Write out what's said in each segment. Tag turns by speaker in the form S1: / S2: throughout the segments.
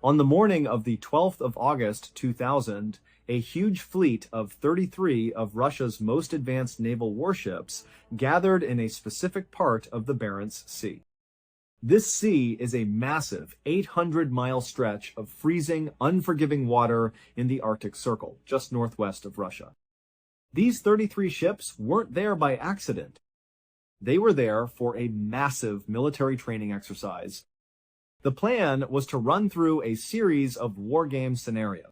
S1: On the morning of the 12th of August 2000, a huge fleet of 33 of Russia's most advanced naval warships gathered in a specific part of the Barents Sea. This sea is a massive 800-mile stretch of freezing, unforgiving water in the Arctic Circle, just northwest of Russia. These 33 ships weren't there by accident. They were there for a massive military training exercise. The plan was to run through a series of war game scenarios.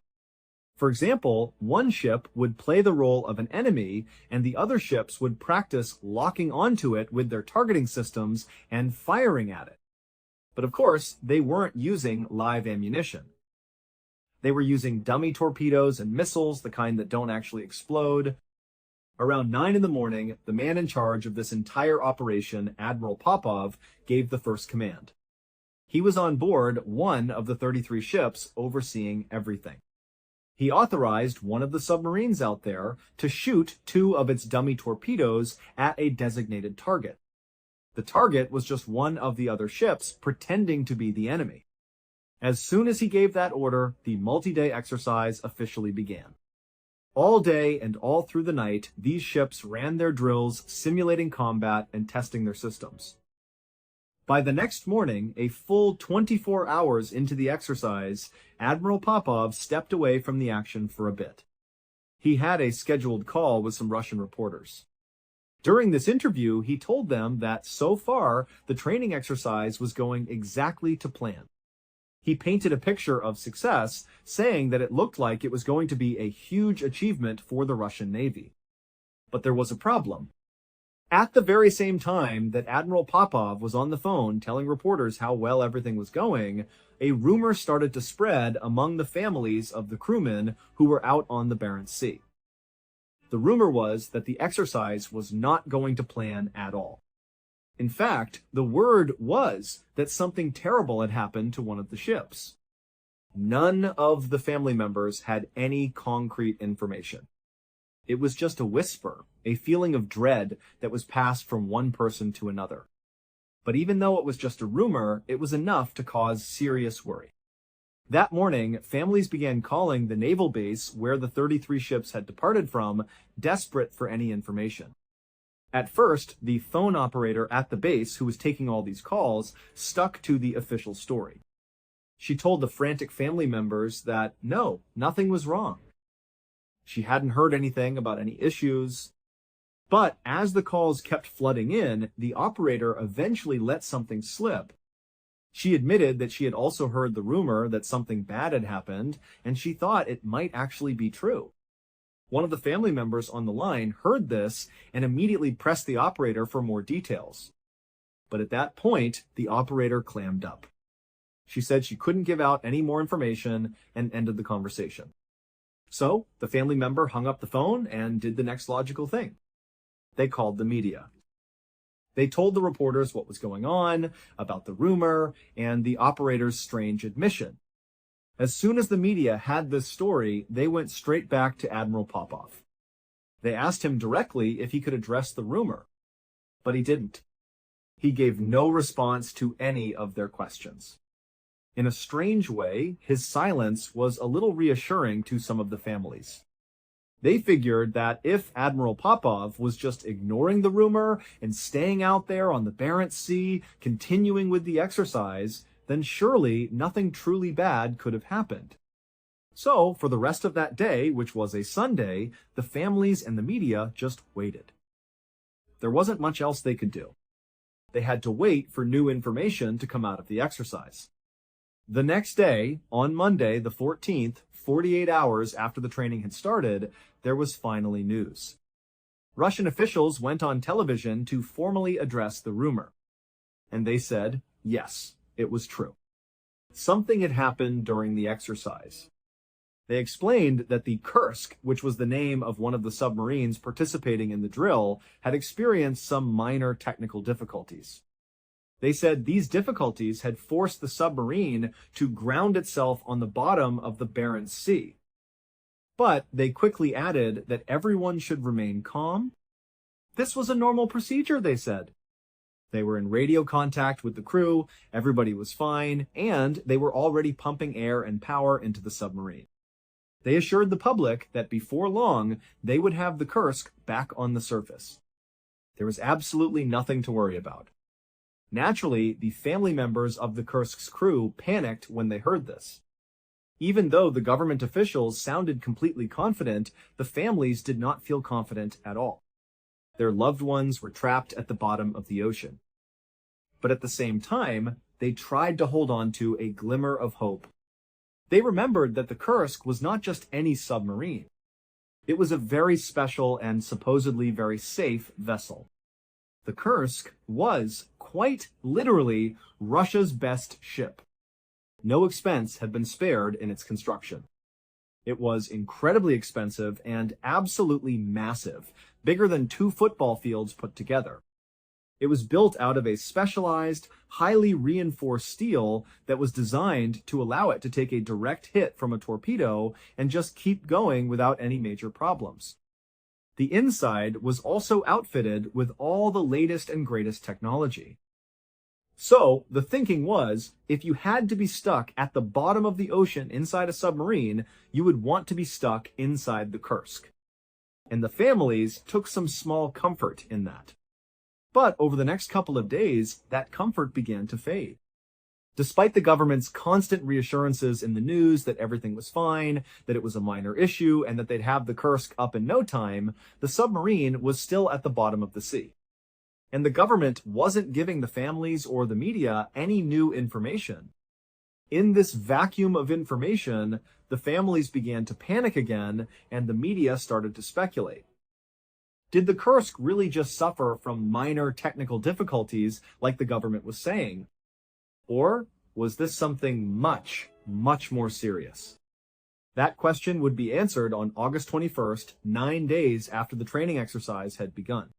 S1: For example, one ship would play the role of an enemy, and the other ships would practice locking onto it with their targeting systems and firing at it. But of course, they weren't using live ammunition. They were using dummy torpedoes and missiles, the kind that don't actually explode. Around 9 in the morning, the man in charge of this entire operation, Admiral Popov, gave the first command. He was on board one of the 33 ships overseeing everything. He authorized one of the submarines out there to shoot 2 of its dummy torpedoes at a designated target. The target was just one of the other ships pretending to be the enemy. As soon as he gave that order, the multi-day exercise officially began. All day and all through the night, these ships ran their drills, simulating combat and testing their systems. By the next morning, a full 24 hours into the exercise, Admiral Popov stepped away from the action for a bit. He had a scheduled call with some Russian reporters. During this interview, he told them that so far, the training exercise was going exactly to plan. He painted a picture of success, saying that it looked like it was going to be a huge achievement for the Russian Navy. But there was a problem. At the very same time that Admiral Popov was on the phone telling reporters how well everything was going, a rumor started to spread among the families of the crewmen who were out on the Barents Sea. The rumor was that the exercise was not going to plan at all. In fact, the word was that something terrible had happened to one of the ships. None of the family members had any concrete information. It was just a whisper, a feeling of dread that was passed from one person to another. But even though it was just a rumor, it was enough to cause serious worry. That morning, families began calling the naval base where the 33 ships had departed from, desperate for any information. At first, the phone operator at the base who was taking all these calls stuck to the official story. She told the frantic family members that no, nothing was wrong. She hadn't heard anything about any issues. But as the calls kept flooding in, the operator eventually let something slip. She admitted that she had also heard the rumor that something bad had happened, and she thought it might actually be true. One of the family members on the line heard this and immediately pressed the operator for more details. But at that point, the operator clammed up. She said she couldn't give out any more information and ended the conversation. So, the family member hung up the phone and did the next logical thing. They called the media. They told the reporters what was going on, about the rumor, and the operator's strange admission. As soon as the media had this story, they went straight back to Admiral Popov. They asked him directly if he could address the rumor, but he didn't. He gave no response to any of their questions. In a strange way, his silence was a little reassuring to some of the families. They figured that if Admiral Popov was just ignoring the rumor and staying out there on the Barents Sea, continuing with the exercise, then surely nothing truly bad could have happened. So, for the rest of that day, which was a Sunday, the families and the media just waited. There wasn't much else they could do. They had to wait for new information to come out of the exercise. The next day, on Monday, the 14th, 48 hours after the training had started, there was finally news. Russian officials went on television to formally address the rumor. And they said, yes, it was true. Something had happened during the exercise. They explained that the Kursk, which was the name of one of the submarines participating in the drill, had experienced some minor technical difficulties. They said these difficulties had forced the submarine to ground itself on the bottom of the Barents Sea. But they quickly added that everyone should remain calm. This was a normal procedure, they said. They were in radio contact with the crew, everybody was fine, and they were already pumping air and power into the submarine. They assured the public that before long, they would have the Kursk back on the surface. There was absolutely nothing to worry about. Naturally, the family members of the Kursk's crew panicked when they heard this. Even though the government officials sounded completely confident, the families did not feel confident at all. Their loved ones were trapped at the bottom of the ocean. But at the same time, they tried to hold on to a glimmer of hope. They remembered that the Kursk was not just any submarine. It was a very special and supposedly very safe vessel. The Kursk was, quite literally, Russia's best ship. No expense had been spared in its construction. It was incredibly expensive and absolutely massive, bigger than 2 football fields put together. It was built out of a specialized, highly reinforced steel that was designed to allow it to take a direct hit from a torpedo and just keep going without any major problems. The inside was also outfitted with all the latest and greatest technology. So, the thinking was, if you had to be stuck at the bottom of the ocean inside a submarine, you would want to be stuck inside the Kursk. And the families took some small comfort in that. But over the next couple of days, that comfort began to fade. Despite the government's constant reassurances in the news that everything was fine, that it was a minor issue, and that they'd have the Kursk up in no time, the submarine was still at the bottom of the sea. And the government wasn't giving the families or the media any new information. In this vacuum of information, the families began to panic again, and the media started to speculate. Did the Kursk really just suffer from minor technical difficulties like the government was saying? Or was this something much, much more serious? That question would be answered on August 21st, 9 days after the training exercise had begun.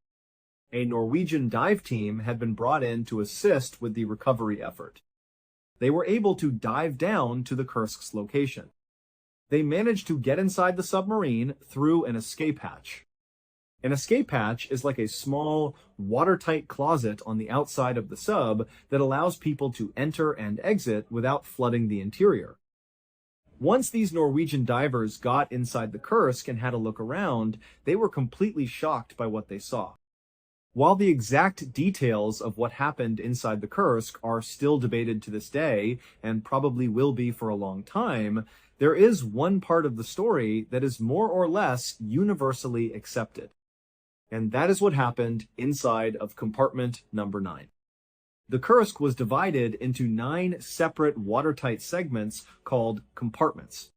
S1: A Norwegian dive team had been brought in to assist with the recovery effort. They were able to dive down to the Kursk's location. They managed to get inside the submarine through an escape hatch. An escape hatch is like a small, watertight closet on the outside of the sub that allows people to enter and exit without flooding the interior. Once these Norwegian divers got inside the Kursk and had a look around, they were completely shocked by what they saw. While the exact details of what happened inside the Kursk are still debated to this day, and probably will be for a long time, there is one part of the story that is more or less universally accepted. And that is what happened inside of compartment number 9. The Kursk was divided into 9 separate watertight segments called compartments.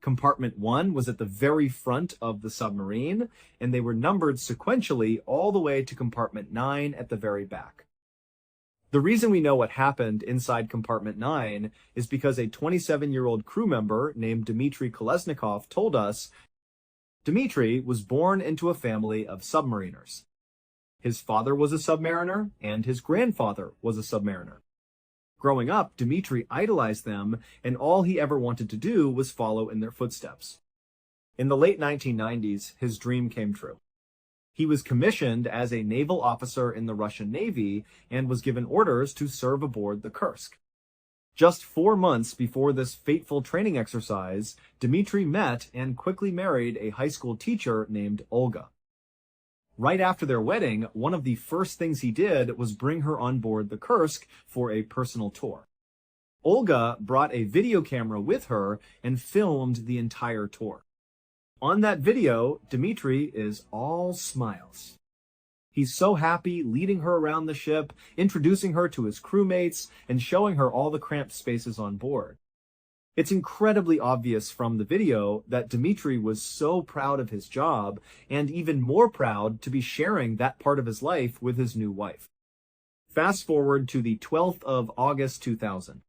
S1: Compartment 1 was at the very front of the submarine, and they were numbered sequentially all the way to compartment 9 at the very back. The reason we know what happened inside compartment 9 is because a 27-year-old crew member named Dmitry Kolesnikov told us Dmitry was born into a family of submariners. His father was a submariner, and his grandfather was a submariner. Growing up, Dmitry idolized them, and all he ever wanted to do was follow in their footsteps. In the late 1990s, his dream came true. He was commissioned as a naval officer in the Russian Navy and was given orders to serve aboard the Kursk. Just 4 months before this fateful training exercise, Dmitry met and quickly married a high school teacher named Olga. Right after their wedding, one of the first things he did was bring her on board the Kursk for a personal tour. Olga brought a video camera with her and filmed the entire tour. On that video, Dmitry is all smiles. He's so happy leading her around the ship, introducing her to his crewmates, and showing her all the cramped spaces on board. It's incredibly obvious from the video that Dmitry was so proud of his job, and even more proud to be sharing that part of his life with his new wife. Fast forward to the 12th of August 2000.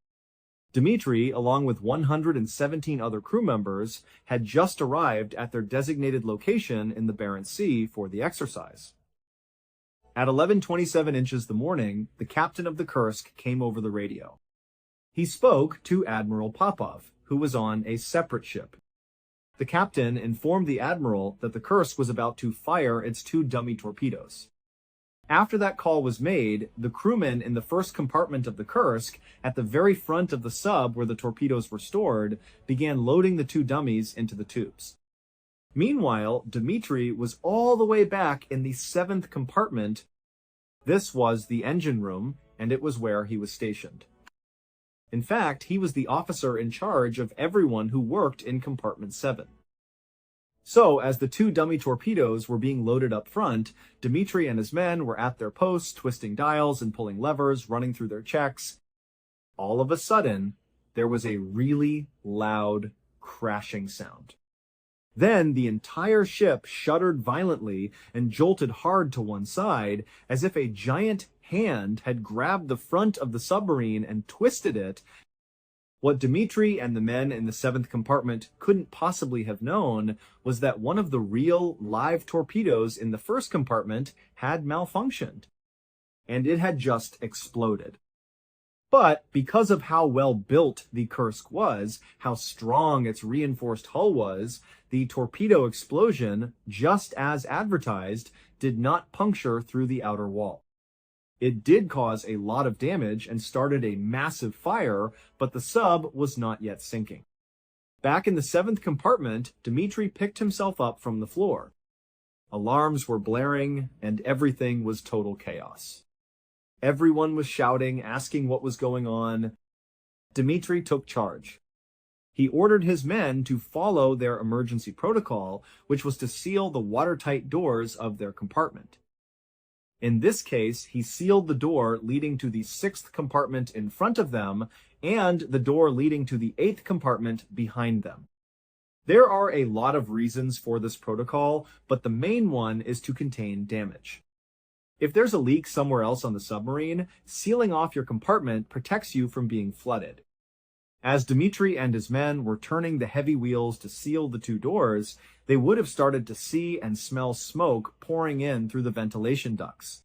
S1: Dmitry, along with 117 other crew members, had just arrived at their designated location in the Barents Sea for the exercise. At 11:27 inches the morning, the captain of the Kursk came over the radio. He spoke to Admiral Popov, who was on a separate ship. The captain informed the admiral that the Kursk was about to fire its 2 dummy torpedoes. After that call was made, the crewmen in the first compartment of the Kursk, at the very front of the sub where the torpedoes were stored, began loading the two dummies into the tubes. Meanwhile, Dmitri was all the way back in the seventh compartment. This was the engine room, and it was where he was stationed. In fact, he was the officer in charge of everyone who worked in compartment 7. So, as the two dummy torpedoes were being loaded up front, Dmitri and his men were at their posts, twisting dials and pulling levers, running through their checks. All of a sudden, there was a really loud crashing sound. Then the entire ship shuddered violently and jolted hard to one side, as if a giant hand had grabbed the front of the submarine and twisted it. What Dmitri and the men in the seventh compartment couldn't possibly have known was that one of the real live torpedoes in the first compartment had malfunctioned, and it had just exploded. But because of how well built the Kursk was, how strong its reinforced hull was, the torpedo explosion, just as advertised, did not puncture through the outer wall. It did cause a lot of damage and started a massive fire, but the sub was not yet sinking. Back in the seventh compartment, Dmitri picked himself up from the floor. Alarms were blaring, and everything was total chaos. Everyone was shouting, asking what was going on. Dmitri took charge. He ordered his men to follow their emergency protocol, which was to seal the watertight doors of their compartment. In this case, he sealed the door leading to the sixth compartment in front of them and the door leading to the eighth compartment behind them. There are a lot of reasons for this protocol, but the main one is to contain damage. If there's a leak somewhere else on the submarine, sealing off your compartment protects you from being flooded. As Dmitri and his men were turning the heavy wheels to seal the two doors, they would have started to see and smell smoke pouring in through the ventilation ducts.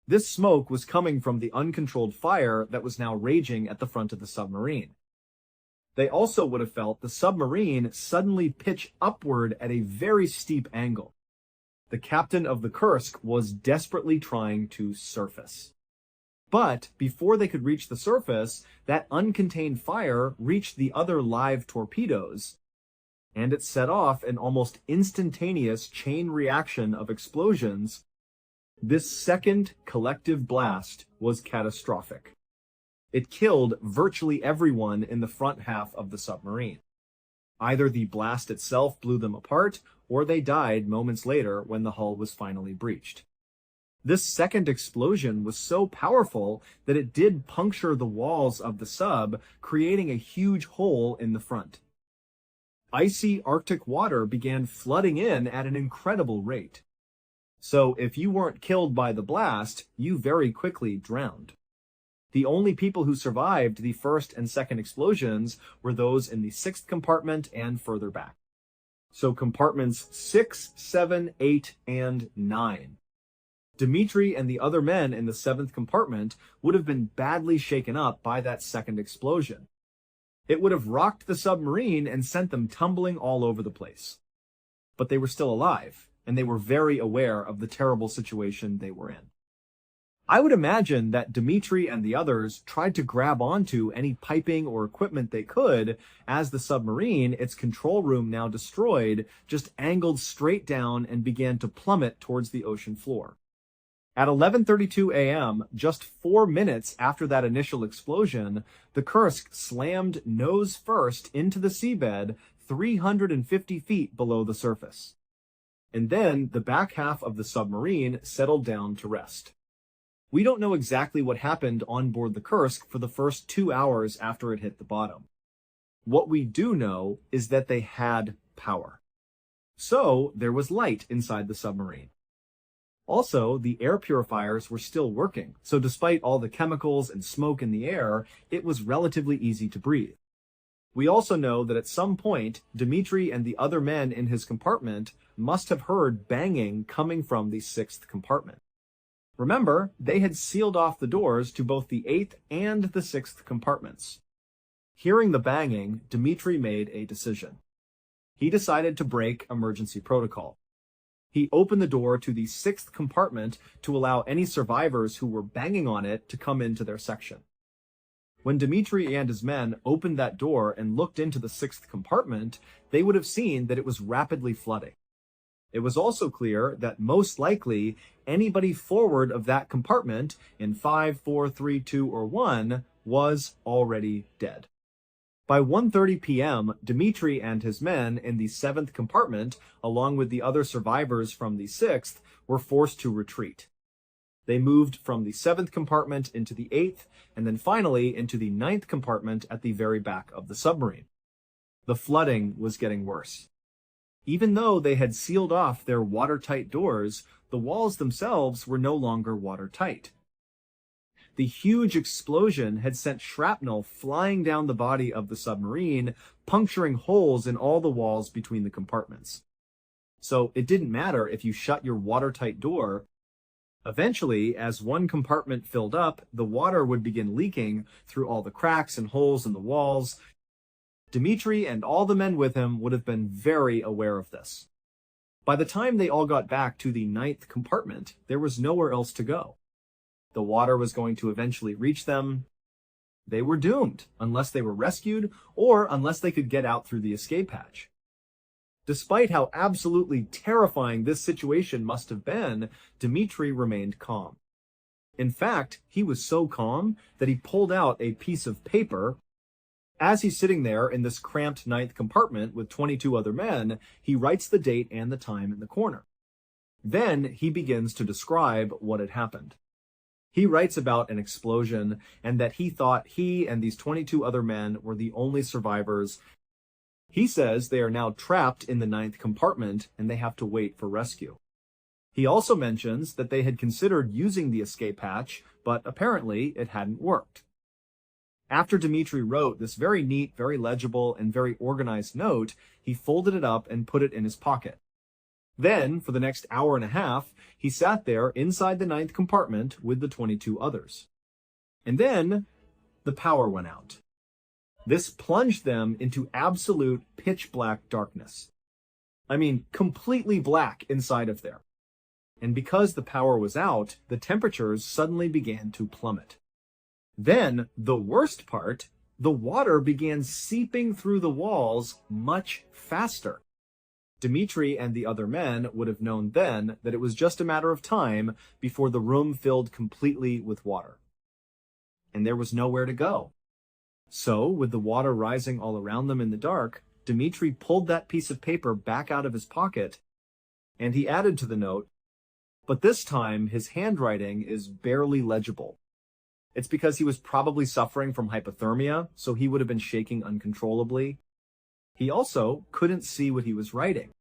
S1: This smoke was coming from the uncontrolled fire that was now raging at the front of the submarine. They also would have felt the submarine suddenly pitch upward at a very steep angle. The captain of the Kursk was desperately trying to surface. But before they could reach the surface, that uncontained fire reached the other live torpedoes, and it set off an almost instantaneous chain reaction of explosions. This second collective blast was catastrophic. It killed virtually everyone in the front half of the submarine. Either the blast itself blew them apart, or they died moments later when the hull was finally breached. This second explosion was so powerful that it did puncture the walls of the sub, creating a huge hole in the front. Icy Arctic water began flooding in at an incredible rate. So if you weren't killed by the blast, you very quickly drowned. The only people who survived the first and second explosions were those in the sixth compartment and further back. So compartments 6, 7, 8, and 9. Dmitri and the other men in the seventh compartment would have been badly shaken up by that second explosion. It would have rocked the submarine and sent them tumbling all over the place. But they were still alive, and they were very aware of the terrible situation they were in. I would imagine that Dmitri and the others tried to grab onto any piping or equipment they could as the submarine, its control room now destroyed, just angled straight down and began to plummet towards the ocean floor. At 11:32 a.m., just 4 minutes after that initial explosion, the Kursk slammed nose first into the seabed 350 feet below the surface. And then the back half of the submarine settled down to rest. We don't know exactly what happened on board the Kursk for the first 2 hours after it hit the bottom. What we do know is that they had power. So there was light inside the submarine. Also, the air purifiers were still working, so despite all the chemicals and smoke in the air, it was relatively easy to breathe. We also know that at some point, Dmitri and the other men in his compartment must have heard banging coming from the sixth compartment. Remember, they had sealed off the doors to both the eighth and the sixth compartments. Hearing the banging, Dmitri made a decision. He decided to break emergency protocol. He opened the door to the sixth compartment to allow any survivors who were banging on it to come into their section. When Dmitri and his men opened that door and looked into the sixth compartment, they would have seen that it was rapidly flooding. It was also clear that most likely anybody forward of that compartment in 5, 4, 3, 2, or 1 was already dead. By 1:30 p.m., Dmitri and his men in the seventh compartment, along with the other survivors from the sixth, were forced to retreat. They moved from the seventh compartment into the eighth, and then finally into the ninth compartment at the very back of the submarine. The flooding was getting worse. Even though they had sealed off their watertight doors, the walls themselves were no longer watertight. The huge explosion had sent shrapnel flying down the body of the submarine, puncturing holes in all the walls between the compartments. So it didn't matter if you shut your watertight door. Eventually, as one compartment filled up, the water would begin leaking through all the cracks and holes in the walls. Dmitri and all the men with him would have been very aware of this. By the time they all got back to the ninth compartment, there was nowhere else to go. The water was going to eventually reach them. They were doomed, unless they were rescued or unless they could get out through the escape hatch. Despite how absolutely terrifying this situation must have been, Dmitri remained calm. In fact, he was so calm that he pulled out a piece of paper. As he's sitting there in this cramped ninth compartment with 22 other men, he writes the date and the time in the corner. Then he begins to describe what had happened. He writes about an explosion and that he thought he and these 22 other men were the only survivors. He says they are now trapped in the ninth compartment and they have to wait for rescue. He also mentions that they had considered using the escape hatch, but apparently it hadn't worked. After Dmitri wrote this very neat, very legible, and very organized note, he folded it up and put it in his pocket. Then, for the next hour and a half, he sat there inside the ninth compartment with the 22 others. And then, the power went out. This plunged them into absolute pitch-black darkness. I mean, completely black inside of there. And because the power was out, the temperatures suddenly began to plummet. Then, the worst part, the water began seeping through the walls much faster. Dmitri and the other men would have known then that it was just a matter of time before the room filled completely with water. And there was nowhere to go. So, with the water rising all around them in the dark, Dmitri pulled that piece of paper back out of his pocket, and he added to the note, but this time his handwriting is barely legible. It's because he was probably suffering from hypothermia, so he would have been shaking uncontrollably. He also couldn't see what he was writing.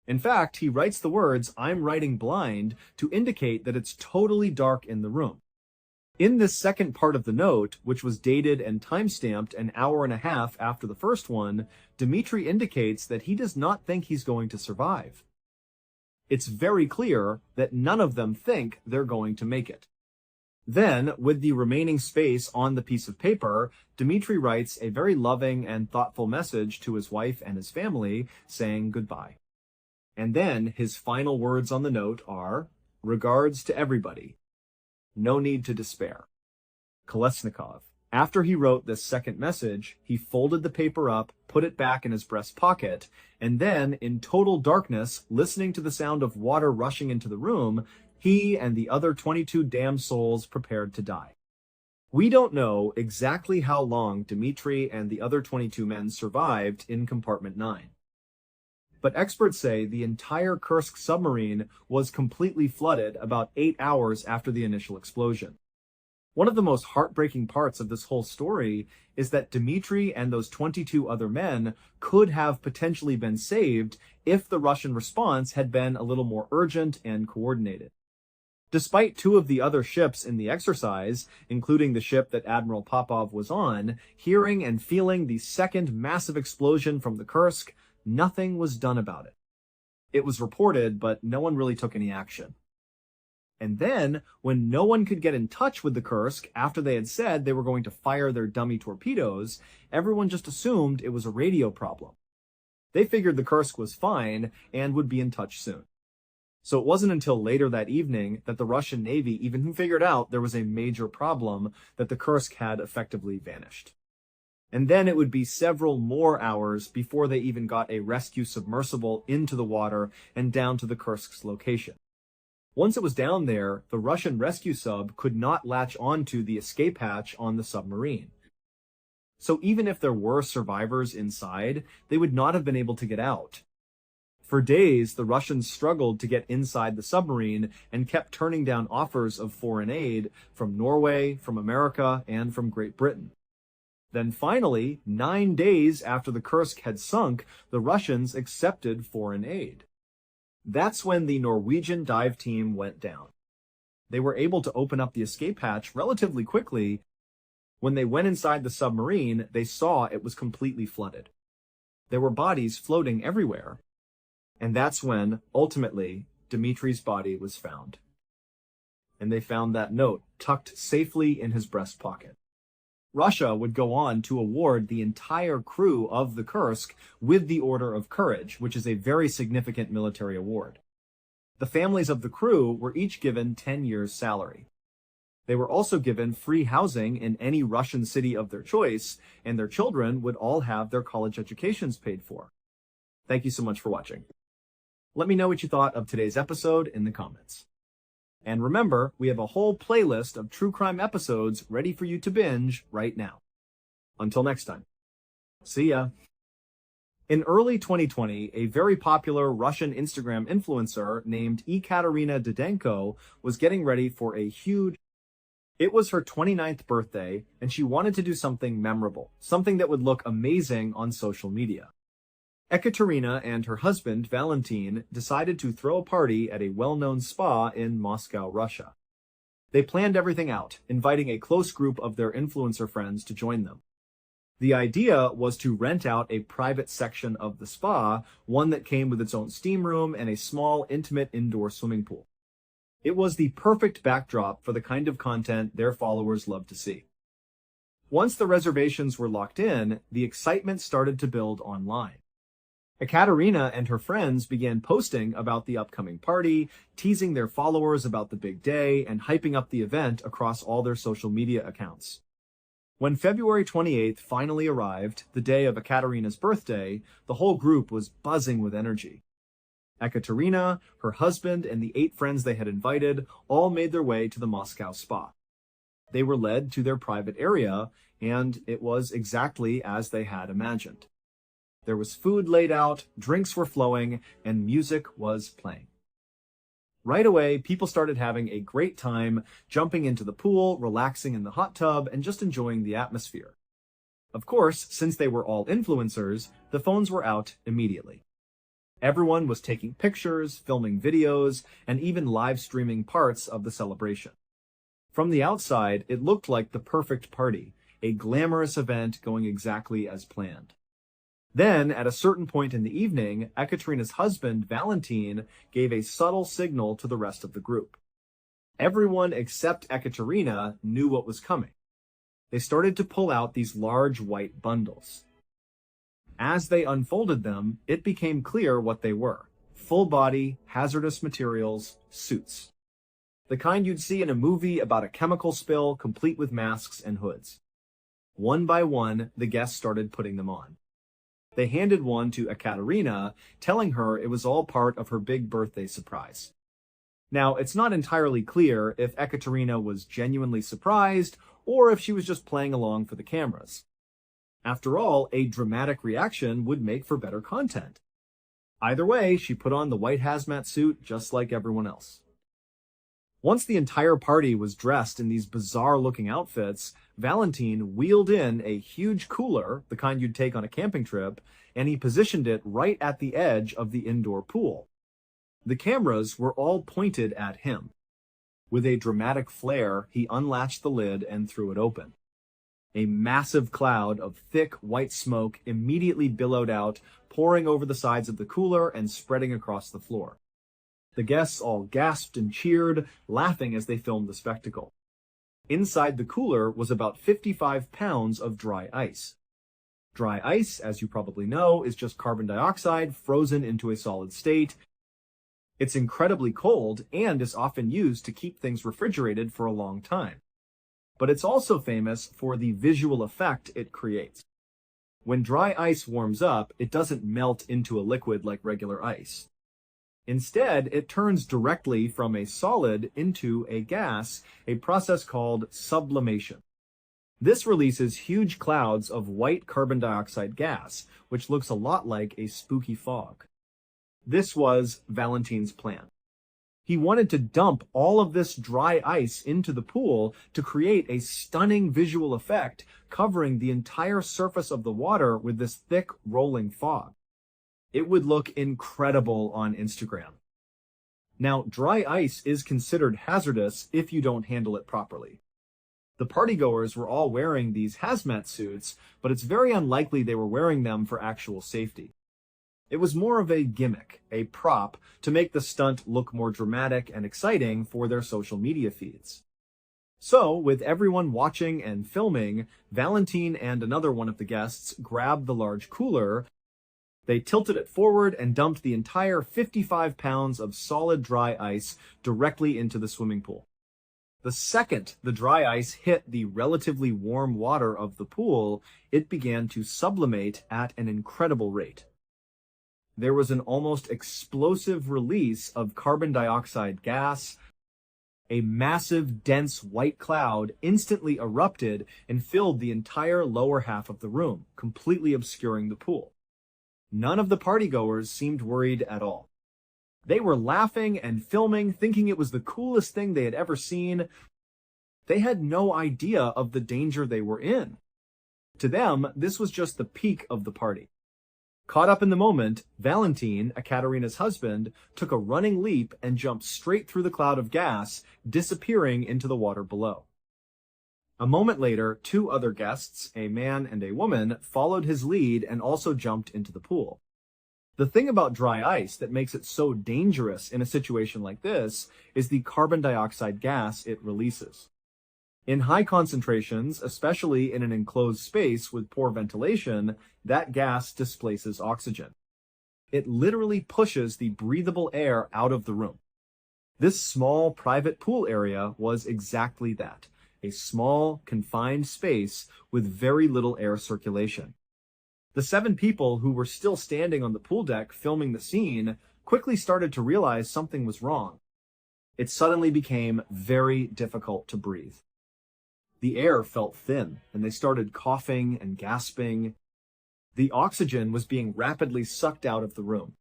S1: In fact, he writes the words, "I'm writing blind," to indicate that it's totally dark in the room. In this second part of the note, which was dated and time-stamped an hour and a half after the first one, Dmitri indicates that he does not think he's going to survive. It's very clear that none of them think they're going to make it. Then, with the remaining space on the piece of paper, Dmitri writes a very loving and thoughtful message to his wife and his family, saying goodbye. And then his final words on the note are, "Regards to everybody. No need to despair. Kolesnikov." After he wrote this second message, he folded the paper up, put it back in his breast pocket, and then, in total darkness, listening to the sound of water rushing into the room, he and the other 22 damned souls prepared to die. We don't know exactly how long Dmitri and the other 22 men survived in compartment 9. But experts say the entire Kursk submarine was completely flooded about 8 hours after the initial explosion. One of the most heartbreaking parts of this whole story is that Dmitri and those 22 other men could have potentially been saved if the Russian response had been a little more urgent and coordinated. Despite 2 of the other ships in the exercise, including the ship that Admiral Popov was on, hearing and feeling the second massive explosion from the Kursk, nothing was done about it. It was reported, but no one really took any action. And then, when no one could get in touch with the Kursk after they had said they were going to fire their dummy torpedoes, everyone just assumed it was a radio problem. They figured the Kursk was fine and would be in touch soon. So it wasn't until later that evening that the Russian Navy even figured out there was a major problem, that the Kursk had effectively vanished. And then it would be several more hours before they even got a rescue submersible into the water and down to the Kursk's location. Once it was down there, the Russian rescue sub could not latch onto the escape hatch on the submarine. So even if there were survivors inside, they would not have been able to get out. For days, the Russians struggled to get inside the submarine and kept turning down offers of foreign aid from Norway, from America, and from Great Britain. Then finally, 9 days after the Kursk had sunk, the Russians accepted foreign aid. That's when the Norwegian dive team went down. They were able to open up the escape hatch relatively quickly. When they went inside the submarine, they saw it was completely flooded. There were bodies floating everywhere. And that's when, ultimately, Dmitri's body was found. And they found that note tucked safely in his breast pocket. Russia would go on to award the entire crew of the Kursk with the Order of Courage, which is a very significant military award. The families of the crew were each given 10 years' salary. They were also given free housing in any Russian city of their choice, and their children would all have their college educations paid for. Thank you so much for watching. Let me know what you thought of today's episode in the comments. And remember, we have a whole playlist of true crime episodes ready for you to binge right now. Until next time. See ya. In early 2020, a very popular Russian Instagram influencer named Ekaterina Didenko was getting ready for a huge... It was her 29th birthday, and she wanted to do something memorable, something that would look amazing on social media. Ekaterina and her husband, Valentin, decided to throw a party at a well-known spa in Moscow, Russia. They planned everything out, inviting a close group of their influencer friends to join them. The idea was to rent out a private section of the spa, one that came with its own steam room and a small, intimate indoor swimming pool. It was the perfect backdrop for the kind of content their followers love to see. Once the reservations were locked in, the excitement started to build online. Ekaterina and her friends began posting about the upcoming party, teasing their followers about the big day, and hyping up the event across all their social media accounts. When February 28th finally arrived, the day of Ekaterina's birthday, the whole group was buzzing with energy. Ekaterina, her husband, and the 8 friends they had invited all made their way to the Moscow spa. They were led to their private area, and it was exactly as they had imagined. There was food laid out, drinks were flowing, and music was playing. Right away, people started having a great time, jumping into the pool, relaxing in the hot tub, and just enjoying the atmosphere. Of course, since they were all influencers, the phones were out immediately. Everyone was taking pictures, filming videos, and even live streaming parts of the celebration. From the outside, it looked like the perfect party, a glamorous event going exactly as planned. Then, at a certain point in the evening, Ekaterina's husband, Valentin, gave a subtle signal to the rest of the group. Everyone except Ekaterina knew what was coming. They started to pull out these large white bundles. As they unfolded them, it became clear what they were: full-body, hazardous materials, suits. The kind you'd see in a movie about a chemical spill, complete with masks and hoods. One by one, the guests started putting them on. They handed one to Ekaterina, telling her it was all part of her big birthday surprise. Now, it's not entirely clear if Ekaterina was genuinely surprised or if she was just playing along for the cameras. After all, a dramatic reaction would make for better content. Either way, she put on the white hazmat suit just like everyone else. Once the entire party was dressed in these bizarre-looking outfits, Valentin wheeled in a huge cooler, the kind you'd take on a camping trip, and he positioned it right at the edge of the indoor pool. The cameras were all pointed at him. With a dramatic flare, he unlatched the lid and threw it open. A massive cloud of thick white smoke immediately billowed out, pouring over the sides of the cooler and spreading across the floor. The guests all gasped and cheered, laughing as they filmed the spectacle. Inside the cooler was about 55 pounds of dry ice. Dry ice, as you probably know, is just carbon dioxide frozen into a solid state. It's incredibly cold and is often used to keep things refrigerated for a long time. But it's also famous for the visual effect it creates. When dry ice warms up, it doesn't melt into a liquid like regular ice. Instead, it turns directly from a solid into a gas, a process called sublimation. This releases huge clouds of white carbon dioxide gas, which looks a lot like a spooky fog. This was Valentine's plan. He wanted to dump all of this dry ice into the pool to create a stunning visual effect covering the entire surface of the water with this thick rolling fog. It would look incredible on Instagram. Now, dry ice is considered hazardous if you don't handle it properly. The partygoers were all wearing these hazmat suits, but it's very unlikely they were wearing them for actual safety. It was more of a gimmick, a prop, to make the stunt look more dramatic and exciting for their social media feeds. So, with everyone watching and filming, Valentine and another one of the guests grabbed the large cooler. They tilted it forward and dumped the entire 55 pounds of solid dry ice directly into the swimming pool. The second the dry ice hit the relatively warm water of the pool, it began to sublimate at an incredible rate. There was an almost explosive release of carbon dioxide gas. A massive, dense white cloud instantly erupted and filled the entire lower half of the room, completely obscuring the pool. None of the partygoers seemed worried at all. They were laughing and filming, thinking it was the coolest thing they had ever seen. They had no idea of the danger they were in. To them, this was just the peak of the party. Caught up in the moment, Valentine, Ekaterina's husband, took a running leap and jumped straight through the cloud of gas, disappearing into the water below. A moment later, two other guests, a man and a woman, followed his lead and also jumped into the pool. The thing about dry ice that makes it so dangerous in a situation like this is the carbon dioxide gas it releases. In high concentrations, especially in an enclosed space with poor ventilation, that gas displaces oxygen. It literally pushes the breathable air out of the room. This small private pool area was exactly that, a small, confined space with very little air circulation. The 7 people who were still standing on the pool deck filming the scene quickly started to realize something was wrong. It suddenly became very difficult to breathe. The air felt thin, and they started coughing and gasping. The oxygen was being rapidly sucked out of the room.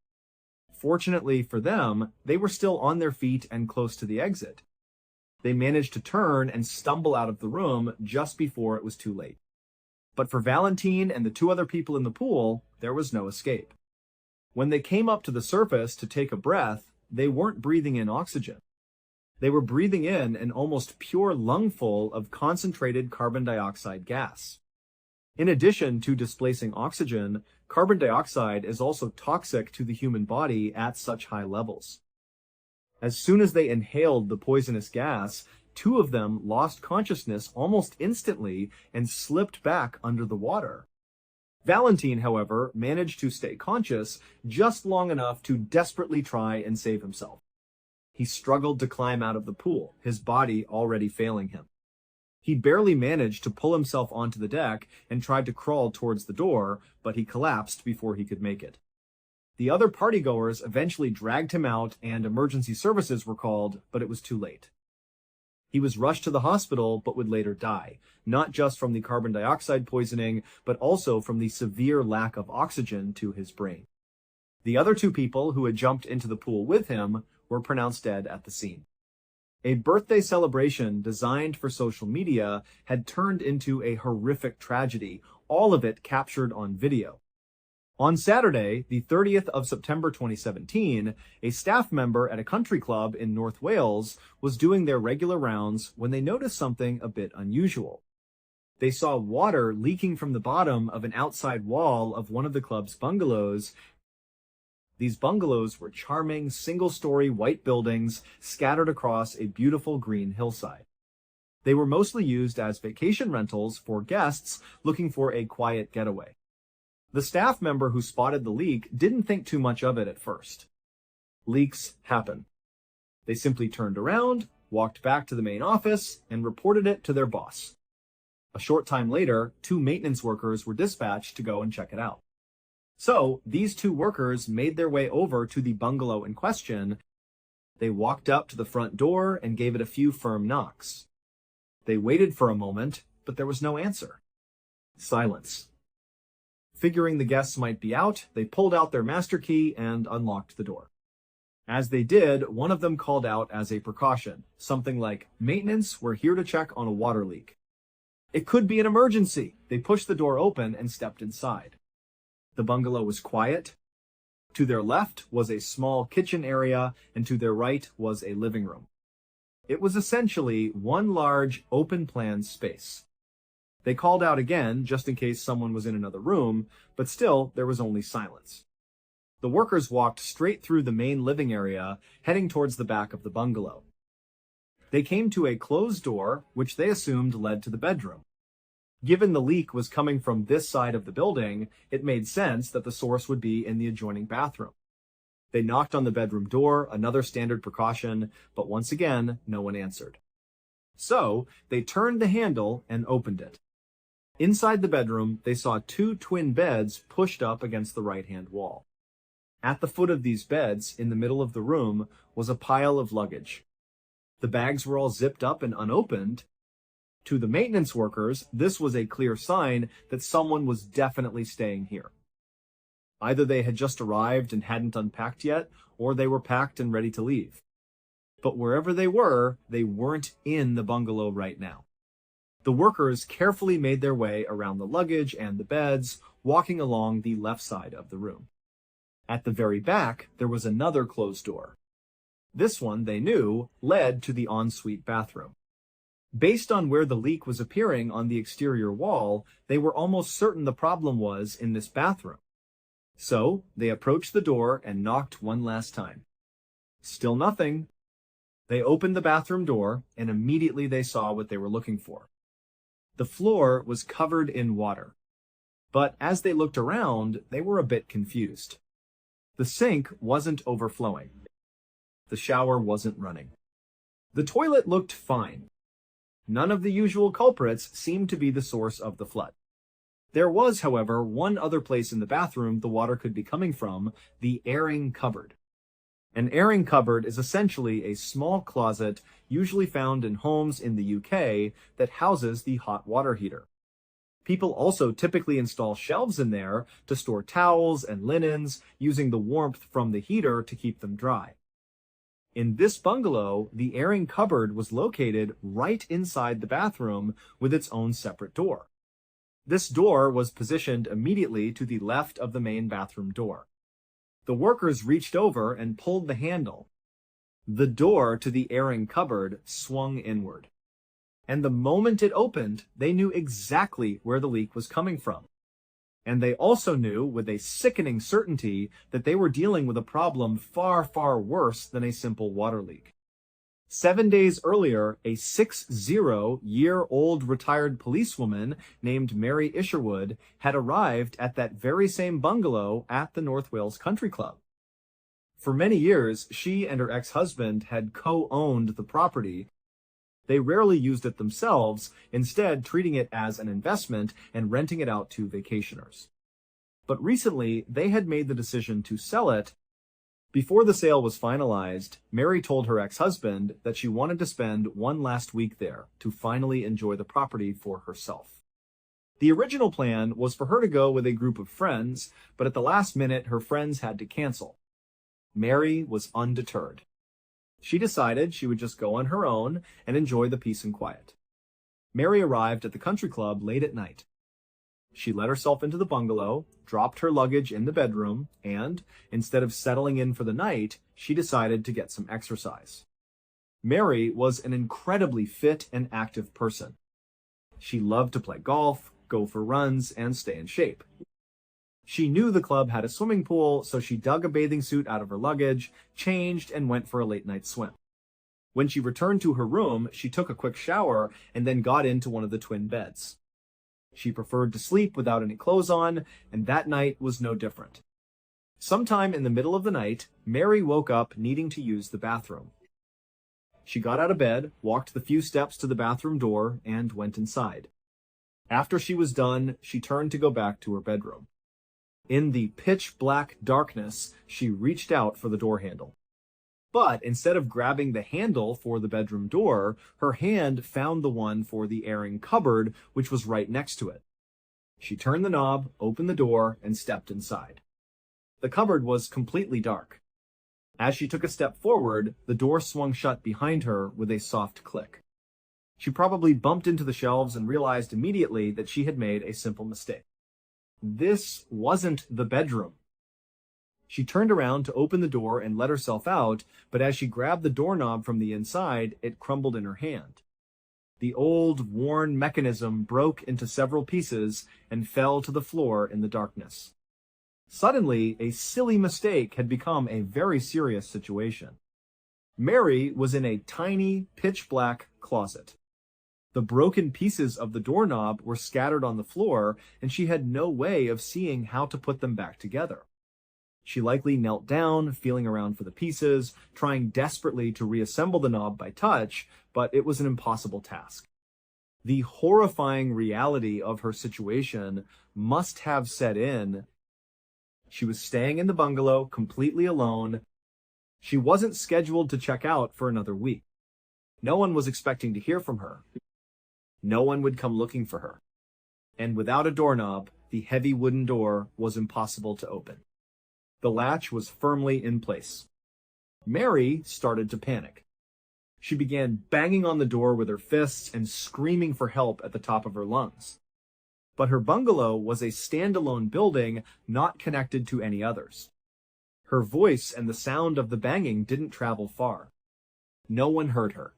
S1: Fortunately for them, they were still on their feet and close to the exit. They managed to turn and stumble out of the room just before it was too late. But for Valentine and the 2 other people in the pool, there was no escape. When they came up to the surface to take a breath, they weren't breathing in oxygen. They were breathing in an almost pure lungful of concentrated carbon dioxide gas. In addition to displacing oxygen, carbon dioxide is also toxic to the human body at such high levels. As soon as they inhaled the poisonous gas, 2 of them lost consciousness almost instantly and slipped back under the water. Valentine, however, managed to stay conscious just long enough to desperately try and save himself. He struggled to climb out of the pool, his body already failing him. He barely managed to pull himself onto the deck and tried to crawl towards the door, but he collapsed before he could make it. The other partygoers eventually dragged him out and emergency services were called, but it was too late. He was rushed to the hospital, but would later die, not just from the carbon dioxide poisoning, but also from the severe lack of oxygen to his brain. The other 2 people who had jumped into the pool with him were pronounced dead at the scene. A birthday celebration designed for social media had turned into a horrific tragedy, all of it captured on video. On Saturday, the 30th of September 2017, a staff member at a country club in North Wales was doing their regular rounds when they noticed something a bit unusual. They saw water leaking from the bottom of an outside wall of one of the club's bungalows. These bungalows were charming, single-story white buildings scattered across a beautiful green hillside. They were mostly used as vacation rentals for guests looking for a quiet getaway. The staff member who spotted the leak didn't think too much of it at first. Leaks happen. They simply turned around, walked back to the main office, and reported it to their boss. A short time later, 2 maintenance workers were dispatched to go and check it out. So, these 2 workers made their way over to the bungalow in question. They walked up to the front door and gave it a few firm knocks. They waited for a moment, but there was no answer. Silence. Figuring the guests might be out, they pulled out their master key and unlocked the door. As they did, one of them called out as a precaution, something like, "Maintenance, we're here to check on a water leak." It could be an emergency. They pushed the door open and stepped inside. The bungalow was quiet. To their left was a small kitchen area, and to their right was a living room. It was essentially one large, open-plan space. They called out again, just in case someone was in another room, but still, there was only silence. The workers walked straight through the main living area, heading towards the back of the bungalow. They came to a closed door, which they assumed led to the bedroom. Given the leak was coming from this side of the building, it made sense that the source would be in the adjoining bathroom. They knocked on the bedroom door, another standard precaution, but once again, no one answered. So, they turned the handle and opened it. Inside the bedroom, they saw 2 twin beds pushed up against the right-hand wall. At the foot of these beds, in the middle of the room, was a pile of luggage. The bags were all zipped up and unopened. To the maintenance workers, this was a clear sign that someone was definitely staying here. Either they had just arrived and hadn't unpacked yet, or they were packed and ready to leave. But wherever they weren't in the bungalow right now. The workers carefully made their way around the luggage and the beds, walking along the left side of the room. At the very back, there was another closed door. This one, they knew, led to the ensuite bathroom. Based on where the leak was appearing on the exterior wall, they were almost certain the problem was in this bathroom. So, they approached the door and knocked one last time. Still nothing. They opened the bathroom door, and immediately they saw what they were looking for. The floor was covered in water. But as they looked around, they were a bit confused. The sink wasn't overflowing. The shower wasn't running. The toilet looked fine. None of the usual culprits seemed to be the source of the flood. There was, however, one other place in the bathroom the water could be coming from, the airing cupboard. An airing cupboard is essentially a small closet usually found in homes in the UK that houses the hot water heater. People also typically install shelves in there to store towels and linens, using the warmth from the heater to keep them dry. In this bungalow, the airing cupboard was located right inside the bathroom with its own separate door. This door was positioned immediately to the left of the main bathroom door. The workers reached over and pulled the handle. The door to the airing cupboard swung inward. And the moment it opened, they knew exactly where the leak was coming from. And they also knew with a sickening certainty that they were dealing with a problem far, far worse than a simple water leak. 7 days earlier, a 60-year-old retired policewoman named Mary Isherwood had arrived at that very same bungalow at the North Wales Country Club. For many years, she and her ex-husband had co-owned the property. They rarely used it themselves, instead treating it as an investment and renting it out to vacationers. But recently, they had made the decision to sell it. Before the sale was finalized, Mary told her ex-husband that she wanted to spend one last week there to finally enjoy the property for herself. The original plan was for her to go with a group of friends, but at the last minute, her friends had to cancel. Mary was undeterred. She decided she would just go on her own and enjoy the peace and quiet. Mary arrived at the country club late at night. She let herself into the bungalow, dropped her luggage in the bedroom, and, instead of settling in for the night, she decided to get some exercise. Mary was an incredibly fit and active person. She loved to play golf, go for runs, and stay in shape. She knew the club had a swimming pool, so she dug a bathing suit out of her luggage, changed, and went for a late-night swim. When she returned to her room, she took a quick shower and then got into one of the twin beds. She preferred to sleep without any clothes on, and that night was no different. Sometime in the middle of the night, Mary woke up needing to use the bathroom. She got out of bed, walked the few steps to the bathroom door, and went inside. After she was done, she turned to go back to her bedroom. In the pitch-black darkness, she reached out for the door handle. But instead of grabbing the handle for the bedroom door, her hand found the one for the airing cupboard, which was right next to it. She turned the knob, opened the door, and stepped inside. The cupboard was completely dark. As she took a step forward, the door swung shut behind her with a soft click. She probably bumped into the shelves and realized immediately that she had made a simple mistake. This wasn't the bedroom. She turned around to open the door and let herself out, but as she grabbed the doorknob from the inside, it crumbled in her hand. The old, worn mechanism broke into several pieces and fell to the floor in the darkness. Suddenly, a silly mistake had become a very serious situation. Mary was in a tiny, pitch-black closet. The broken pieces of the doorknob were scattered on the floor, and she had no way of seeing how to put them back together. She likely knelt down, feeling around for the pieces, trying desperately to reassemble the knob by touch, but it was an impossible task. The horrifying reality of her situation must have set in. She was staying in the bungalow completely alone. She wasn't scheduled to check out for another week. No one was expecting to hear from her. No one would come looking for her. And without a doorknob, the heavy wooden door was impossible to open. The latch was firmly in place. Mary started to panic. She began banging on the door with her fists and screaming for help at the top of her lungs. But her bungalow was a standalone building not connected to any others. Her voice and the sound of the banging didn't travel far. No one heard her.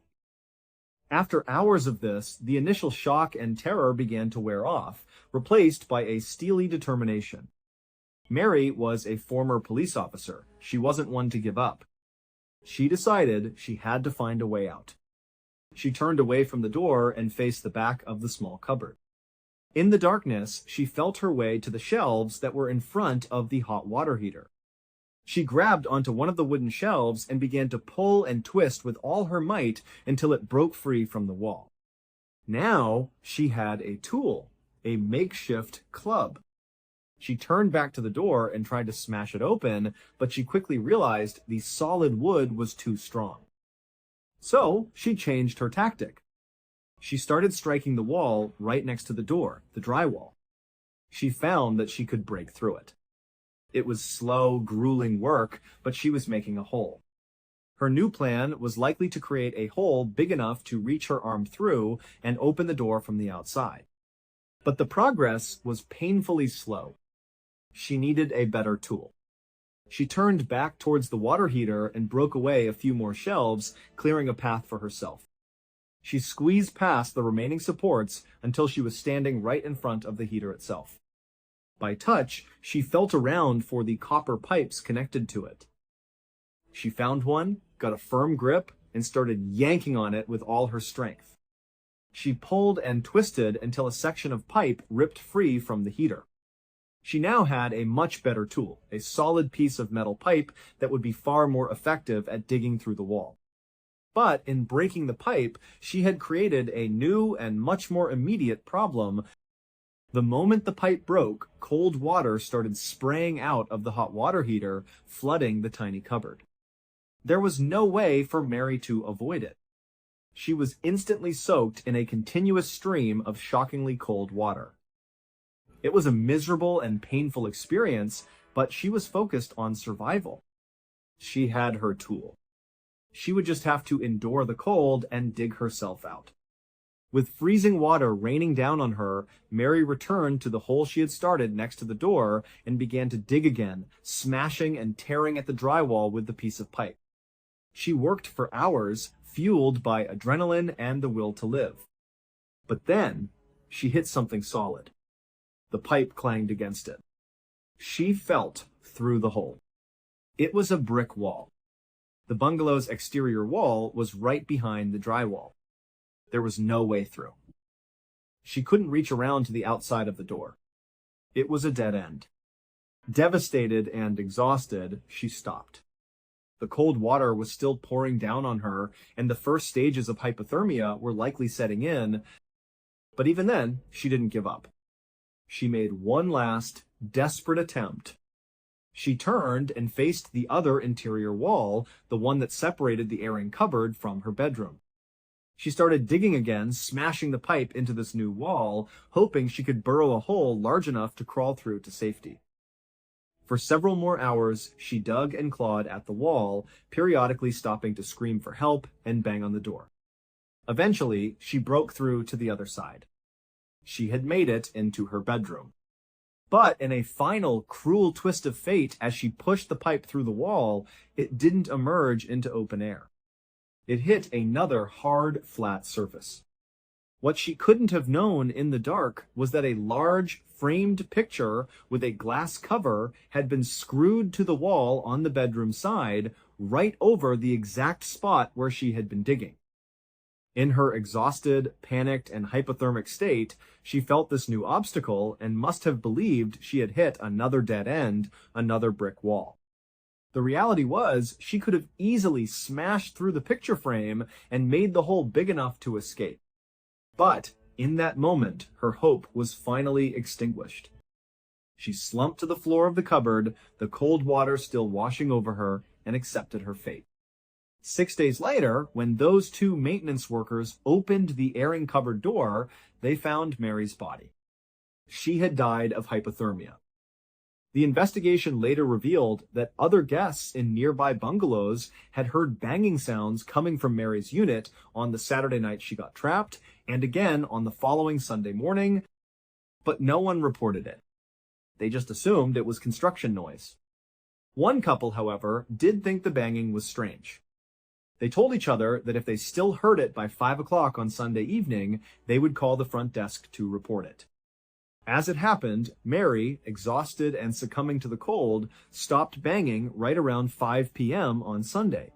S1: After hours of this, the initial shock and terror began to wear off, replaced by a steely determination. Mary was a former police officer. She wasn't one to give up. She decided she had to find a way out. She turned away from the door and faced the back of the small cupboard. In the darkness, she felt her way to the shelves that were in front of the hot water heater. She grabbed onto one of the wooden shelves and began to pull and twist with all her might until it broke free from the wall. Now she had a tool, a makeshift club. She turned back to the door and tried to smash it open, but she quickly realized the solid wood was too strong. So she changed her tactic. She started striking the wall right next to the door, the drywall. She found that she could break through it. It was slow, grueling work, but she was making a hole. Her new plan was likely to create a hole big enough to reach her arm through and open the door from the outside. But the progress was painfully slow. She needed a better tool. She turned back towards the water heater and broke away a few more shelves, clearing a path for herself. She squeezed past the remaining supports until she was standing right in front of the heater itself. By touch, she felt around for the copper pipes connected to it. She found one, got a firm grip, and started yanking on it with all her strength. She pulled and twisted until a section of pipe ripped free from the heater. She now had a much better tool, a solid piece of metal pipe that would be far more effective at digging through the wall. But in breaking the pipe, she had created a new and much more immediate problem. The moment the pipe broke, cold water started spraying out of the hot water heater, flooding the tiny cupboard. There was no way for Mary to avoid it. She was instantly soaked in a continuous stream of shockingly cold water. It was a miserable and painful experience, but she was focused on survival. She had her tool. She would just have to endure the cold and dig herself out. With freezing water raining down on her, Mary returned to the hole she had started next to the door and began to dig again, smashing and tearing at the drywall with the piece of pipe. She worked for hours, fueled by adrenaline and the will to live. But then, she hit something solid. The pipe clanged against it. She felt through the hole. It was a brick wall. The bungalow's exterior wall was right behind the drywall. There was no way through. She couldn't reach around to the outside of the door. It was a dead end. Devastated and exhausted, she stopped. The cold water was still pouring down on her, and the first stages of hypothermia were likely setting in, but even then, she didn't give up. She made one last, desperate attempt. She turned and faced the other interior wall, the one that separated the airing cupboard from her bedroom. She started digging again, smashing the pipe into this new wall, hoping she could burrow a hole large enough to crawl through to safety. For several more hours, she dug and clawed at the wall, periodically stopping to scream for help and bang on the door. Eventually, she broke through to the other side. She had made it into her bedroom. But in a final, cruel twist of fate, as she pushed the pipe through the wall, it didn't emerge into open air. It hit another hard, flat surface. What she couldn't have known in the dark was that a large, framed picture with a glass cover had been screwed to the wall on the bedroom side, right over the exact spot where she had been digging. In her exhausted, panicked, and hypothermic state, she felt this new obstacle and must have believed she had hit another dead end, another brick wall. The reality was, she could have easily smashed through the picture frame and made the hole big enough to escape. But in that moment, her hope was finally extinguished. She slumped to the floor of the cupboard, the cold water still washing over her, and accepted her fate. 6 days later, when those two maintenance workers opened the airing cupboard door, they found Mary's body. She had died of hypothermia. The investigation later revealed that other guests in nearby bungalows had heard banging sounds coming from Mary's unit on the Saturday night she got trapped, and again on the following Sunday morning, but no one reported it. They just assumed it was construction noise. One couple, however, did think the banging was strange. They told each other that if they still heard it by 5 o'clock on Sunday evening, they would call the front desk to report it. As it happened, Mary, exhausted and succumbing to the cold, stopped banging right around 5 p.m. on Sunday.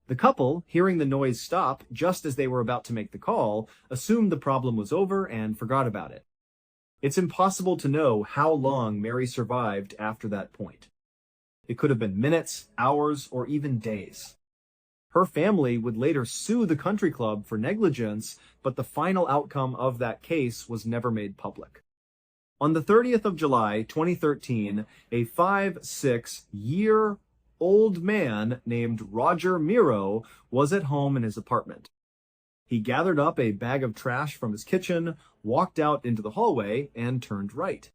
S1: The couple, hearing the noise stop just as they were about to make the call, assumed the problem was over and forgot about it. It's impossible to know how long Mary survived after that point. It could have been minutes, hours, or even days. Her family would later sue the country club for negligence, but the final outcome of that case was never made public. On the 30th of July, 2013, a 5-6-year-old man named Roger Miro was at home in his apartment. He gathered up a bag of trash from his kitchen, walked out into the hallway, and turned right.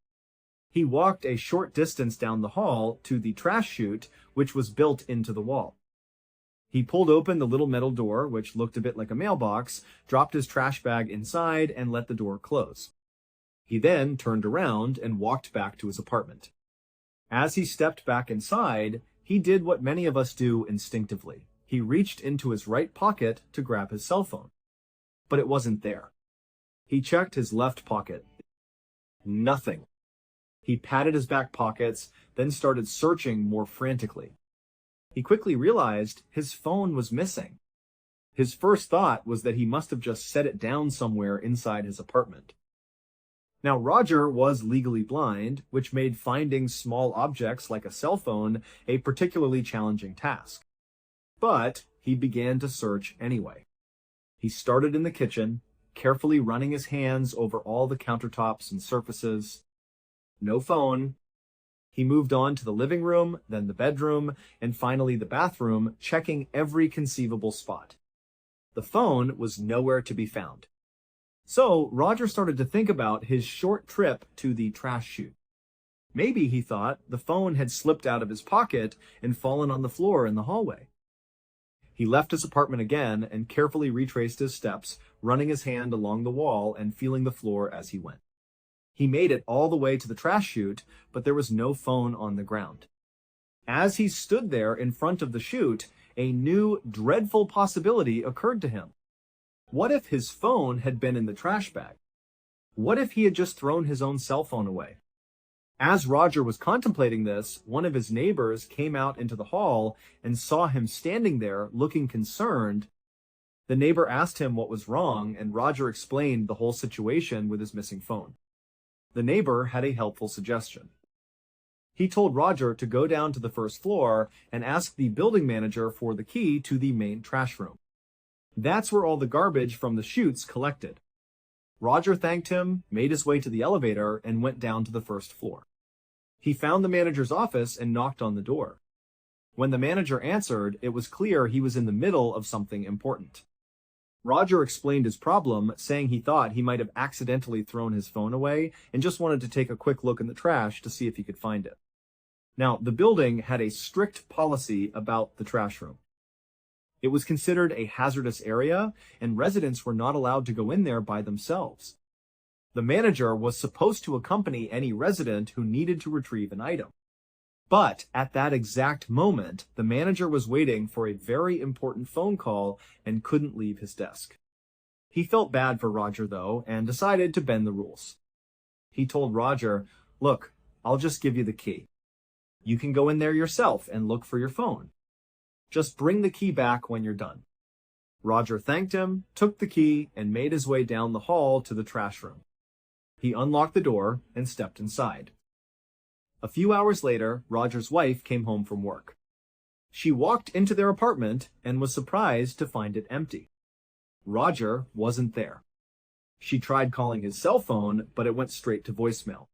S1: He walked a short distance down the hall to the trash chute, which was built into the wall. He pulled open the little metal door, which looked a bit like a mailbox, dropped his trash bag inside, and let the door close. He then turned around and walked back to his apartment. As he stepped back inside, he did what many of us do instinctively. He reached into his right pocket to grab his cell phone. But it wasn't there. He checked his left pocket. Nothing. He patted his back pockets, then started searching more frantically. He quickly realized his phone was missing. His first thought was that he must have just set it down somewhere inside his apartment. Now, Roger was legally blind, which made finding small objects like a cell phone a particularly challenging task. But he began to search anyway. He started in the kitchen, carefully running his hands over all the countertops and surfaces. No phone. He moved on to the living room, then the bedroom, and finally the bathroom, checking every conceivable spot. The phone was nowhere to be found. So Roger started to think about his short trip to the trash chute. Maybe, he thought, the phone had slipped out of his pocket and fallen on the floor in the hallway. He left his apartment again and carefully retraced his steps, running his hand along the wall and feeling the floor as he went. He made it all the way to the trash chute, but there was no phone on the ground. As he stood there in front of the chute, a new, dreadful possibility occurred to him. What if his phone had been in the trash bag? What if he had just thrown his own cell phone away? As Roger was contemplating this, one of his neighbors came out into the hall and saw him standing there looking concerned. The neighbor asked him what was wrong, and Roger explained the whole situation with his missing phone. The neighbor had a helpful suggestion. He told Roger to go down to the first floor and ask the building manager for the key to the main trash room. That's where all the garbage from the chutes collected. Roger thanked him, made his way to the elevator, and went down to the first floor. He found the manager's office and knocked on the door. When the manager answered, it was clear he was in the middle of something important. Roger explained his problem, saying he thought he might have accidentally thrown his phone away and just wanted to take a quick look in the trash to see if he could find it. Now, the building had a strict policy about the trash room. It was considered a hazardous area, and residents were not allowed to go in there by themselves. The manager was supposed to accompany any resident who needed to retrieve an item. But at that exact moment, the manager was waiting for a very important phone call and couldn't leave his desk. He felt bad for Roger, though, and decided to bend the rules. He told Roger, "Look, I'll just give you the key. You can go in there yourself and look for your phone. Just bring the key back when you're done." Roger thanked him, took the key, and made his way down the hall to the trash room. He unlocked the door and stepped inside. A few hours later, Roger's wife came home from work. She walked into their apartment and was surprised to find it empty. Roger wasn't there. She tried calling his cell phone, but it went straight to voicemail.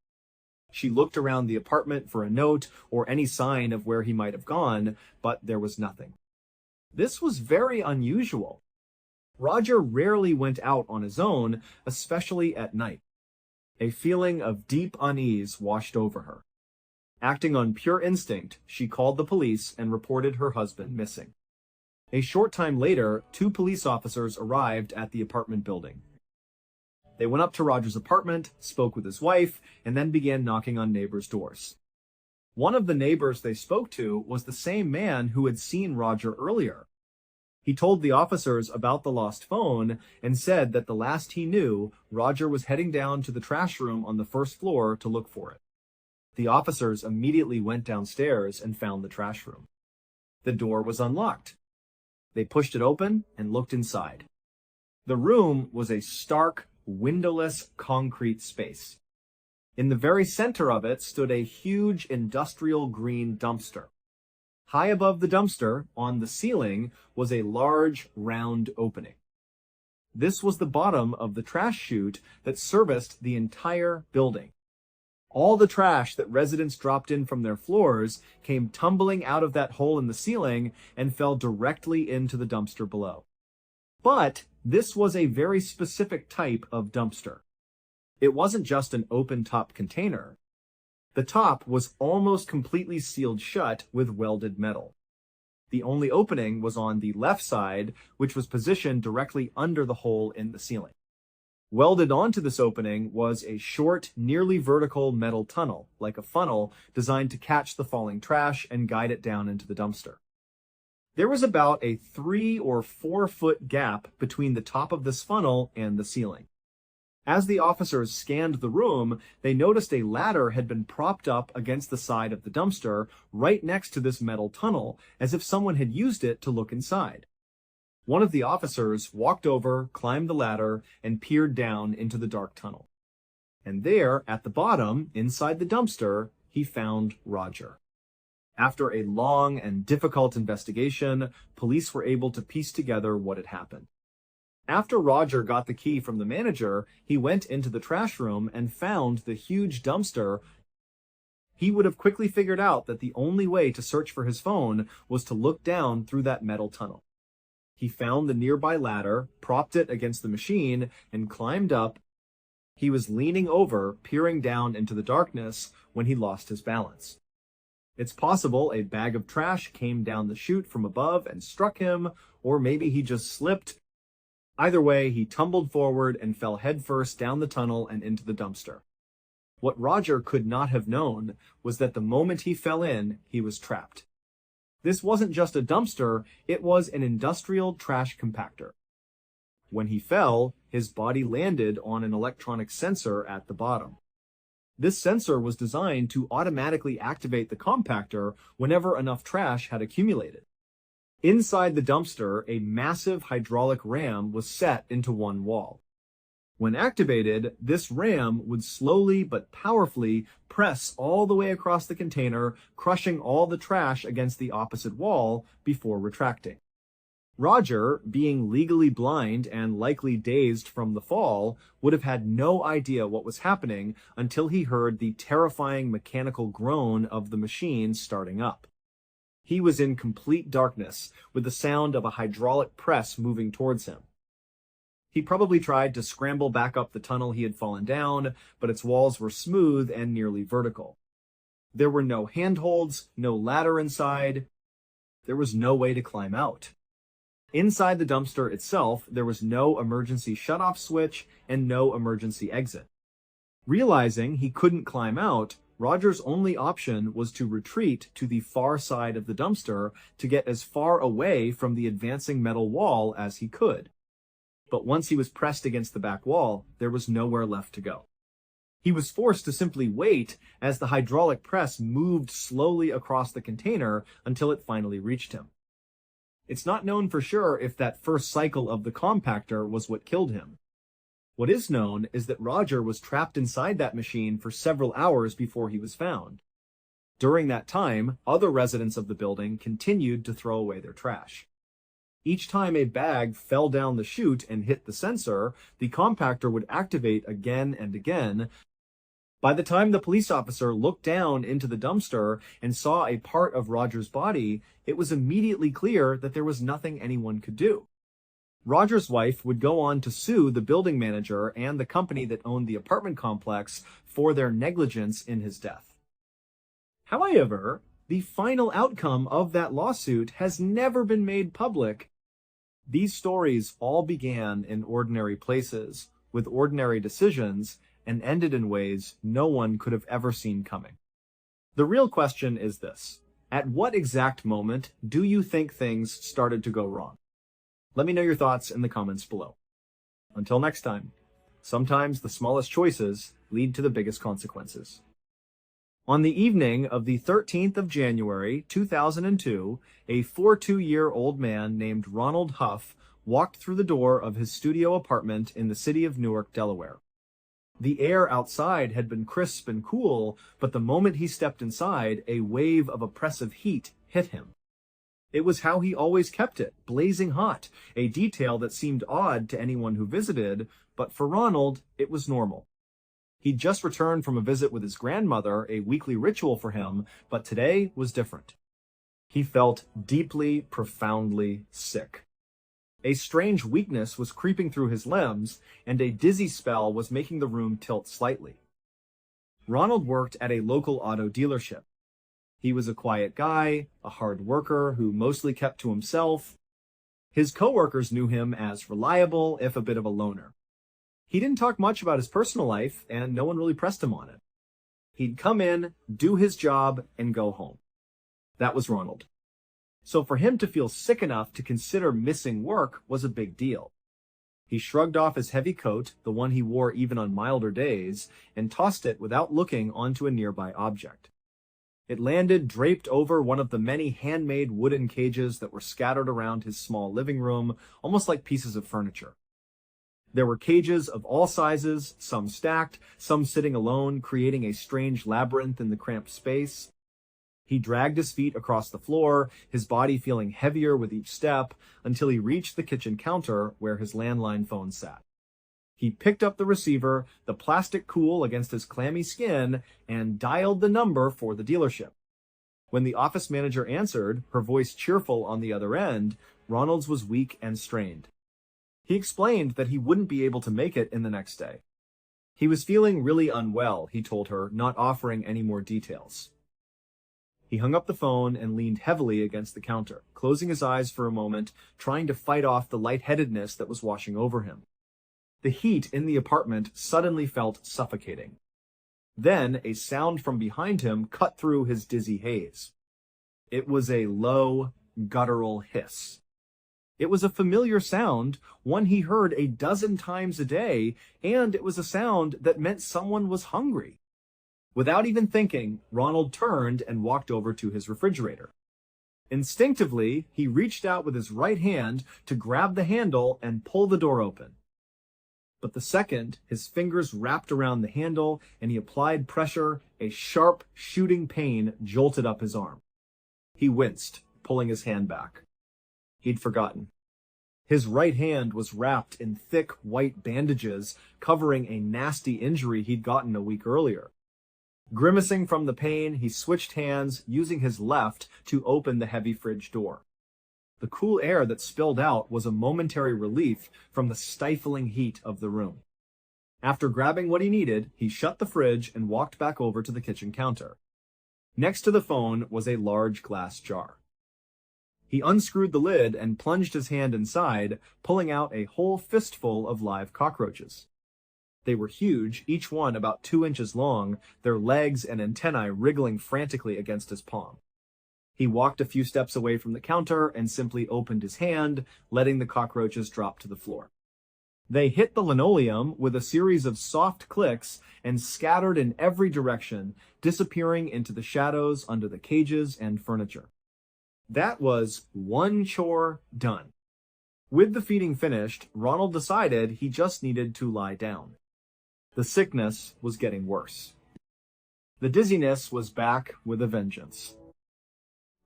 S1: She looked around the apartment for a note or any sign of where he might have gone, but there was nothing. This was very unusual. Roger rarely went out on his own, especially at night. A feeling of deep unease washed over her. Acting on pure instinct, she called the police and reported her husband missing. A short time later, 2 police officers arrived at the apartment building. They went up to Roger's apartment, spoke with his wife, and then began knocking on neighbors' doors. One of the neighbors they spoke to was the same man who had seen Roger earlier. He told the officers about the lost phone and said that the last he knew, Roger was heading down to the trash room on the first floor to look for it. The officers immediately went downstairs and found the trash room. The door was unlocked. They pushed it open and looked inside. The room was a stark, windowless concrete space. In the very center of it stood a huge industrial green dumpster. High above the dumpster, on the ceiling, was a large, round opening. This was the bottom of the trash chute that serviced the entire building. All the trash that residents dropped in from their floors came tumbling out of that hole in the ceiling and fell directly into the dumpster below. But this was a very specific type of dumpster. It wasn't just an open-top container. The top was almost completely sealed shut with welded metal. The only opening was on the left side, which was positioned directly under the hole in the ceiling. Welded onto this opening was a short, nearly vertical metal tunnel, like a funnel, designed to catch the falling trash and guide it down into the dumpster. There was about a 3 or 4 foot gap between the top of this funnel and the ceiling. As the officers scanned the room, they noticed a ladder had been propped up against the side of the dumpster right next to this metal tunnel, as if someone had used it to look inside. One of the officers walked over, climbed the ladder, and peered down into the dark tunnel. And there, at the bottom, inside the dumpster, he found Roger. After a long and difficult investigation, police were able to piece together what had happened. After Roger got the key from the manager, he went into the trash room and found the huge dumpster. He would have quickly figured out that the only way to search for his phone was to look down through that metal tunnel. He found the nearby ladder, propped it against the machine, and climbed up. He was leaning over, peering down into the darkness, when he lost his balance. It's possible a bag of trash came down the chute from above and struck him, or maybe he just slipped. Either way, he tumbled forward and fell headfirst down the tunnel and into the dumpster. What Roger could not have known was that the moment he fell in, he was trapped. This wasn't just a dumpster, it was an industrial trash compactor. When he fell, his body landed on an electronic sensor at the bottom. This sensor was designed to automatically activate the compactor whenever enough trash had accumulated. Inside the dumpster, a massive hydraulic ram was set into one wall. When activated, this ram would slowly but powerfully press all the way across the container, crushing all the trash against the opposite wall before retracting. Roger, being legally blind and likely dazed from the fall, would have had no idea what was happening until he heard the terrifying mechanical groan of the machine starting up. He was in complete darkness, with the sound of a hydraulic press moving towards him. He probably tried to scramble back up the tunnel he had fallen down, but its walls were smooth and nearly vertical. There were no handholds, no ladder inside. There was no way to climb out. Inside the dumpster itself, there was no emergency shutoff switch and no emergency exit. Realizing he couldn't climb out, Roger's only option was to retreat to the far side of the dumpster to get as far away from the advancing metal wall as he could. But once he was pressed against the back wall, there was nowhere left to go. He was forced to simply wait as the hydraulic press moved slowly across the container until it finally reached him. It's not known for sure if that first cycle of the compactor was what killed him. What is known is that Roger was trapped inside that machine for several hours before he was found. During that time, other residents of the building continued to throw away their trash. Each time a bag fell down the chute and hit the sensor, the compactor would activate again and again. By the time the police officer looked down into the dumpster and saw a part of Roger's body, it was immediately clear that there was nothing anyone could do. Roger's wife would go on to sue the building manager and the company that owned the apartment complex for their negligence in his death. However, the final outcome of that lawsuit has never been made public. These stories all began in ordinary places, with ordinary decisions, and ended in ways no one could have ever seen coming. The real question is this: at what exact moment do you think things started to go wrong? Let me know your thoughts in the comments below. Until next time, sometimes the smallest choices lead to the biggest consequences. On the evening of the 13th of January, 2002, a 42-year-old man named Ronald Huff walked through the door of his studio apartment in the city of Newark, Delaware. The air outside had been crisp and cool, but the moment he stepped inside, a wave of oppressive heat hit him. It was how he always kept it, blazing hot, a detail that seemed odd to anyone who visited, but for Ronald, it was normal. He'd just returned from a visit with his grandmother, a weekly ritual for him, but today was different. He felt deeply, profoundly sick. A strange weakness was creeping through his limbs, and a dizzy spell was making the room tilt slightly. Ronald worked at a local auto dealership. He was a quiet guy, a hard worker who mostly kept to himself. His coworkers knew him as reliable, if a bit of a loner. He didn't talk much about his personal life, and no one really pressed him on it. He'd come in, do his job, and go home. That was Ronald. So for him to feel sick enough to consider missing work was a big deal. He shrugged off his heavy coat, the one he wore even on milder days, and tossed it without looking onto a nearby object. It landed draped over one of the many handmade wooden cages that were scattered around his small living room, almost like pieces of furniture. There were cages of all sizes, some stacked, some sitting alone, creating a strange labyrinth in the cramped space. He dragged his feet across the floor, his body feeling heavier with each step, until he reached the kitchen counter where his landline phone sat. He picked up the receiver, the plastic cool against his clammy skin, and dialed the number for the dealership. When the office manager answered, her voice cheerful on the other end, Ronald's was weak and strained. He explained that he wouldn't be able to make it in the next day. He was feeling really unwell, he told her, not offering any more details. He hung up the phone and leaned heavily against the counter, closing his eyes for a moment, trying to fight off the lightheadedness that was washing over him. The heat in the apartment suddenly felt suffocating. Then a sound from behind him cut through his dizzy haze. It was a low, guttural hiss. It was a familiar sound, one he heard a dozen times a day, and it was a sound that meant someone was hungry. Without even thinking, Ronald turned and walked over to his refrigerator. Instinctively, he reached out with his right hand to grab the handle and pull the door open. But the second his fingers wrapped around the handle and he applied pressure, a sharp, shooting pain jolted up his arm. He winced, pulling his hand back. He'd forgotten. His right hand was wrapped in thick white bandages covering a nasty injury he'd gotten a week earlier. Grimacing from the pain, he switched hands, using his left to open the heavy fridge door. The cool air that spilled out was a momentary relief from the stifling heat of the room. After grabbing what he needed, he shut the fridge and walked back over to the kitchen counter. Next to the phone was a large glass jar. He unscrewed the lid and plunged his hand inside, pulling out a whole fistful of live cockroaches. They were huge, each one about 2 inches long, their legs and antennae wriggling frantically against his palm. He walked a few steps away from the counter and simply opened his hand, letting the cockroaches drop to the floor. They hit the linoleum with a series of soft clicks and scattered in every direction, disappearing into the shadows under the cages and furniture. That was one chore done. With the feeding finished, Ronald decided he just needed to lie down. The sickness was getting worse. The dizziness was back with a vengeance.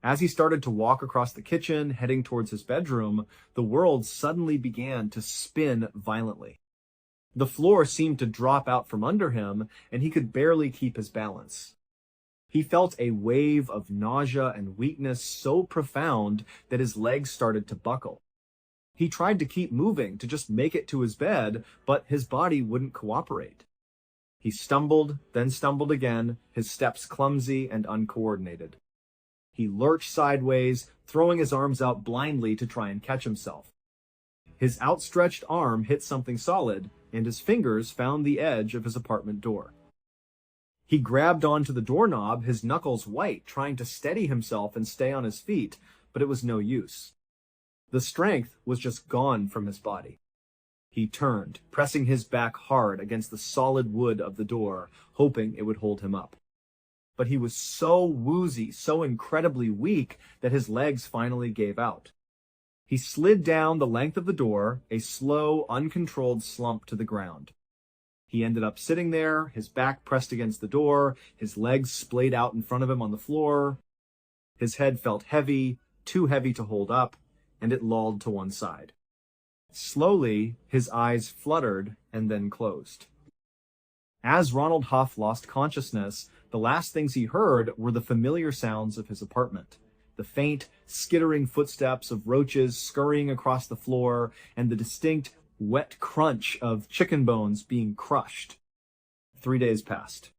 S1: As he started to walk across the kitchen, heading towards his bedroom, the world suddenly began to spin violently. The floor seemed to drop out from under him, and he could barely keep his balance. He felt a wave of nausea and weakness so profound that his legs started to buckle. He tried to keep moving to just make it to his bed, but his body wouldn't cooperate. He stumbled, then stumbled again, his steps clumsy and uncoordinated. He lurched sideways, throwing his arms out blindly to try and catch himself. His outstretched arm hit something solid, and his fingers found the edge of his apartment door. He grabbed onto the doorknob, his knuckles white, trying to steady himself and stay on his feet, but it was no use. The strength was just gone from his body. He turned, pressing his back hard against the solid wood of the door, hoping it would hold him up. But he was so woozy, so incredibly weak, that his legs finally gave out. He slid down the length of the door, a slow, uncontrolled slump to the ground. He ended up sitting there, his back pressed against the door, his legs splayed out in front of him on the floor. His head felt heavy, too heavy to hold up, and it lolled to one side. Slowly, his eyes fluttered and then closed. As Ronald Huff lost consciousness, the last things he heard were the familiar sounds of his apartment. The faint, skittering footsteps of roaches scurrying across the floor, and the distinct, wet crunch of chicken bones being crushed. 3 days passed.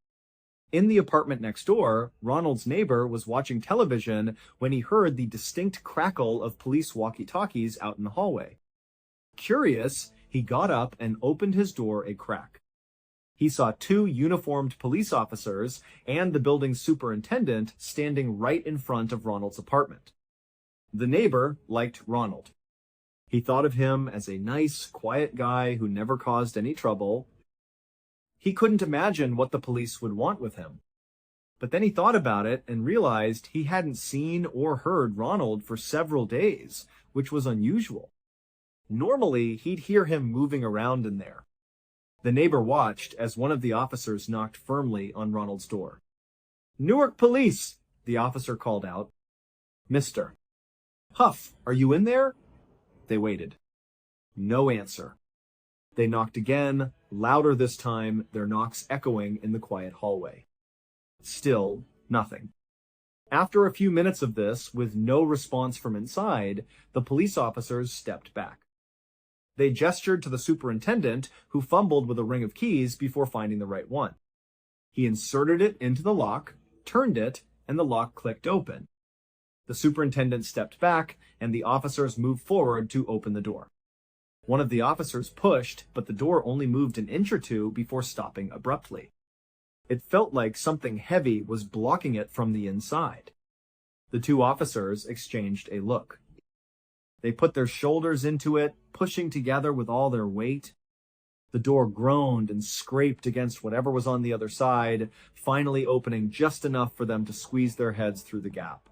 S1: In the apartment next door, Ronald's neighbor was watching television when he heard the distinct crackle of police walkie-talkies out in the hallway. Curious, he got up and opened his door a crack. He saw 2 uniformed police officers and the building's superintendent standing right in front of Ronald's apartment. The neighbor liked Ronald. He thought of him as a nice, quiet guy who never caused any trouble. He couldn't imagine what the police would want with him. But then he thought about it and realized he hadn't seen or heard Ronald for several days, which was unusual. Normally, he'd hear him moving around in there. The neighbor watched as one of the officers knocked firmly on Ronald's door. "Newark Police!" the officer called out. "Mr. Huff, are you in there?" They waited. No answer. They knocked again, louder this time, their knocks echoing in the quiet hallway. Still nothing. After a few minutes of this, with no response from inside, the police officers stepped back. They gestured to the superintendent, who fumbled with a ring of keys before finding the right one. He inserted it into the lock, turned it, and the lock clicked open. The superintendent stepped back, and the officers moved forward to open the door. One of the officers pushed, but the door only moved an inch or two before stopping abruptly. It felt like something heavy was blocking it from the inside. The 2 officers exchanged a look. They put their shoulders into it, pushing together with all their weight. The door groaned and scraped against whatever was on the other side, finally opening just enough for them to squeeze their heads through the gap.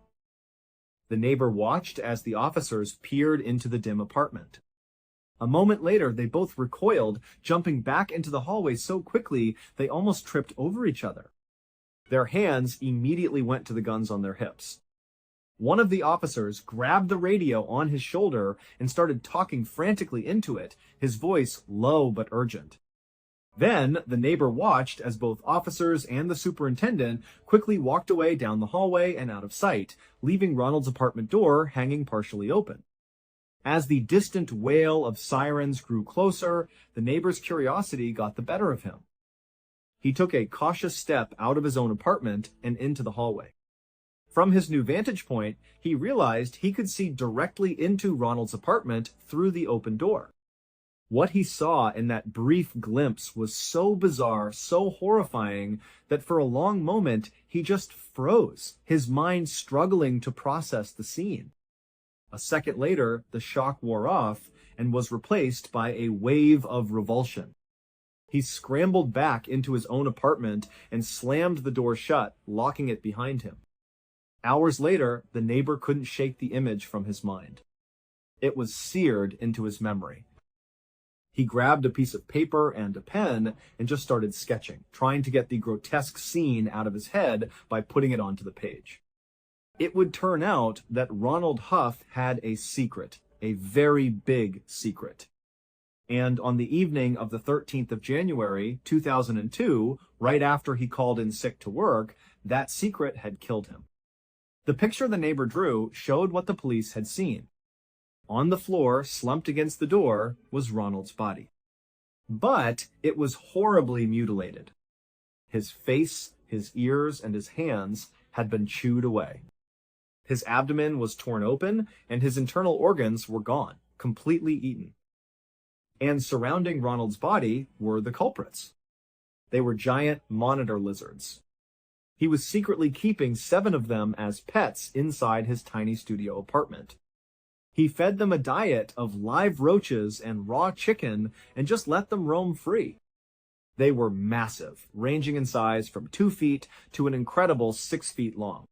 S1: The neighbor watched as the officers peered into the dim apartment. A moment later, they both recoiled, jumping back into the hallway so quickly they almost tripped over each other. Their hands immediately went to the guns on their hips. One of the officers grabbed the radio on his shoulder and started talking frantically into it, his voice low but urgent. Then, the neighbor watched as both officers and the superintendent quickly walked away down the hallway and out of sight, leaving Ronald's apartment door hanging partially open. As the distant wail of sirens grew closer, the neighbor's curiosity got the better of him. He took a cautious step out of his own apartment and into the hallway. From his new vantage point, he realized he could see directly into Ronald's apartment through the open door. What he saw in that brief glimpse was so bizarre, so horrifying, that for a long moment he just froze, his mind struggling to process the scene. A second later, the shock wore off and was replaced by a wave of revulsion. He scrambled back into his own apartment and slammed the door shut, locking it behind him. Hours later, the neighbor couldn't shake the image from his mind. It was seared into his memory. He grabbed a piece of paper and a pen and just started sketching, trying to get the grotesque scene out of his head by putting it onto the page. It would turn out that Ronald Huff had a secret, a very big secret. And on the evening of the 13th of January, 2002, right after he called in sick to work, that secret had killed him. The picture the neighbor drew showed what the police had seen. On the floor, slumped against the door, was Ronald's body. But it was horribly mutilated. His face, his ears, and his hands had been chewed away. His abdomen was torn open, and his internal organs were gone, completely eaten. And surrounding Ronald's body were the culprits. They were giant monitor lizards. He was secretly keeping 7 of them as pets inside his tiny studio apartment. He fed them a diet of live roaches and raw chicken and just let them roam free. They were massive, ranging in size from 2 feet to an incredible 6 feet long.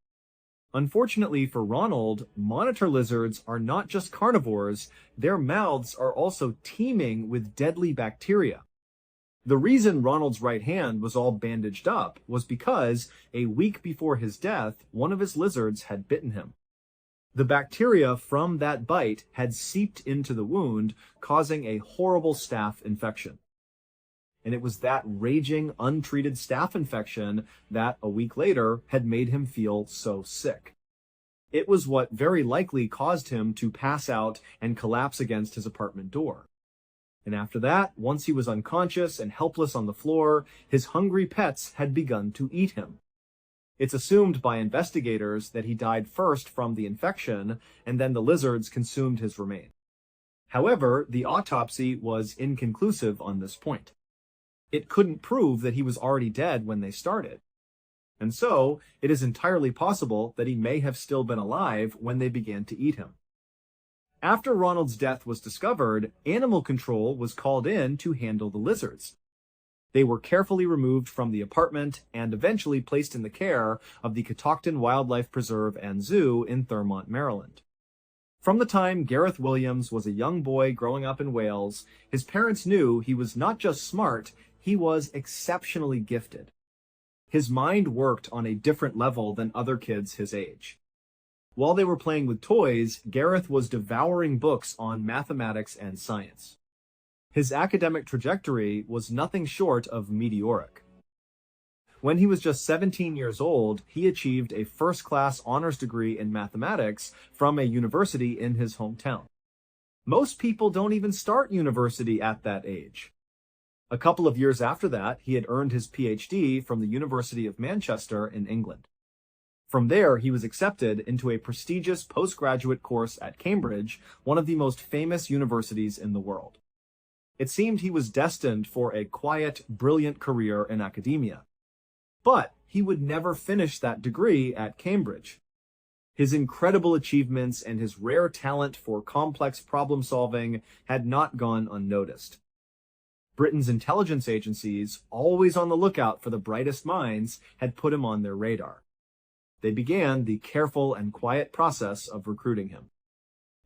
S1: Unfortunately for Ronald, monitor lizards are not just carnivores, their mouths are also teeming with deadly bacteria. The reason Ronald's right hand was all bandaged up was because, a week before his death, one of his lizards had bitten him. The bacteria from that bite had seeped into the wound, causing a horrible staph infection. And it was that raging, untreated staph infection that, a week later, had made him feel so sick. It was what very likely caused him to pass out and collapse against his apartment door. And after that, once he was unconscious and helpless on the floor, his hungry pets had begun to eat him. It's assumed by investigators that he died first from the infection, and then the lizards consumed his remains. However, the autopsy was inconclusive on this point. It couldn't prove that he was already dead when they started. And so, it is entirely possible that he may have still been alive when they began to eat him. After Ronald's death was discovered, animal control was called in to handle the lizards. They were carefully removed from the apartment and eventually placed in the care of the Catoctin Wildlife Preserve and Zoo in Thurmont, Maryland. From the time Gareth Williams was a young boy growing up in Wales, his parents knew he was not just smart, he was exceptionally gifted. His mind worked on a different level than other kids his age. While they were playing with toys, Gareth was devouring books on mathematics and science. His academic trajectory was nothing short of meteoric. When he was just 17 years old, he achieved a first-class honors degree in mathematics from a university in his hometown. Most people don't even start university at that age. A couple of years after that, he had earned his PhD from the University of Manchester in England. From there, he was accepted into a prestigious postgraduate course at Cambridge, one of the most famous universities in the world. It seemed he was destined for a quiet, brilliant career in academia. But he would never finish that degree at Cambridge. His incredible achievements and his rare talent for complex problem solving had not gone unnoticed. Britain's intelligence agencies, always on the lookout for the brightest minds, had put him on their radar. They began the careful and quiet process of recruiting him.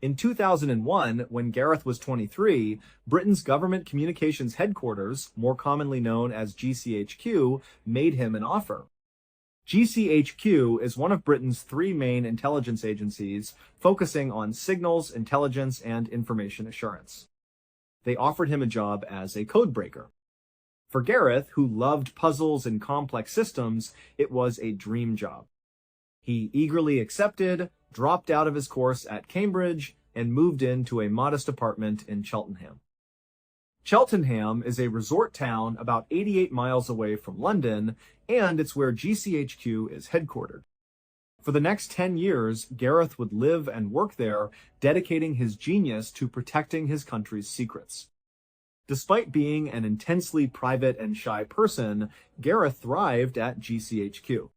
S1: In 2001, when Gareth was 23, Britain's government communications headquarters, more commonly known as GCHQ, made him an offer. GCHQ is one of Britain's three main intelligence agencies focusing on signals, intelligence, and information assurance. They offered him a job as a codebreaker. For Gareth, who loved puzzles and complex systems, it was a dream job. He eagerly accepted, dropped out of his course at Cambridge, and moved into a modest apartment in Cheltenham. Cheltenham is a resort town about 88 miles away from London, and it's where GCHQ is headquartered. For the next 10 years, Gareth would live and work there, dedicating his genius to protecting his country's secrets. Despite being an intensely private and shy person, Gareth thrived at GCHQ.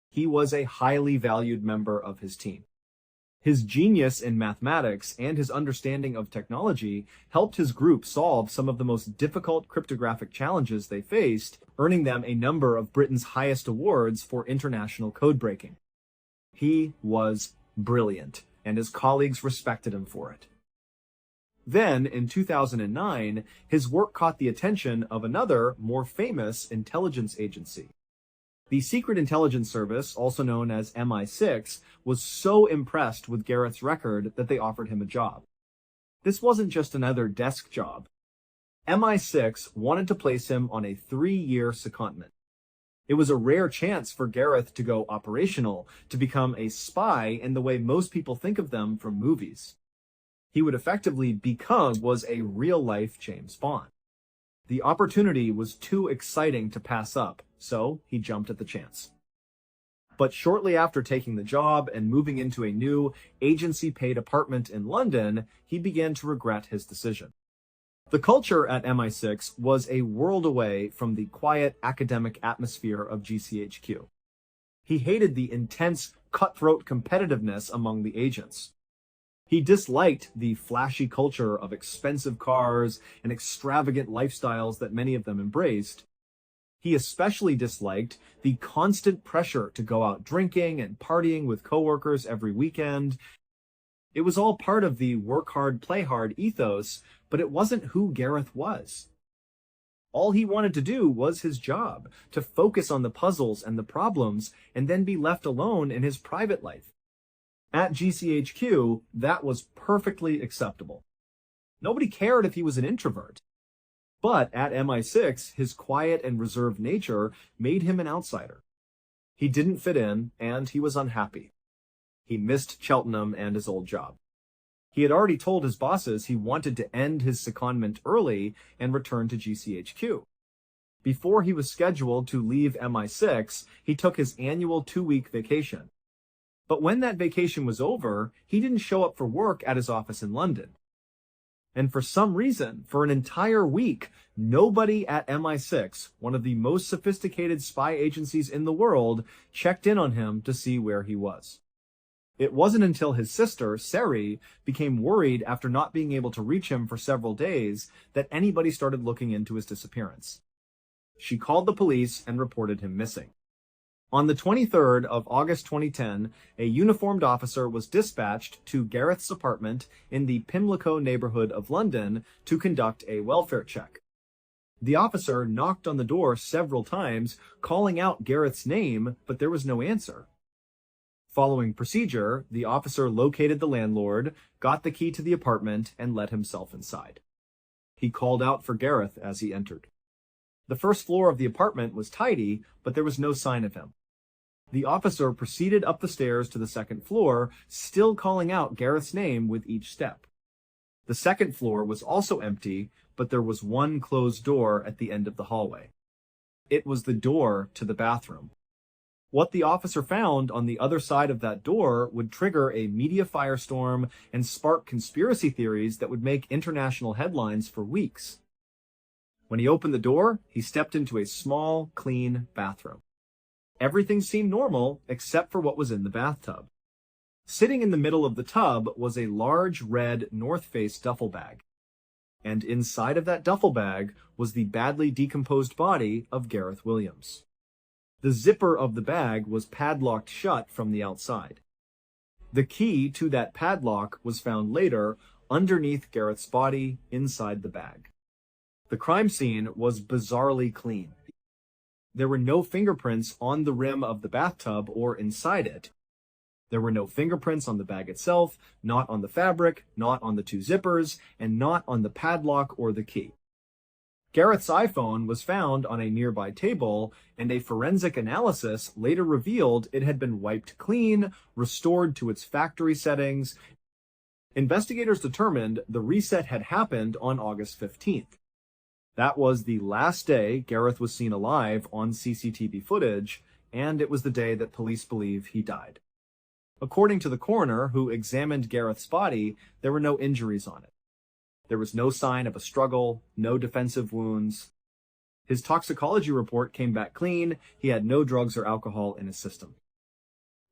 S1: He was a highly valued member of his team. His genius in mathematics and his understanding of technology helped his group solve some of the most difficult cryptographic challenges they faced, earning them a number of Britain's highest awards for international codebreaking. He was brilliant, and his colleagues respected him for it. Then, in 2009, his work caught the attention of another, more famous intelligence agency. The Secret Intelligence Service, also known as MI6, was so impressed with Gareth's record that they offered him a job. This wasn't just another desk job. MI6 wanted to place him on a 3-year secondment. It was a rare chance for Gareth to go operational, to become a spy in the way most people think of them from movies. He would effectively become a real-life James Bond. The opportunity was too exciting to pass up, so he jumped at the chance. But shortly after taking the job and moving into a new agency-paid apartment in London, he began to regret his decision. The culture at MI6 was a world away from the quiet academic atmosphere of GCHQ. He hated the intense, cutthroat competitiveness among the agents. He disliked the flashy culture of expensive cars and extravagant lifestyles that many of them embraced. He especially disliked the constant pressure to go out drinking and partying with coworkers every weekend. It was all part of the work hard, play hard ethos, but it wasn't who Gareth was. All he wanted to do was his job, to focus on the puzzles and the problems, and then be left alone in his private life. At GCHQ, that was perfectly acceptable. Nobody cared if he was an introvert. But at MI6, his quiet and reserved nature made him an outsider. He didn't fit in, and he was unhappy. He missed Cheltenham and his old job. He had already told his bosses he wanted to end his secondment early and return to GCHQ. Before he was scheduled to leave MI6, he took his annual 2-week vacation. But when that vacation was over, he didn't show up for work at his office in London. And for some reason, for an entire week, nobody at MI6, one of the most sophisticated spy agencies in the world, checked in on him to see where he was. It wasn't until his sister, Sari, became worried after not being able to reach him for several days that anybody started looking into his disappearance. She called the police and reported him missing. On the 23rd of August 2010, a uniformed officer was dispatched to Gareth's apartment in the Pimlico neighborhood of London to conduct a welfare check. The officer knocked on the door several times, calling out Gareth's name, but there was no answer. Following procedure, the officer located the landlord, got the key to the apartment, and let himself inside. He called out for Gareth as he entered. The first floor of the apartment was tidy, but there was no sign of him. The officer proceeded up the stairs to the second floor, still calling out Gareth's name with each step. The second floor was also empty, but there was one closed door at the end of the hallway. It was the door to the bathroom. What the officer found on the other side of that door would trigger a media firestorm and spark conspiracy theories that would make international headlines for weeks. When he opened the door, he stepped into a small, clean bathroom. Everything seemed normal except for what was in the bathtub. Sitting in the middle of the tub was a large red North Face duffel bag. And inside of that duffel bag was the badly decomposed body of Gareth Williams. The zipper of the bag was padlocked shut from the outside. The key to that padlock was found later underneath Gareth's body inside the bag. The crime scene was bizarrely clean. There were no fingerprints on the rim of the bathtub or inside it. There were no fingerprints on the bag itself, not on the fabric, not on the two zippers, and not on the padlock or the key. Gareth's iPhone was found on a nearby table, and a forensic analysis later revealed it had been wiped clean, restored to its factory settings. Investigators determined the reset had happened on August 15th. That was the last day Gareth was seen alive on CCTV footage, and it was the day that police believe he died. According to the coroner who examined Gareth's body, there were no injuries on it. There was no sign of a struggle, no defensive wounds. His toxicology report came back clean. He had no drugs or alcohol in his system.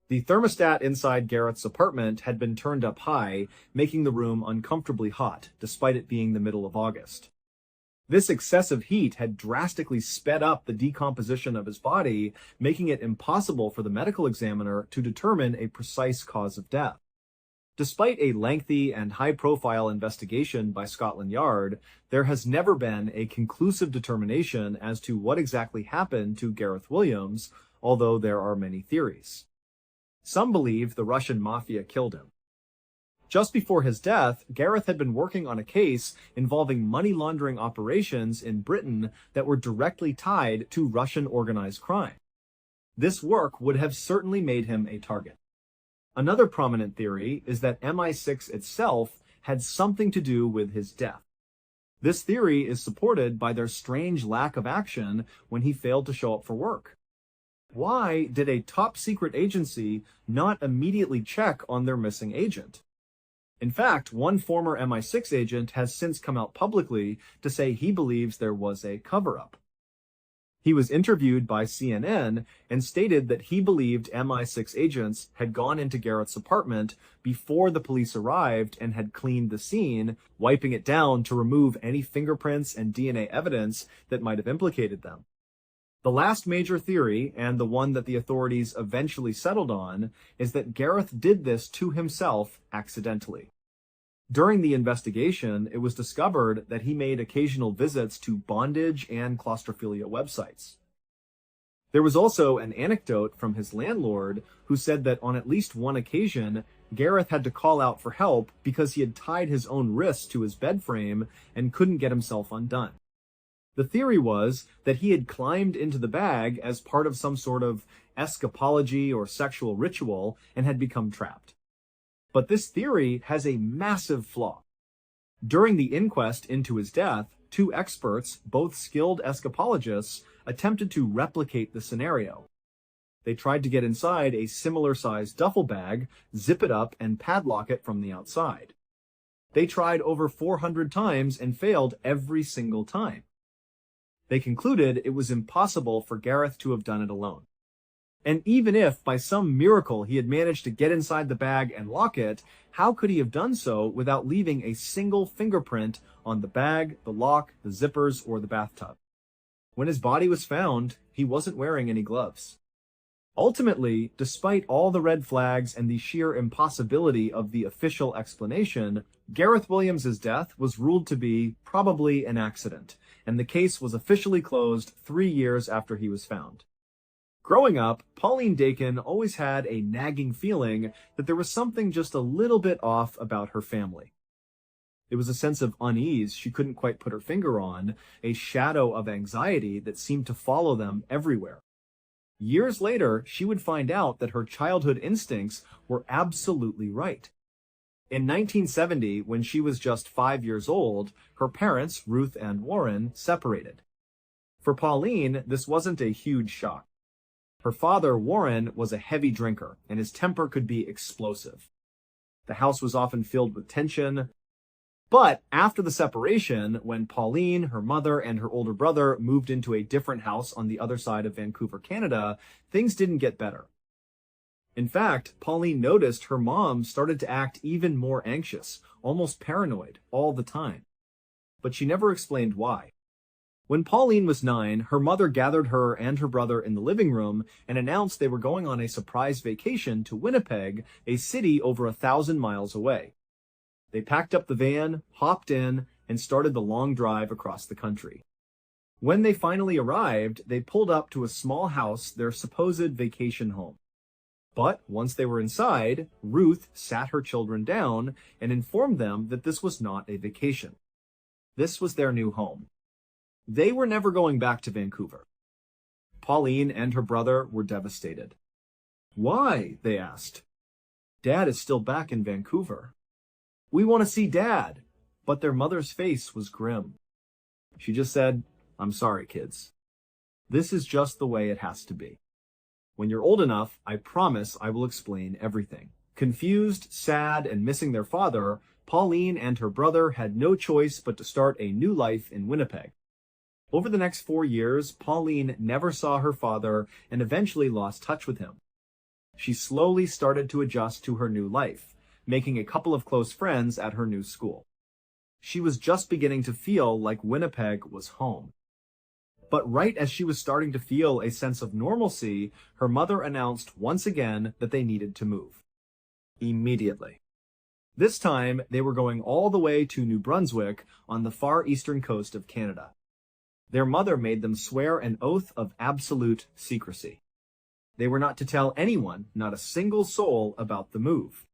S1: The thermostat inside Gareth's apartment had been turned up high, making the room uncomfortably hot, despite it being the middle of August. This excessive heat had drastically sped up the decomposition of his body, making it impossible for the medical examiner to determine a precise cause of death. Despite a lengthy and high-profile investigation by Scotland Yard, there has never been a conclusive determination as to what exactly happened to Gareth Williams, although there are many theories. Some believe the Russian mafia killed him. Just before his death, Gareth had been working on a case involving money laundering operations in Britain that were directly tied to Russian organized crime. This work would have certainly made him a target. Another prominent theory is that MI6 itself had something to do with his death. This theory is supported by their strange lack of action when he failed to show up for work. Why did a top-secret agency not immediately check on their missing agent? In fact, one former MI6 agent has since come out publicly to say he believes there was a cover-up. He was interviewed by CNN and stated that he believed MI6 agents had gone into Gareth's apartment before the police arrived and had cleaned the scene, wiping it down to remove any fingerprints and DNA evidence that might have implicated them. The last major theory, and the one that the authorities eventually settled on, is that Gareth did this to himself accidentally. During the investigation, it was discovered that he made occasional visits to bondage and claustrophilia websites. There was also an anecdote from his landlord who said that on at least one occasion, Gareth had to call out for help because he had tied his own wrists to his bed frame and couldn't get himself undone. The theory was that he had climbed into the bag as part of some sort of escapology or sexual ritual and had become trapped. But this theory has a massive flaw. During the inquest into his death, two experts, both skilled escapologists, attempted to replicate the scenario. They tried to get inside a similar-sized duffel bag, zip it up, and padlock it from the outside. They tried over 400 times and failed every single time. They concluded it was impossible for Gareth to have done it alone. And even if, by some miracle, he had managed to get inside the bag and lock it, how could he have done so without leaving a single fingerprint on the bag, the lock, the zippers, or the bathtub? When his body was found, he wasn't wearing any gloves. Ultimately, despite all the red flags and the sheer impossibility of the official explanation, Gareth Williams' death was ruled to be probably an accident, and the case was officially closed 3 years after he was found. Growing up, Pauline Dakin always had a nagging feeling that there was something just a little bit off about her family. It was a sense of unease she couldn't quite put her finger on, a shadow of anxiety that seemed to follow them everywhere. Years later, she would find out that her childhood instincts were absolutely right. In 1970, when she was just 5 years old, her parents, Ruth and Warren, separated. For Pauline, this wasn't a huge shock. Her father, Warren, was a heavy drinker, and his temper could be explosive. The house was often filled with tension. But after the separation, when Pauline, her mother, and her older brother moved into a different house on the other side of Vancouver, Canada, things didn't get better. In fact, Pauline noticed her mom started to act even more anxious, almost paranoid, all the time. But she never explained why. When Pauline was 9, her mother gathered her and her brother in the living room and announced they were going on a surprise vacation to Winnipeg, a city over 1,000 miles away. They packed up the van, hopped in, and started the long drive across the country. When they finally arrived, they pulled up to a small house, their supposed vacation home. But once they were inside, Ruth sat her children down and informed them that this was not a vacation. This was their new home. They were never going back to Vancouver. Pauline and her brother were devastated. "Why?" they asked. "Dad is still back in Vancouver." "We want to see Dad." But their mother's face was grim. She just said, "I'm sorry, kids. This is just the way it has to be. When you're old enough, I promise I will explain everything." Confused, sad, and missing their father, Pauline and her brother had no choice but to start a new life in Winnipeg. Over the next 4 years, Pauline never saw her father and eventually lost touch with him. She slowly started to adjust to her new life, making a couple of close friends at her new school. She was just beginning to feel like Winnipeg was home. But right as she was starting to feel a sense of normalcy, her mother announced once again that they needed to move. Immediately. This time, they were going all the way to New Brunswick on the far eastern coast of Canada. Their mother made them swear an oath of absolute secrecy. They were not to tell anyone, not a single soul, about the move.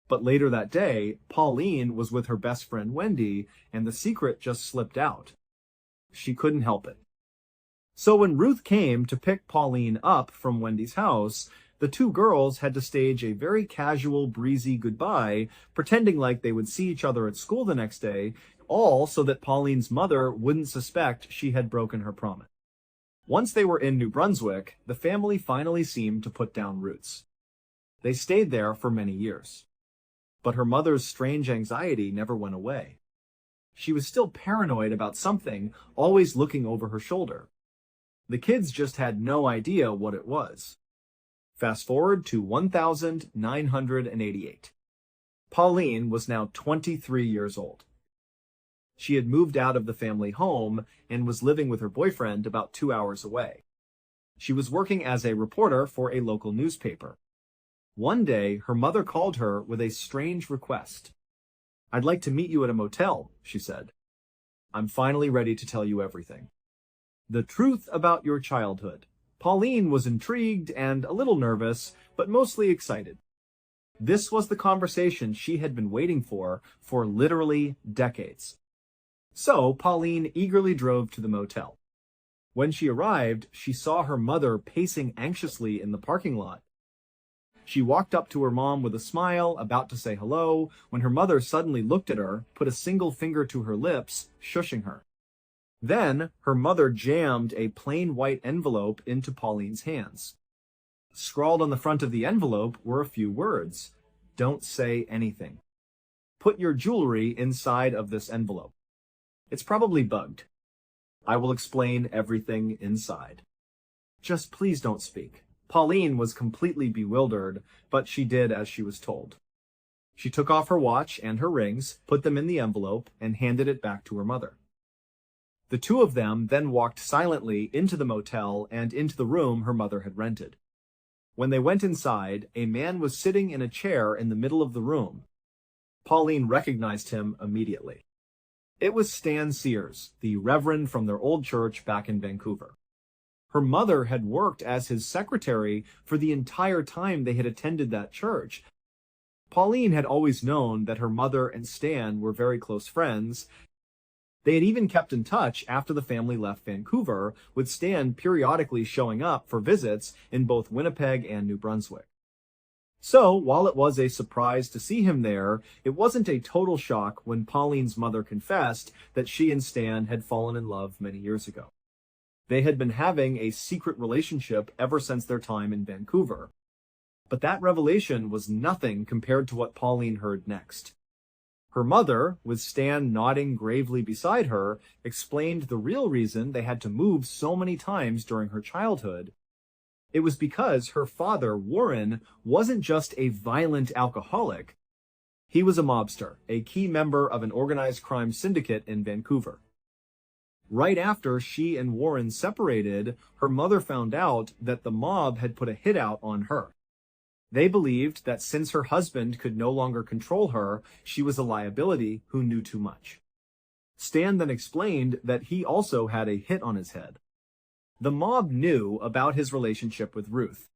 S1: But later that day, Pauline was with her best friend Wendy, and the secret just slipped out. She couldn't help it. So when Ruth came to pick Pauline up from Wendy's house, the two girls had to stage a very casual, breezy goodbye, pretending like they would see each other at school the next day, all so that Pauline's mother wouldn't suspect she had broken her promise. Once they were in New Brunswick, the family finally seemed to put down roots. They stayed there for many years. But her mother's strange anxiety never went away. She was still paranoid about something, always looking over her shoulder. The kids just had no idea what it was. Fast forward to 1988. Pauline was now 23 years old. She had moved out of the family home and was living with her boyfriend about 2 hours away. She was working as a reporter for a local newspaper. One day, her mother called her with a strange request. "I'd like to meet you at a motel," she said. "I'm finally ready to tell you everything. The truth about your childhood." Pauline was intrigued and a little nervous, but mostly excited. This was the conversation she had been waiting for literally decades. So Pauline eagerly drove to the motel. When she arrived, she saw her mother pacing anxiously in the parking lot. She walked up to her mom with a smile, about to say hello, when her mother suddenly looked at her, put a single finger to her lips, shushing her. Then, her mother jammed a plain white envelope into Pauline's hands. Scrawled on the front of the envelope were a few words. "Don't say anything. Put your jewelry inside of this envelope. It's probably bugged. I will explain everything inside. Just please don't speak." Pauline was completely bewildered, but she did as she was told. She took off her watch and her rings, put them in the envelope, and handed it back to her mother. The two of them then walked silently into the motel and into the room her mother had rented. When they went inside, a man was sitting in a chair in the middle of the room. Pauline recognized him immediately. It was Stan Sears, the reverend from their old church back in Vancouver. Her mother had worked as his secretary for the entire time they had attended that church. Pauline had always known that her mother and Stan were very close friends. They had even kept in touch after the family left Vancouver, with Stan periodically showing up for visits in both Winnipeg and New Brunswick. So, while it was a surprise to see him there, it wasn't a total shock when Pauline's mother confessed that she and Stan had fallen in love many years ago. They had been having a secret relationship ever since their time in Vancouver. But that revelation was nothing compared to what Pauline heard next. Her mother, with Stan nodding gravely beside her, explained the real reason they had to move so many times during her childhood. It was because her father, Warren, wasn't just a violent alcoholic. He was a mobster, a key member of an organized crime syndicate in Vancouver. Right after she and Warren separated, her mother found out that the mob had put a hit out on her. They believed that since her husband could no longer control her, she was a liability who knew too much. Stan then explained that he also had a hit on his head. The mob knew about his relationship with Ruth.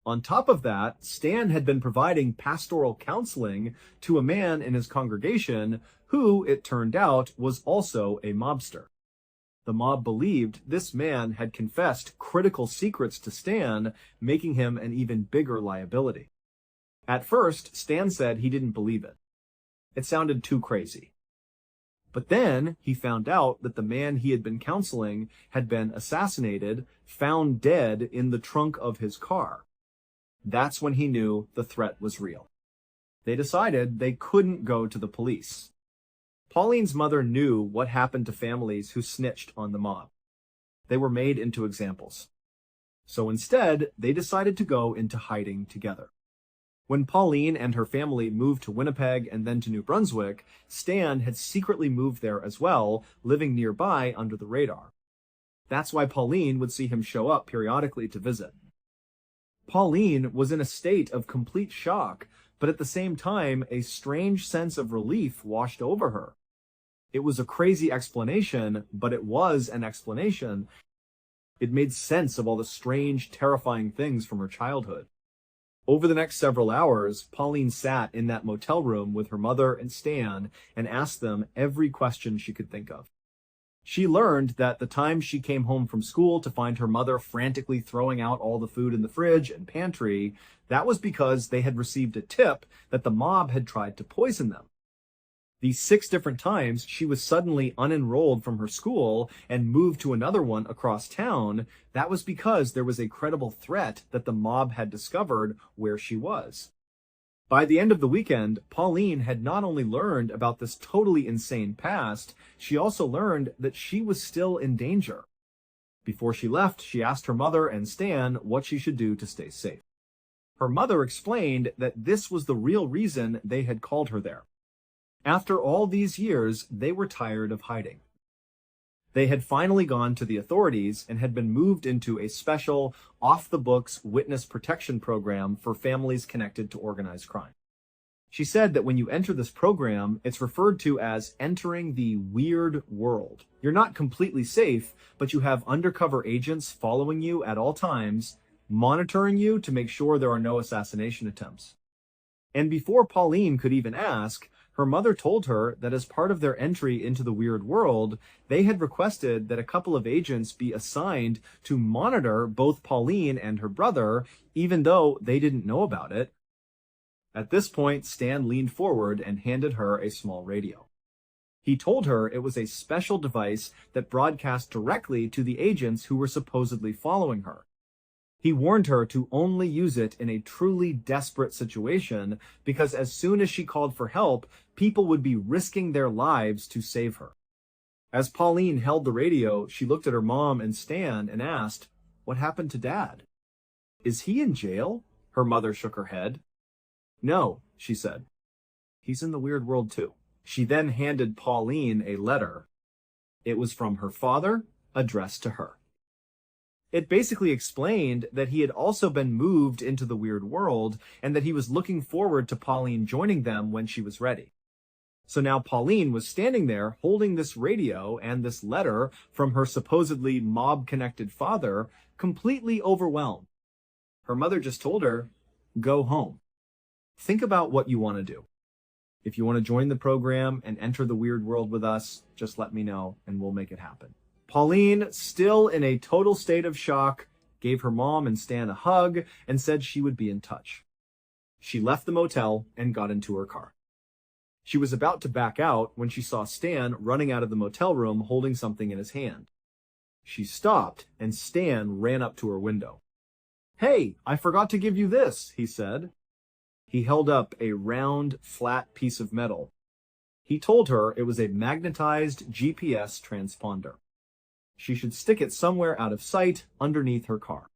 S1: On top of that, Stan had been providing pastoral counseling to a man in his congregation who, it turned out, was also a mobster. The mob believed this man had confessed critical secrets to Stan, making him an even bigger liability. At first, Stan said he didn't believe it. It sounded too crazy. But then he found out that the man he had been counseling had been assassinated, found dead in the trunk of his car. That's when he knew the threat was real. They decided they couldn't go to the police. Pauline's mother knew what happened to families who snitched on the mob. They were made into examples. So instead, they decided to go into hiding together. When Pauline and her family moved to Winnipeg and then to New Brunswick, Stan had secretly moved there as well, living nearby under the radar. That's why Pauline would see him show up periodically to visit. Pauline was in a state of complete shock, but at the same time, a strange sense of relief washed over her. It was a crazy explanation, but it was an explanation. It made sense of all the strange, terrifying things from her childhood. Over the next several hours, Pauline sat in that motel room with her mother and Stan and asked them every question she could think of. She learned that the time she came home from school to find her mother frantically throwing out all the food in the fridge and pantry, that was because they had received a tip that the mob had tried to poison them. These 6 different times she was suddenly unenrolled from her school and moved to another one across town, that was because there was a credible threat that the mob had discovered where she was. By the end of the weekend, Pauline had not only learned about this totally insane past, she also learned that she was still in danger. Before she left, she asked her mother and Stan what she should do to stay safe. Her mother explained that this was the real reason they had called her there. After all these years, they were tired of hiding. They had finally gone to the authorities and had been moved into a special, off-the-books witness protection program for families connected to organized crime. She said that when you enter this program, it's referred to as entering the weird world. You're not completely safe, but you have undercover agents following you at all times, monitoring you to make sure there are no assassination attempts. And before Pauline could even ask, her mother told her that as part of their entry into the weird world, they had requested that a couple of agents be assigned to monitor both Pauline and her brother, even though they didn't know about it. At this point, Stan leaned forward and handed her a small radio. He told her it was a special device that broadcast directly to the agents who were supposedly following her. He warned her to only use it in a truly desperate situation because as soon as she called for help, people would be risking their lives to save her. As Pauline held the radio, she looked at her mom and Stan and asked, "What happened to Dad? Is he in jail?" Her mother shook her head. "No," she said. "He's in the weird world too." She then handed Pauline a letter. It was from her father, addressed to her. It basically explained that he had also been moved into the weird world and that he was looking forward to Pauline joining them when she was ready. So now Pauline was standing there holding this radio and this letter from her supposedly mob-connected father, completely overwhelmed. Her mother just told her, "Go home. Think about what you want to do. If you want to join the program and enter the weird world with us, just let me know and we'll make it happen." Pauline, still in a total state of shock, gave her mom and Stan a hug and said she would be in touch. She left the motel and got into her car. She was about to back out when she saw Stan running out of the motel room holding something in his hand. She stopped and Stan ran up to her window. "Hey, I forgot to give you this," he said. He held up a round, flat piece of metal. He told her it was a magnetized GPS transponder. She should stick it somewhere out of sight underneath her car.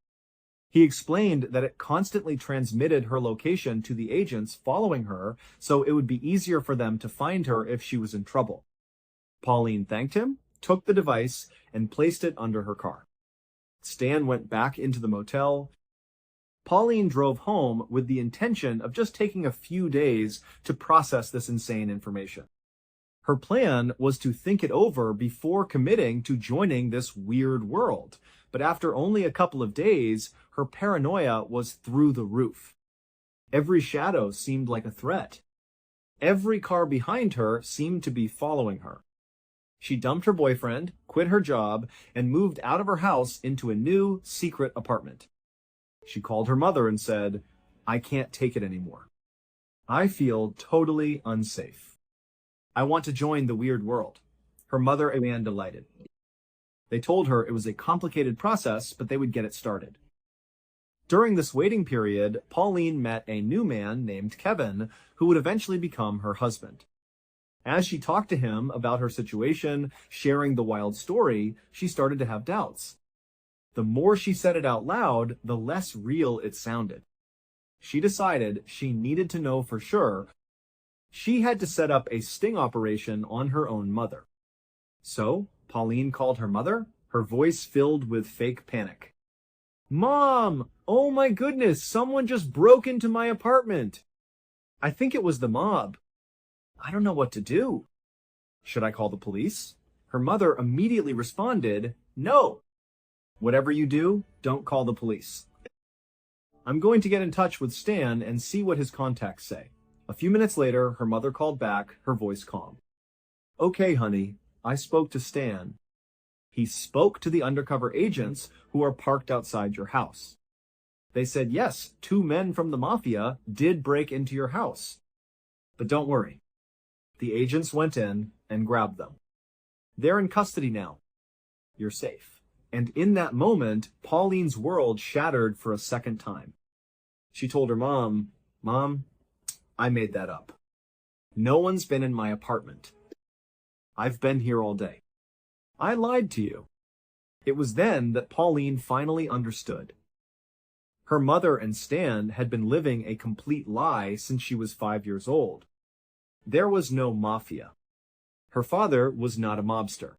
S1: He explained that it constantly transmitted her location to the agents following her, so it would be easier for them to find her if she was in trouble. Pauline thanked him took the device, and placed it under her car. Stan went back into the motel. Pauline drove home with the intention of just taking a few days to process this insane information. Her plan was to think it over before committing to joining this weird world. But after only a couple of days, her paranoia was through the roof. Every shadow seemed like a threat. Every car behind her seemed to be following her. She dumped her boyfriend, quit her job, and moved out of her house into a new, secret apartment. She called her mother and said, "I can't take it anymore. I feel totally unsafe. I want to join the weird world." Her mother ran delighted. They told her it was a complicated process, but they would get it started. During this waiting period, Pauline met a new man named Kevin, who would eventually become her husband. As she talked to him about her situation, sharing the wild story, she started to have doubts. The more she said it out loud, the less real it sounded. She decided she needed to know for sure. She had to set up a sting operation on her own mother. So, Pauline called her mother, her voice filled with fake panic. "Mom! Oh my goodness, someone just broke into my apartment. I think it was the mob. I don't know what to do. Should I call the police?" Her mother immediately responded, "No. Whatever you do, don't call the police. I'm going to get in touch with Stan and see what his contacts say." A few minutes later, her mother called back, her voice calm. "Okay, honey, I spoke to Stan. He spoke to the undercover agents who are parked outside your house. They said, yes, 2 men from the mafia did break into your house. But don't worry. The agents went in and grabbed them. They're in custody now. You're safe." And in that moment, Pauline's world shattered for a second time. She told her mom, "Mom, I made that up. No one's been in my apartment. I've been here all day. I lied to you." It was then that Pauline finally understood. Her mother and Stan had been living a complete lie since she was 5 years old. There was no mafia. Her father was not a mobster.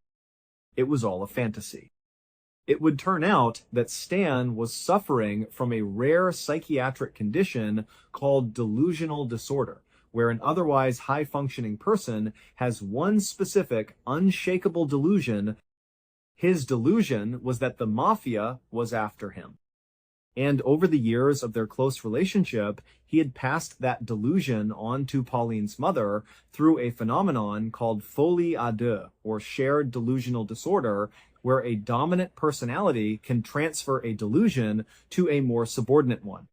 S1: It was all a fantasy. It would turn out that Stan was suffering from a rare psychiatric condition called delusional disorder, where an otherwise high-functioning person has one specific, unshakable delusion. His delusion was that the mafia was after him. And over the years of their close relationship, he had passed that delusion on to Pauline's mother through a phenomenon called folie à deux, or shared delusional disorder, where a dominant personality can transfer a delusion to a more subordinate one.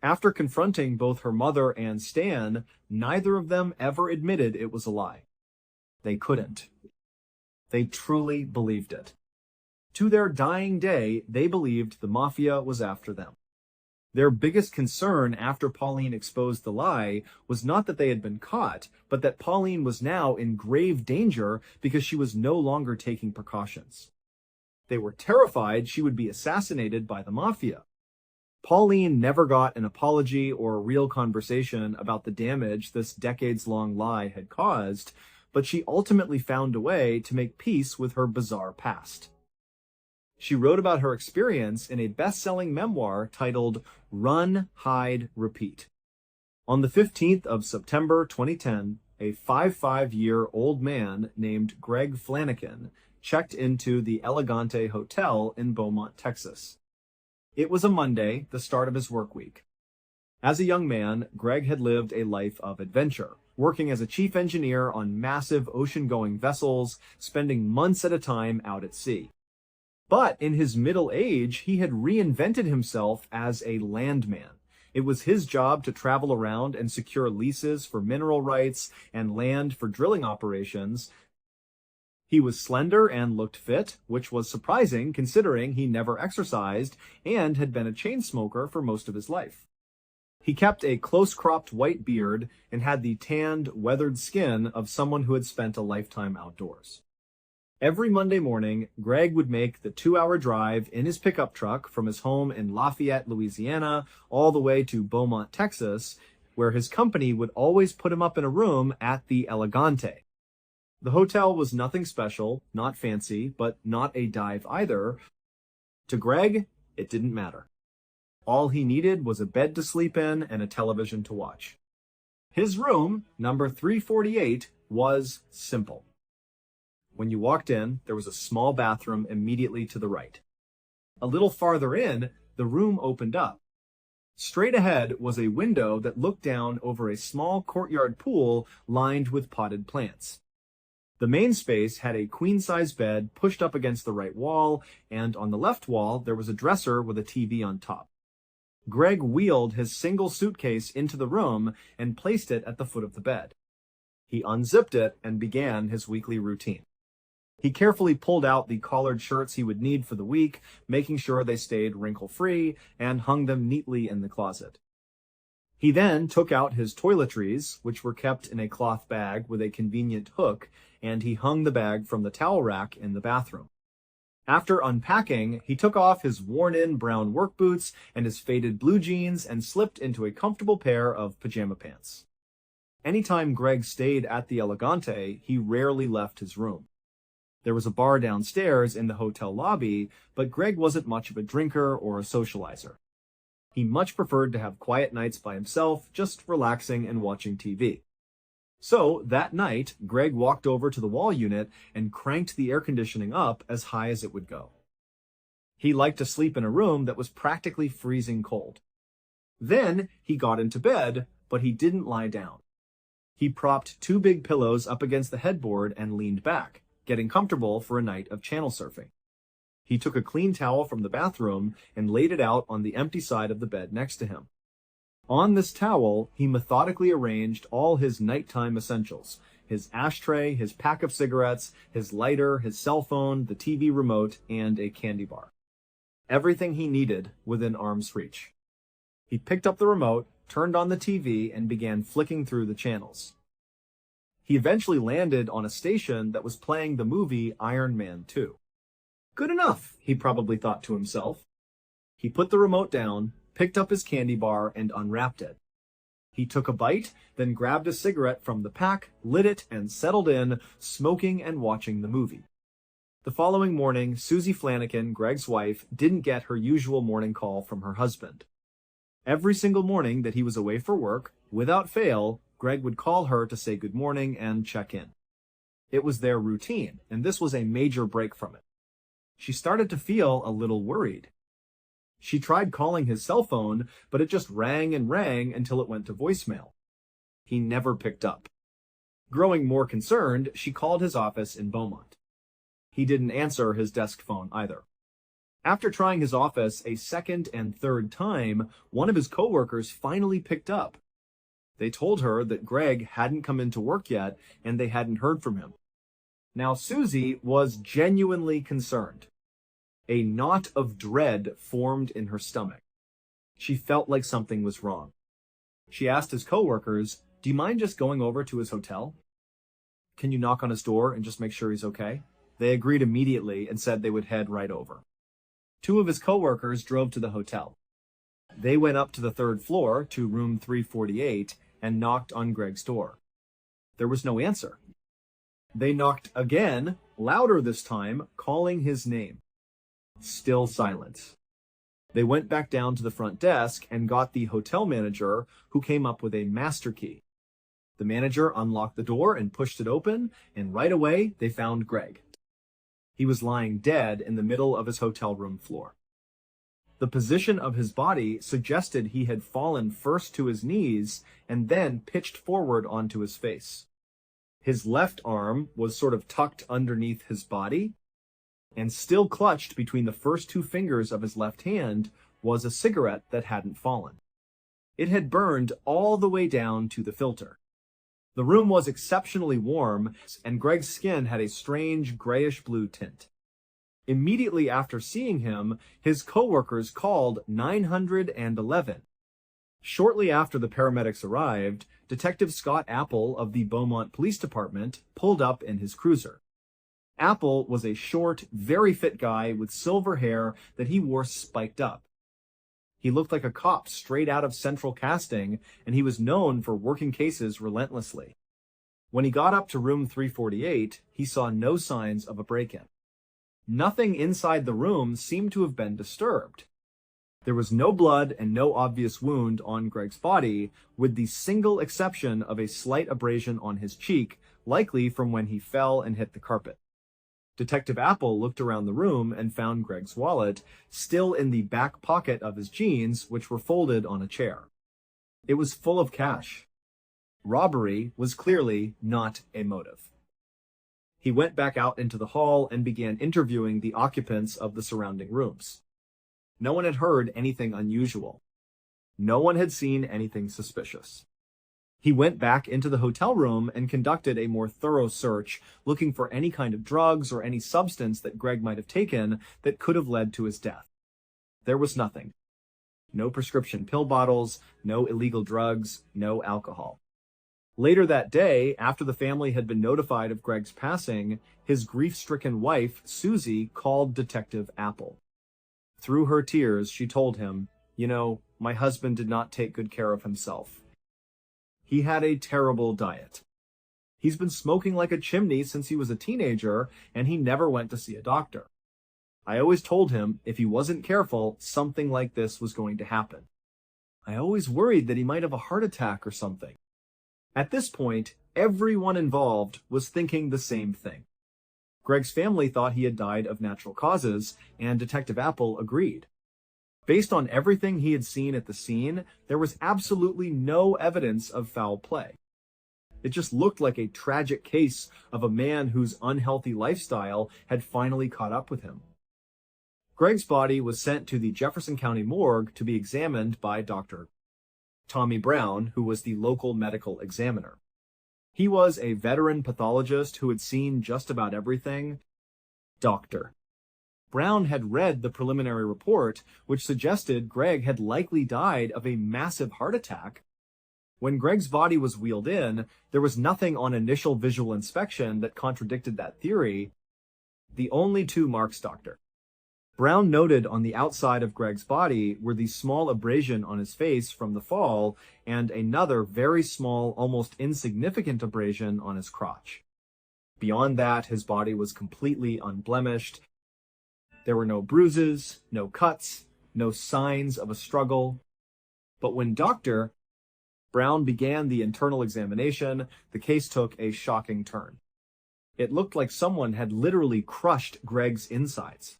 S1: After confronting both her mother and Stan, neither of them ever admitted it was a lie. They couldn't. They truly believed it. To their dying day, they believed the mafia was after them. Their biggest concern after Pauline exposed the lie was not that they had been caught, but that Pauline was now in grave danger because she was no longer taking precautions. They were terrified she would be assassinated by the mafia. Pauline never got an apology or a real conversation about the damage this decades-long lie had caused, but she ultimately found a way to make peace with her bizarre past. She wrote about her experience in a best-selling memoir titled Run, Hide, Repeat. On the 15th of September 2010, a 55-year-old man named Greg Flanagan checked into the Elegante Hotel in Beaumont, Texas. It was a Monday, the start of his work week. As a young man, Greg had lived a life of adventure, working as a chief engineer on massive ocean-going vessels, spending months at a time out at sea. But in his middle age, he had reinvented himself as a landman. It was his job to travel around and secure leases for mineral rights and land for drilling operations. He was slender and looked fit, which was surprising considering he never exercised and had been a chain smoker for most of his life. He kept a close-cropped white beard and had the tanned, weathered skin of someone who had spent a lifetime outdoors. Every Monday morning, Greg would make the 2-hour drive in his pickup truck from his home in Lafayette, Louisiana, all the way to Beaumont, Texas, where his company would always put him up in a room at the Elegante. The hotel was nothing special, not fancy, but not a dive either. To Greg, it didn't matter. All he needed was a bed to sleep in and a television to watch. His room, number 348, was simple. When you walked in, there was a small bathroom immediately to the right. A little farther in, the room opened up. Straight ahead was a window that looked down over a small courtyard pool lined with potted plants. The main space had a queen-size bed pushed up against the right wall, and on the left wall there was a dresser with a TV on top. Greg wheeled his single suitcase into the room and placed it at the foot of the bed. He unzipped it and began his weekly routine. He carefully pulled out the collared shirts he would need for the week, making sure they stayed wrinkle-free, and hung them neatly in the closet. He then took out his toiletries, which were kept in a cloth bag with a convenient hook, and he hung the bag from the towel rack in the bathroom. After unpacking, he took off his worn-in brown work boots and his faded blue jeans and slipped into a comfortable pair of pajama pants. Anytime Greg stayed at the Elegante, he rarely left his room. There was a bar downstairs in the hotel lobby, but Greg wasn't much of a drinker or a socializer. He much preferred to have quiet nights by himself, just relaxing and watching TV. So, that night, Greg walked over to the wall unit and cranked the air conditioning up as high as it would go. He liked to sleep in a room that was practically freezing cold. Then, he got into bed, but he didn't lie down. He propped two big pillows up against the headboard and leaned back, getting comfortable for a night of channel surfing. He took a clean towel from the bathroom and laid it out on the empty side of the bed next to him. On this towel, he methodically arranged all his nighttime essentials: his ashtray, his pack of cigarettes, his lighter, his cell phone, the TV remote, and a candy bar. Everything he needed within arm's reach. He picked up the remote, turned on the TV, and began flicking through the channels. He eventually landed on a station that was playing the movie Iron Man 2. Good enough, he probably thought to himself. He put the remote down, picked up his candy bar, and unwrapped it. He took a bite, then grabbed a cigarette from the pack, lit it, and settled in, smoking and watching the movie. The following morning, Susie Flanagan, Greg's wife, didn't get her usual morning call from her husband. Every single morning that he was away for work, without fail, Greg would call her to say good morning and check in. It was their routine, and this was a major break from it. She started to feel a little worried. She tried calling his cell phone, but it just rang and rang until it went to voicemail. He never picked up. Growing more concerned, she called his office in Beaumont. He didn't answer his desk phone either. After trying his office a second and third time, one of his coworkers finally picked up. They told her that Greg hadn't come into work yet and they hadn't heard from him. Now Susie was genuinely concerned. A knot of dread formed in her stomach. She felt like something was wrong. She asked his coworkers, "Do you mind just going over to his hotel? Can you knock on his door and just make sure he's okay?" They agreed immediately and said they would head right over. Two of his coworkers drove to the hotel. They went up to the third floor to room 348 and knocked on Greg's door. There was no answer. They knocked again, louder this time, calling his name. Still silence. They went back down to the front desk and got the hotel manager, who came up with a master key. The manager unlocked the door and pushed it open, and right away they found Greg. He was lying dead in the middle of his hotel room floor. The position of his body suggested he had fallen first to his knees and then pitched forward onto his face. His left arm was sort of tucked underneath his body, and still clutched between the first two fingers of his left hand was a cigarette that hadn't fallen. It had burned all the way down to the filter. The room was exceptionally warm, and Greg's skin had a strange grayish-blue tint. Immediately after seeing him, his coworkers called 911. Shortly after the paramedics arrived, Detective Scott Apple of the Beaumont Police Department pulled up in his cruiser. Apple was a short, very fit guy with silver hair that he wore spiked up. He looked like a cop straight out of Central Casting, and he was known for working cases relentlessly. When he got up to room 348, he saw no signs of a break-in. Nothing inside the room seemed to have been disturbed. There was no blood and no obvious wound on Greg's body, with the single exception of a slight abrasion on his cheek, likely from when he fell and hit the carpet. Detective Apple looked around the room and found Greg's wallet, still in the back pocket of his jeans, which were folded on a chair. It was full of cash. Robbery was clearly not a motive. He went back out into the hall and began interviewing the occupants of the surrounding rooms. No one had heard anything unusual. No one had seen anything suspicious. He went back into the hotel room and conducted a more thorough search, looking for any kind of drugs or any substance that Greg might have taken that could have led to his death. There was nothing. No prescription pill bottles, no illegal drugs, no alcohol. Later that day, after the family had been notified of Greg's passing, his grief-stricken wife, Susie, called Detective Apple. Through her tears, she told him, "You know, my husband did not take good care of himself. He had a terrible diet. He's been smoking like a chimney since he was a teenager, and he never went to see a doctor. I always told him if he wasn't careful, something like this was going to happen. I always worried that he might have a heart attack or something." At this point, everyone involved was thinking the same thing. Greg's family thought he had died of natural causes, and Detective Apple agreed. Based on everything he had seen at the scene, there was absolutely no evidence of foul play. It just looked like a tragic case of a man whose unhealthy lifestyle had finally caught up with him. Greg's body was sent to the Jefferson County morgue to be examined by Dr. Tommy Brown, who was the local medical examiner. He was a veteran pathologist who had seen just about everything. Dr. Brown had read the preliminary report, which suggested Greg had likely died of a massive heart attack. When Greg's body was wheeled in, there was nothing on initial visual inspection that contradicted that theory. The only two marks Dr. Brown noted on the outside of Greg's body were the small abrasion on his face from the fall and another very small, almost insignificant abrasion on his crotch. Beyond that, his body was completely unblemished. There were no bruises, no cuts, no signs of a struggle. But when Dr. Brown began the internal examination, the case took a shocking turn. It looked like someone had literally crushed Greg's insides.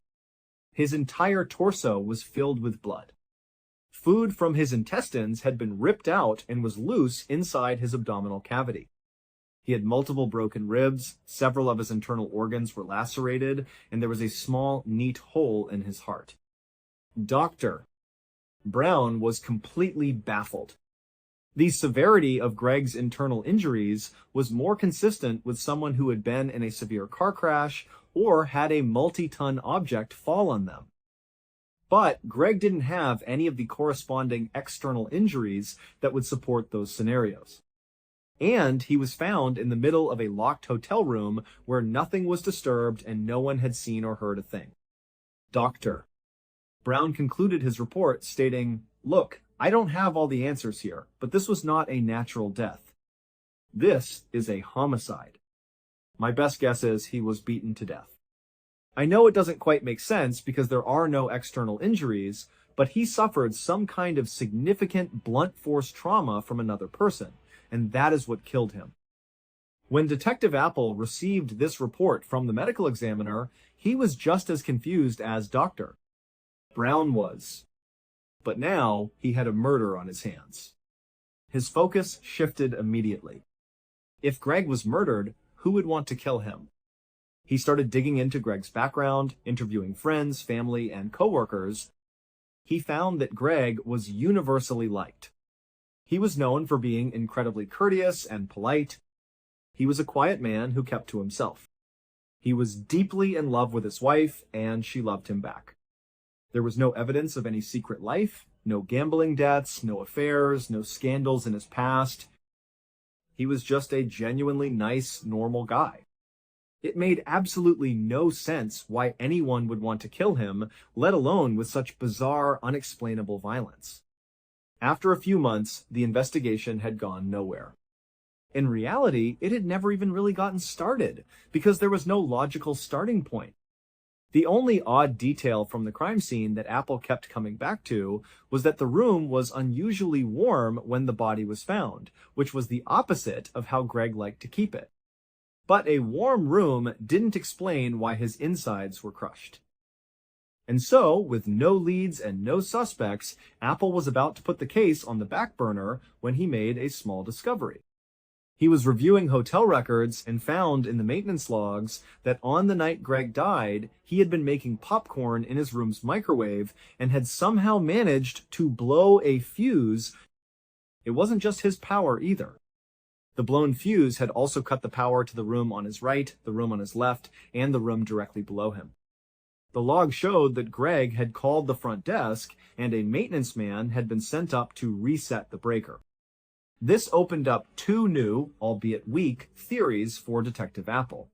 S1: His entire torso was filled with blood. Food from his intestines had been ripped out and was loose inside his abdominal cavity. He had multiple broken ribs, several of his internal organs were lacerated, and there was a small, neat hole in his heart. Dr. Brown was completely baffled. The severity of Greg's internal injuries was more consistent with someone who had been in a severe car crash or had a multi-ton object fall on them. But Greg didn't have any of the corresponding external injuries that would support those scenarios. And he was found in the middle of a locked hotel room where nothing was disturbed and no one had seen or heard a thing. Dr. Brown concluded his report stating, "Look, I don't have all the answers here, but this was not a natural death. This is a homicide. My best guess is he was beaten to death. I know it doesn't quite make sense because there are no external injuries, but he suffered some kind of significant blunt force trauma from another person, and that is what killed him." When Detective Apple received this report from the medical examiner, he was just as confused as Dr. Brown was. But now he had a murder on his hands. His focus shifted immediately. If Greg was murdered, who would want to kill him? He started digging into Greg's background, interviewing friends, family, and coworkers. He found that Greg was universally liked. He was known for being incredibly courteous and polite. He was a quiet man who kept to himself. He was deeply in love with his wife, and she loved him back. There was no evidence of any secret life, no gambling debts, no affairs, no scandals in his past. He was just a genuinely nice, normal guy. It made absolutely no sense why anyone would want to kill him, let alone with such bizarre, unexplainable violence. After a few months, the investigation had gone nowhere. In reality, it had never even really gotten started, because there was no logical starting point. The only odd detail from the crime scene that Apple kept coming back to was that the room was unusually warm when the body was found, which was the opposite of how Greg liked to keep it. But a warm room didn't explain why his insides were crushed. And so, with no leads and no suspects, Apple was about to put the case on the back burner when he made a small discovery. He was reviewing hotel records and found in the maintenance logs that on the night Greg died, he had been making popcorn in his room's microwave and had somehow managed to blow a fuse. It wasn't just his power either. The blown fuse had also cut the power to the room on his right, the room on his left, and the room directly below him. The log showed that Greg had called the front desk and a maintenance man had been sent up to reset the breaker. This opened up two new, albeit weak, theories for Detective Apple.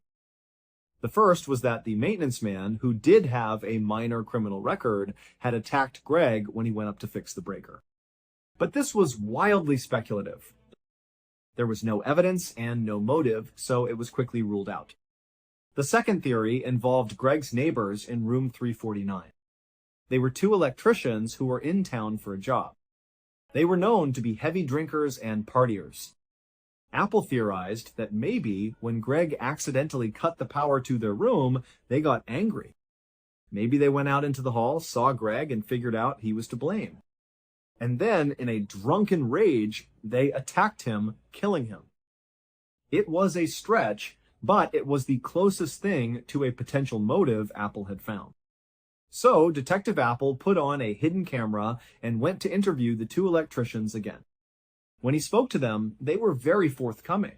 S1: The first was that the maintenance man, who did have a minor criminal record, had attacked Greg when he went up to fix the breaker. But this was wildly speculative. There was no evidence and no motive, so it was quickly ruled out. The second theory involved Greg's neighbors in room 349. They were two electricians who were in town for a job. They were known to be heavy drinkers and partiers. Apple theorized that maybe when Greg accidentally cut the power to their room, they got angry. Maybe they went out into the hall, saw Greg, and figured out he was to blame. And then, in a drunken rage, they attacked him, killing him. It was a stretch, but it was the closest thing to a potential motive Apple had found. So, Detective Apple put on a hidden camera and went to interview the two electricians again. When he spoke to them, they were very forthcoming.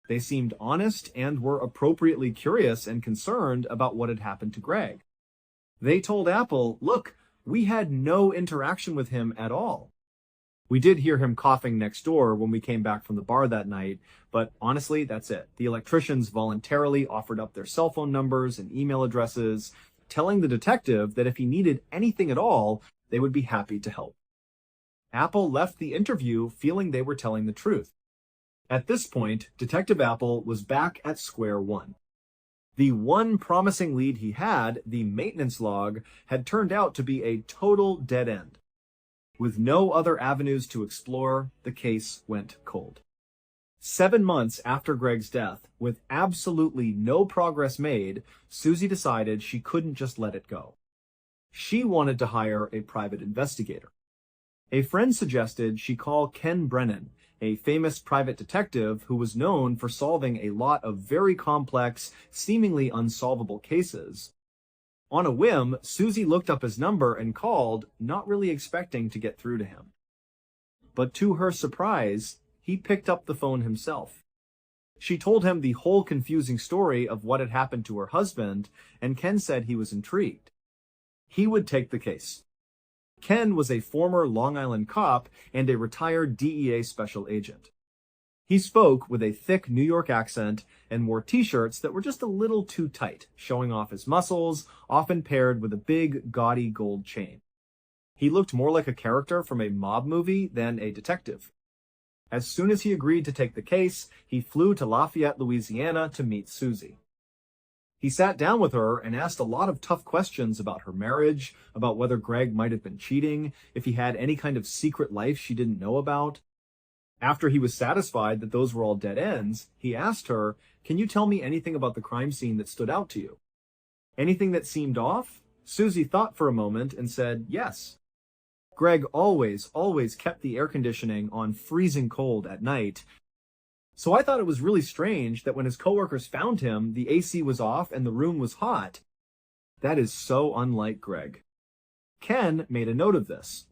S1: They seemed honest and were appropriately curious and concerned about what had happened to Greg. They told Apple, "Look, we had no interaction with him at all. We did hear him coughing next door when we came back from the bar that night, but honestly, that's it. The electricians voluntarily offered up their cell phone numbers and email addresses, telling the detective that if he needed anything at all, they would be happy to help." Apple left the interview feeling they were telling the truth. At this point, Detective Apple was back at square one. The one promising lead he had, the maintenance log, had turned out to be a total dead end. With no other avenues to explore, the case went cold. 7 months after Greg's death, with absolutely no progress made, Susie decided she couldn't just let it go. She wanted to hire a private investigator. A friend suggested she call Ken Brennan, a famous private detective who was known for solving a lot of very complex, seemingly unsolvable cases. On a whim, Susie looked up his number and called, not really expecting to get through to him. But to her surprise, he picked up the phone himself. She told him the whole confusing story of what had happened to her husband, and Ken said he was intrigued. He would take the case. Ken was a former Long Island cop and a retired DEA special agent. He spoke with a thick New York accent and wore t-shirts that were just a little too tight, showing off his muscles, often paired with a big, gaudy gold chain. He looked more like a character from a mob movie than a detective. As soon as he agreed to take the case, he flew to Lafayette, Louisiana to meet Susie. He sat down with her and asked a lot of tough questions about her marriage, about whether Greg might have been cheating, if he had any kind of secret life she didn't know about. After he was satisfied that those were all dead ends, he asked her, "Can you tell me anything about the crime scene that stood out to you? Anything that seemed off?" Susie thought for a moment and said, "Yes. Greg always kept the air conditioning on freezing cold at night. So I thought it was really strange that when his coworkers found him, the AC was off and the room was hot. That is so unlike Greg." Ken made a note of this.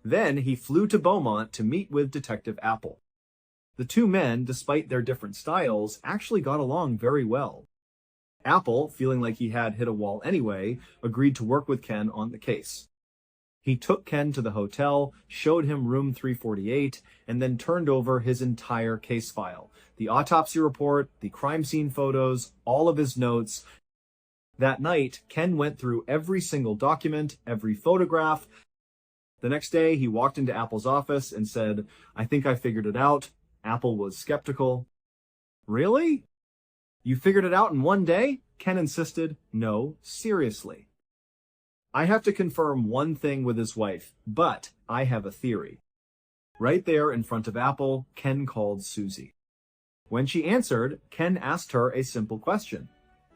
S1: Then he flew to Beaumont to meet with Detective Apple. The two men, despite their different styles, actually got along very well. Apple, feeling like he had hit a wall anyway, agreed to work with Ken on the case. He took Ken to the hotel, showed him room 348, and then turned over his entire case file. The autopsy report, the crime scene photos, all of his notes. That night, Ken went through every single document, every photograph. The next day, he walked into Apple's office and said, "I think I figured it out." Apple was skeptical. Really? You figured it out in one day? Ken insisted. No, seriously. I have to confirm one thing with his wife, but I have a theory. Right there in front of Apple, Ken called Susie. When she answered, Ken asked her a simple question.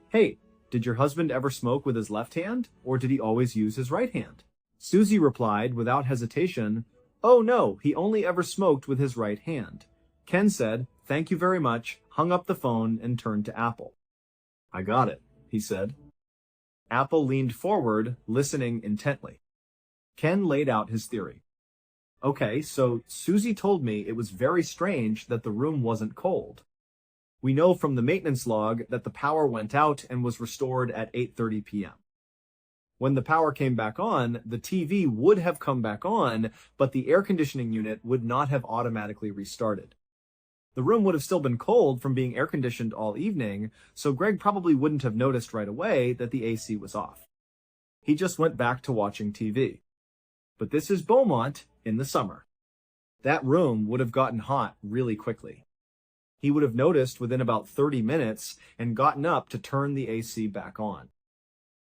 S1: Hey, did your husband ever smoke with his left hand, or did he always use his right hand? Susie replied without hesitation, Oh no, he only ever smoked with his right hand. Ken said, Thank you very much, hung up the phone, and turned to Apple. I got it, he said. Apple leaned forward, listening intently. Ken laid out his theory. Okay, so Susie told me it was very strange that the room wasn't cold. We know from the maintenance log that the power went out and was restored at 8:30 p.m. When the power came back on, the TV would have come back on, but the air conditioning unit would not have automatically restarted. The room would have still been cold from being air conditioned all evening, so Greg probably wouldn't have noticed right away that the AC was off. He just went back to watching TV. But this is Beaumont in the summer. That room would have gotten hot really quickly. He would have noticed within about 30 minutes and gotten up to turn the AC back on.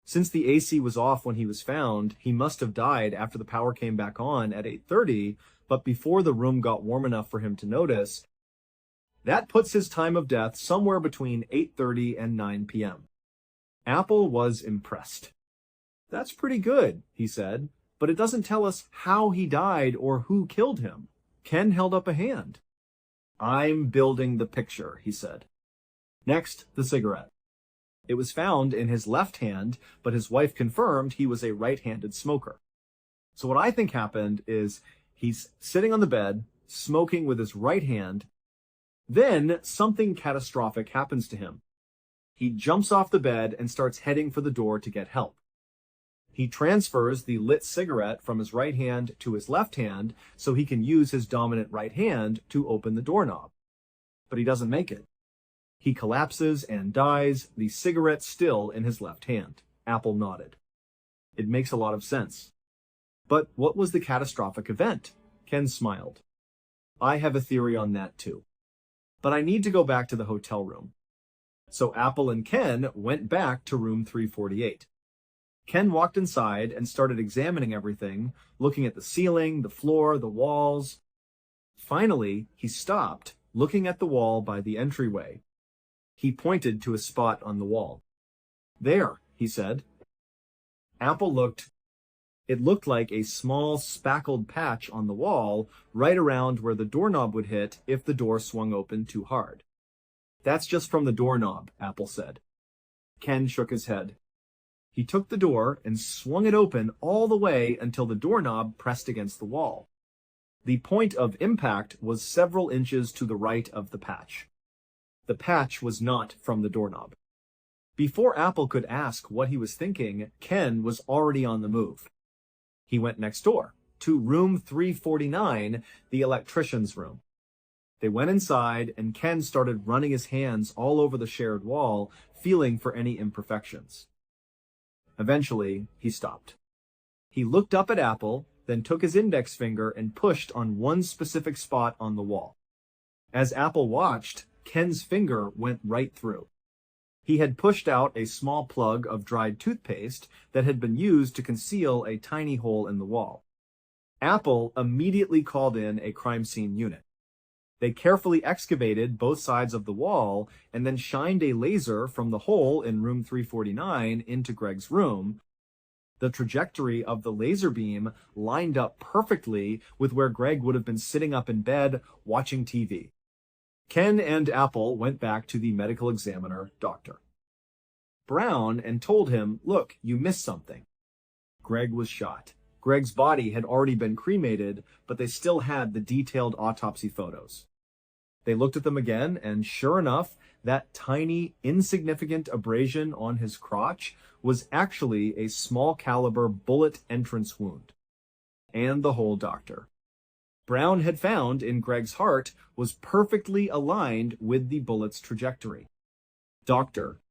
S1: Since the AC was off when he was found, he must have died after the power came back on at 8:30, but before the room got warm enough for him to notice. That puts his time of death somewhere between 8:30 and 9 p.m. Apple was impressed. That's pretty good, he said, but it doesn't tell us how he died or who killed him. Ken held up a hand. I'm building the picture, he said. Next, the cigarette. It was found in his left hand, but his wife confirmed he was a right-handed smoker. So what I think happened is he's sitting on the bed, smoking with his right hand. Then something catastrophic happens to him. He jumps off the bed and starts heading for the door to get help. He transfers the lit cigarette from his right hand to his left hand so he can use his dominant right hand to open the doorknob. But he doesn't make it. He collapses and dies, the cigarette still in his left hand. Apple nodded. It makes a lot of sense. But what was the catastrophic event? Ken smiled. I have a theory on that too. But I need to go back to the hotel room. So Apple and Ken went back to room 348. Ken walked inside and started examining everything, looking at the ceiling, the floor, the walls. Finally, he stopped, looking at the wall by the entryway. He pointed to a spot on the wall. There, he said. Apple looked. It looked like a small spackled patch on the wall right around where the doorknob would hit if the door swung open too hard. That's just from the doorknob, Apple said. Ken shook his head. He took the door and swung it open all the way until the doorknob pressed against the wall. The point of impact was several inches to the right of the patch. The patch was not from the doorknob. Before Apple could ask what he was thinking, Ken was already on the move. He went next door, to room 349, the electrician's room. They went inside, and Ken started running his hands all over the shared wall, feeling for any imperfections. Eventually, he stopped. He looked up at Apple, then took his index finger and pushed on one specific spot on the wall. As Apple watched, Ken's finger went right through. He had pushed out a small plug of dried toothpaste that had been used to conceal a tiny hole in the wall. Apple immediately called in a crime scene unit. They carefully excavated both sides of the wall and then shined a laser from the hole in room 349 into Greg's room. The trajectory of the laser beam lined up perfectly with where Greg would have been sitting up in bed watching TV. Ken and Apple went back to the medical examiner, Dr. Brown, and told him, look, you missed something. Greg was shot. Greg's body had already been cremated, but they still had the detailed autopsy photos. They looked at them again, and sure enough, that tiny, insignificant abrasion on his crotch was actually a small caliber bullet entrance wound. And the hole Doctor Brown had found in Greg's heart was perfectly aligned with the bullet's trajectory. Dr.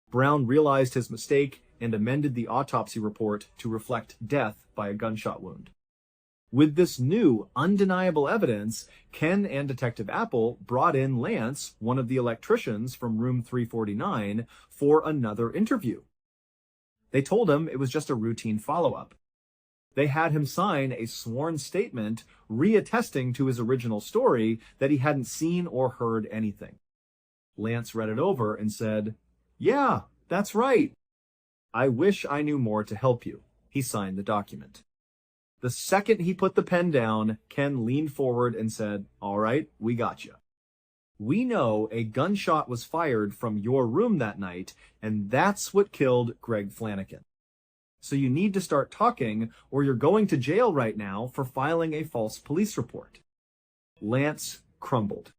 S1: Brown realized his mistake and amended the autopsy report to reflect death by a gunshot wound. With this new, undeniable evidence, Ken and Detective Apple brought in Lance, one of the electricians from room 349, for another interview. They told him it was just a routine follow-up. They had him sign a sworn statement reattesting to his original story that he hadn't seen or heard anything. Lance read it over and said, "Yeah, that's right. I wish I knew more to help you." He signed the document. The second he put the pen down, Ken leaned forward and said, "All right, we got you. We know a gunshot was fired from your room that night, and that's what killed Greg Flanagan. So you need to start talking, or you're going to jail right now for filing a false police report." Lance crumbled.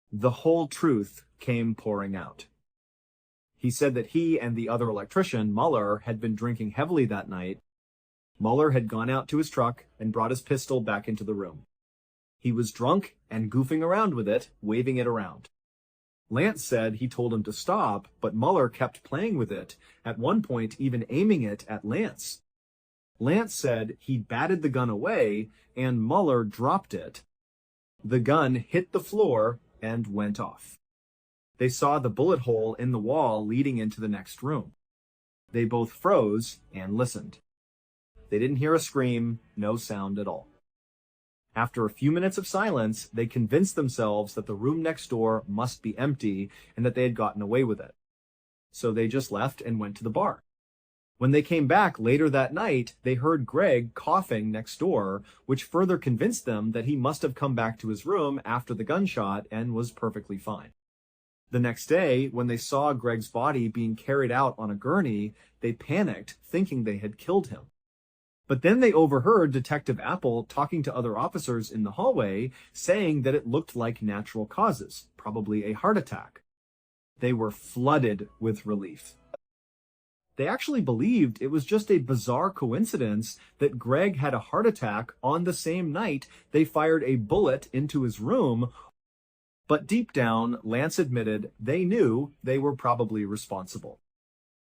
S1: The whole truth came pouring out. He said that he and the other electrician, Muller, had been drinking heavily that night. Muller had gone out to his truck and brought his pistol back into the room. He was drunk and goofing around with it, waving it around. Lance said he told him to stop, but Muller kept playing with it, at one point even aiming it at Lance. Lance said he batted the gun away, and Muller dropped it. The gun hit the floor and went off. They saw the bullet hole in the wall leading into the next room. They both froze and listened. They didn't hear a scream, no sound at all. After a few minutes of silence, they convinced themselves that the room next door must be empty and that they had gotten away with it. So they just left and went to the bar. When they came back later that night, they heard Greg coughing next door, which further convinced them that he must have come back to his room after the gunshot and was perfectly fine. The next day, when they saw Greg's body being carried out on a gurney, they panicked, thinking they had killed him. But then they overheard Detective Apple talking to other officers in the hallway, saying that it looked like natural causes, probably a heart attack. They were flooded with relief. They actually believed it was just a bizarre coincidence that Greg had a heart attack on the same night they fired a bullet into his room. But deep down, Lance admitted they knew they were probably responsible.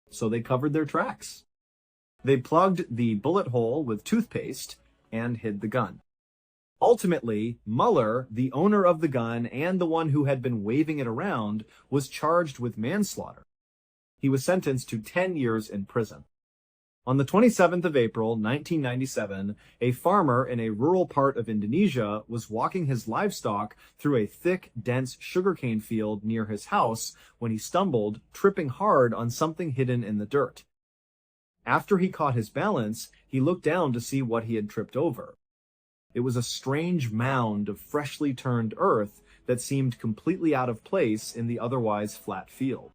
S1: So they covered their tracks. They plugged the bullet hole with toothpaste and hid the gun. Ultimately, Muller, the owner of the gun and the one who had been waving it around, was charged with manslaughter. He was sentenced to 10 years in prison. On the 27th of April, 1997, a farmer in a rural part of Indonesia was walking his livestock through a thick, dense sugarcane field near his house when he stumbled, tripping hard on something hidden in the dirt. After he caught his balance, he looked down to see what he had tripped over. It was a strange mound of freshly turned earth that seemed completely out of place in the otherwise flat field.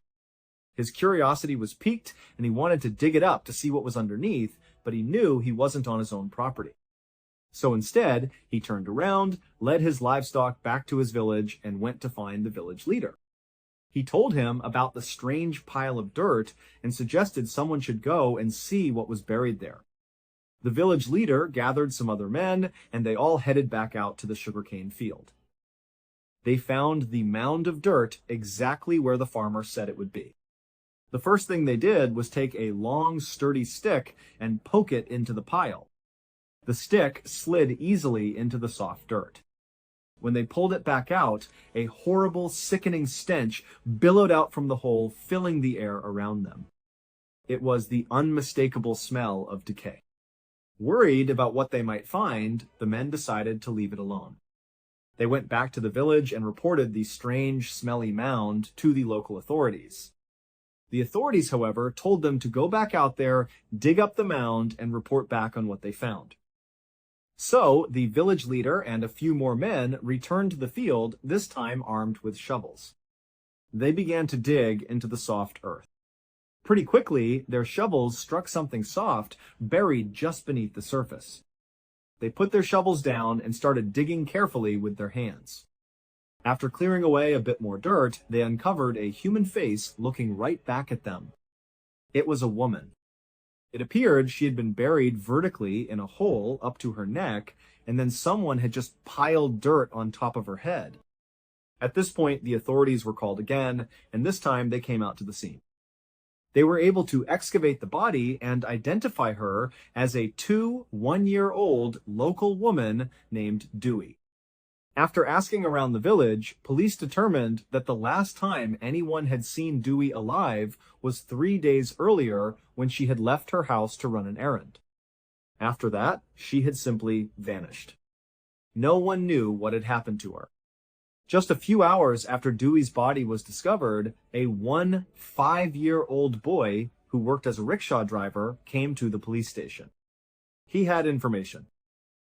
S1: His curiosity was piqued, and he wanted to dig it up to see what was underneath, but he knew he wasn't on his own property. So instead, he turned around, led his livestock back to his village, and went to find the village leader. He told him about the strange pile of dirt and suggested someone should go and see what was buried there. The village leader gathered some other men, and they all headed back out to the sugarcane field. They found the mound of dirt exactly where the farmer said it would be. The first thing they did was take a long, sturdy stick and poke it into the pile. The stick slid easily into the soft dirt. When they pulled it back out, a horrible, sickening stench billowed out from the hole, filling the air around them. It was the unmistakable smell of decay. Worried about what they might find, the men decided to leave it alone. They went back to the village and reported the strange, smelly mound to the local authorities. The authorities, however, told them to go back out there, dig up the mound, and report back on what they found. So, the village leader and a few more men returned to the field, this time armed with shovels. They began to dig into the soft earth. Pretty quickly, their shovels struck something soft, buried just beneath the surface. They put their shovels down and started digging carefully with their hands. After clearing away a bit more dirt, they uncovered a human face looking right back at them. It was a woman. It appeared she had been buried vertically in a hole up to her neck, and then someone had just piled dirt on top of her head. At this point, the authorities were called again, and this time they came out to the scene. They were able to excavate the body and identify her as a 1-year-old local woman named Dewey. After asking around the village, police determined that the last time anyone had seen Dewey alive was 3 days earlier when she had left her house to run an errand. After that, she had simply vanished. No one knew what had happened to her. Just a few hours after Dewey's body was discovered, a 5-year-old boy who worked as a rickshaw driver came to the police station. He had information.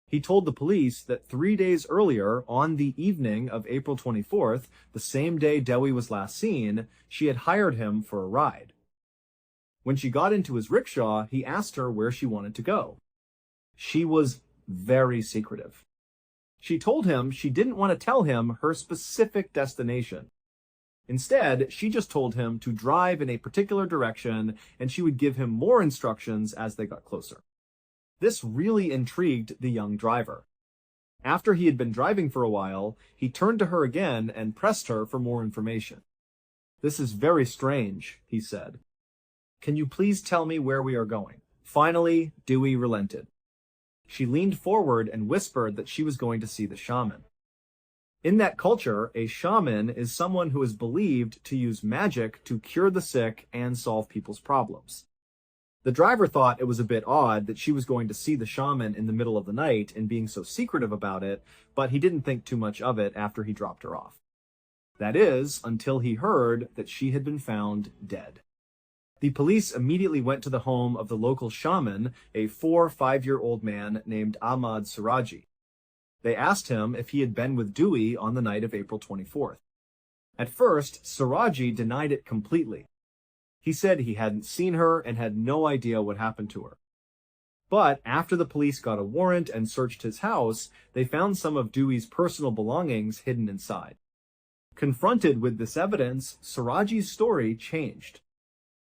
S1: He told the police that 3 days earlier, on the evening of April 24th, the same day Dewey was last seen, she had hired him for a ride. When she got into his rickshaw, he asked her where she wanted to go. She was very secretive. She told him she didn't want to tell him her specific destination. Instead, she just told him to drive in a particular direction, and she would give him more instructions as they got closer. This really intrigued the young driver. After he had been driving for a while, he turned to her again and pressed her for more information. "This is very strange," he said. "Can you please tell me where we are going?" Finally, Dewey relented. She leaned forward and whispered that she was going to see the shaman. In that culture, a shaman is someone who is believed to use magic to cure the sick and solve people's problems. The driver thought it was a bit odd that she was going to see the shaman in the middle of the night and being so secretive about it, but he didn't think too much of it after he dropped her off. That is, until he heard that she had been found dead. The police immediately went to the home of the local shaman, a 5-year-old man named Ahmad Siraji. They asked him if he had been with Dewey on the night of April 24th. At first, Siraji denied it completely. He said he hadn't seen her and had no idea what happened to her. But after the police got a warrant and searched his house, they found some of Dewey's personal belongings hidden inside. Confronted with this evidence, Siraji's story changed.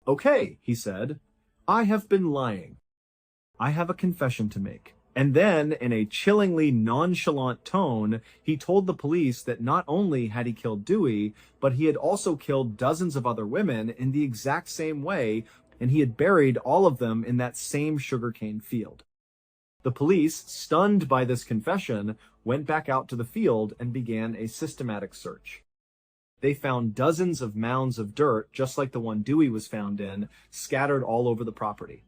S1: "Okay," he said, "I have been lying. I have a confession to make." And then, in a chillingly nonchalant tone, he told the police that not only had he killed Dewey, but he had also killed dozens of other women in the exact same way, and he had buried all of them in that same sugarcane field. The police, stunned by this confession, went back out to the field and began a systematic search. They found dozens of mounds of dirt, just like the one Dewey was found in, scattered all over the property.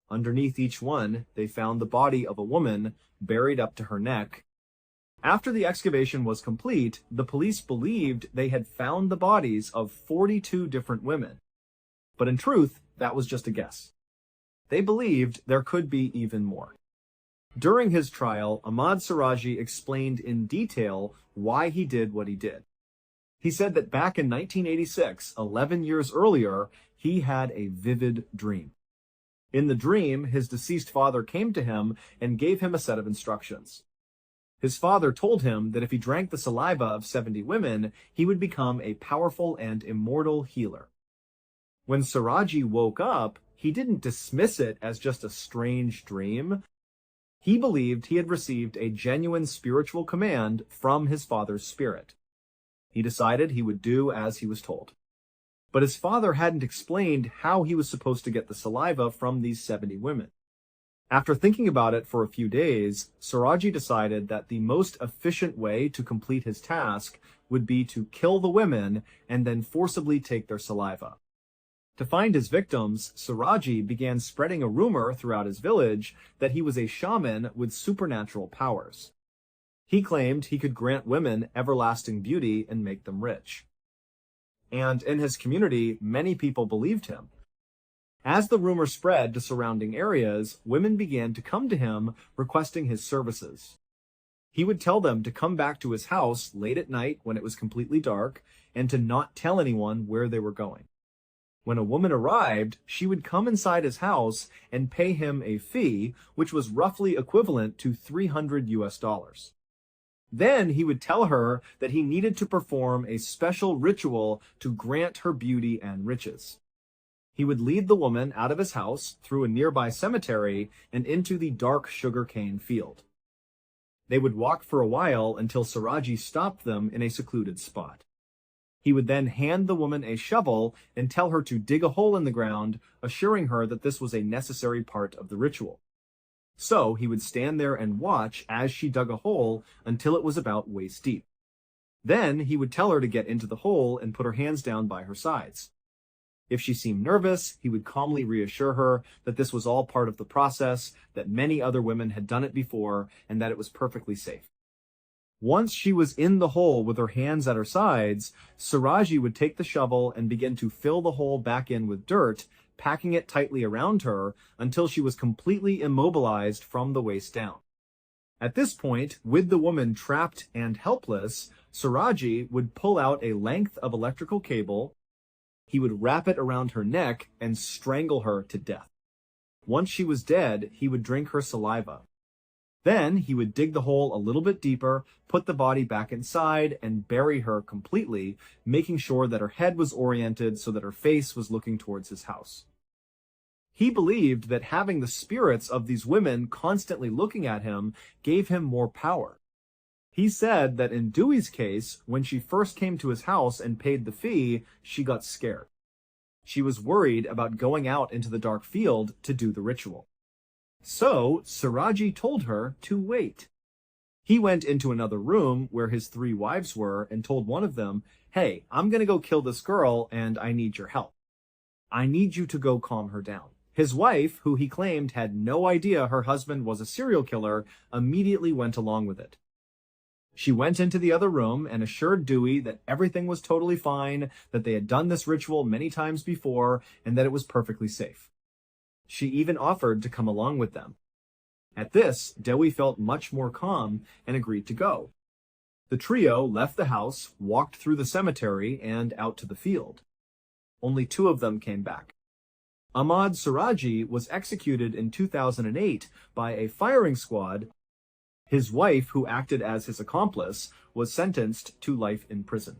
S1: Underneath each one, they found the body of a woman buried up to her neck. After the excavation was complete, the police believed they had found the bodies of 42 different women. But in truth, that was just a guess. They believed there could be even more. During his trial, Ahmad Siraji explained in detail why he did what he did. He said that back in 1986, 11 years earlier, he had a vivid dream. In the dream, his deceased father came to him and gave him a set of instructions. His father told him that if he drank the saliva of 70 women, he would become a powerful and immortal healer. When Siraji woke up, he didn't dismiss it as just a strange dream. He believed he had received a genuine spiritual command from his father's spirit. He decided he would do as he was told. But his father hadn't explained how he was supposed to get the saliva from these 70 women. After thinking about it for a few days, Siraji decided that the most efficient way to complete his task would be to kill the women and then forcibly take their saliva. To find his victims, Siraji began spreading a rumor throughout his village that he was a shaman with supernatural powers. He claimed he could grant women everlasting beauty and make them rich. And in his community, many people believed him. As the rumor spread to surrounding areas, women began to come to him requesting his services. He would tell them to come back to his house late at night when it was completely dark and to not tell anyone where they were going. When a woman arrived, she would come inside his house and pay him a fee, which was roughly equivalent to $300. Then he would tell her that he needed to perform a special ritual to grant her beauty and riches. He would lead the woman out of his house through a nearby cemetery and into the dark sugarcane field. They would walk for a while until Siraji stopped them in a secluded spot. He would then hand the woman a shovel and tell her to dig a hole in the ground, assuring her that this was a necessary part of the ritual. So he would stand there and watch as she dug a hole until it was about waist deep. Then he would tell her to get into the hole and put her hands down by her sides. If she seemed nervous, he would calmly reassure her that this was all part of the process, that many other women had done it before, and that it was perfectly safe. Once she was in the hole with her hands at her sides, Siraji would take the shovel and begin to fill the hole back in with dirt, packing it tightly around her until she was completely immobilized from the waist down. At this point, with the woman trapped and helpless, Siraji would pull out a length of electrical cable. He would wrap it around her neck and strangle her to death. Once she was dead, he would drink her saliva. Then he would dig the hole a little bit deeper, put the body back inside, and bury her completely, making sure that her head was oriented so that her face was looking towards his house. He believed that having the spirits of these women constantly looking at him gave him more power. He said that in Dewey's case, when she first came to his house and paid the fee, she got scared. She was worried about going out into the dark field to do the ritual. So Siraji told her to wait. He went into another room where his 3 wives were and told one of them, "Hey, I'm gonna go kill this girl and I need your help. I need you to go calm her down." His wife, who he claimed had no idea her husband was a serial killer, immediately went along with it. She went into the other room and assured Dewey that everything was totally fine, that they had done this ritual many times before, and that it was perfectly safe. She even offered to come along with them. At this, Dewey felt much more calm and agreed to go. The trio left the house, walked through the cemetery, and out to the field. Only 2 of them came back. Ahmad Siraji was executed in 2008 by a firing squad. His wife, who acted as his accomplice, was sentenced to life in prison.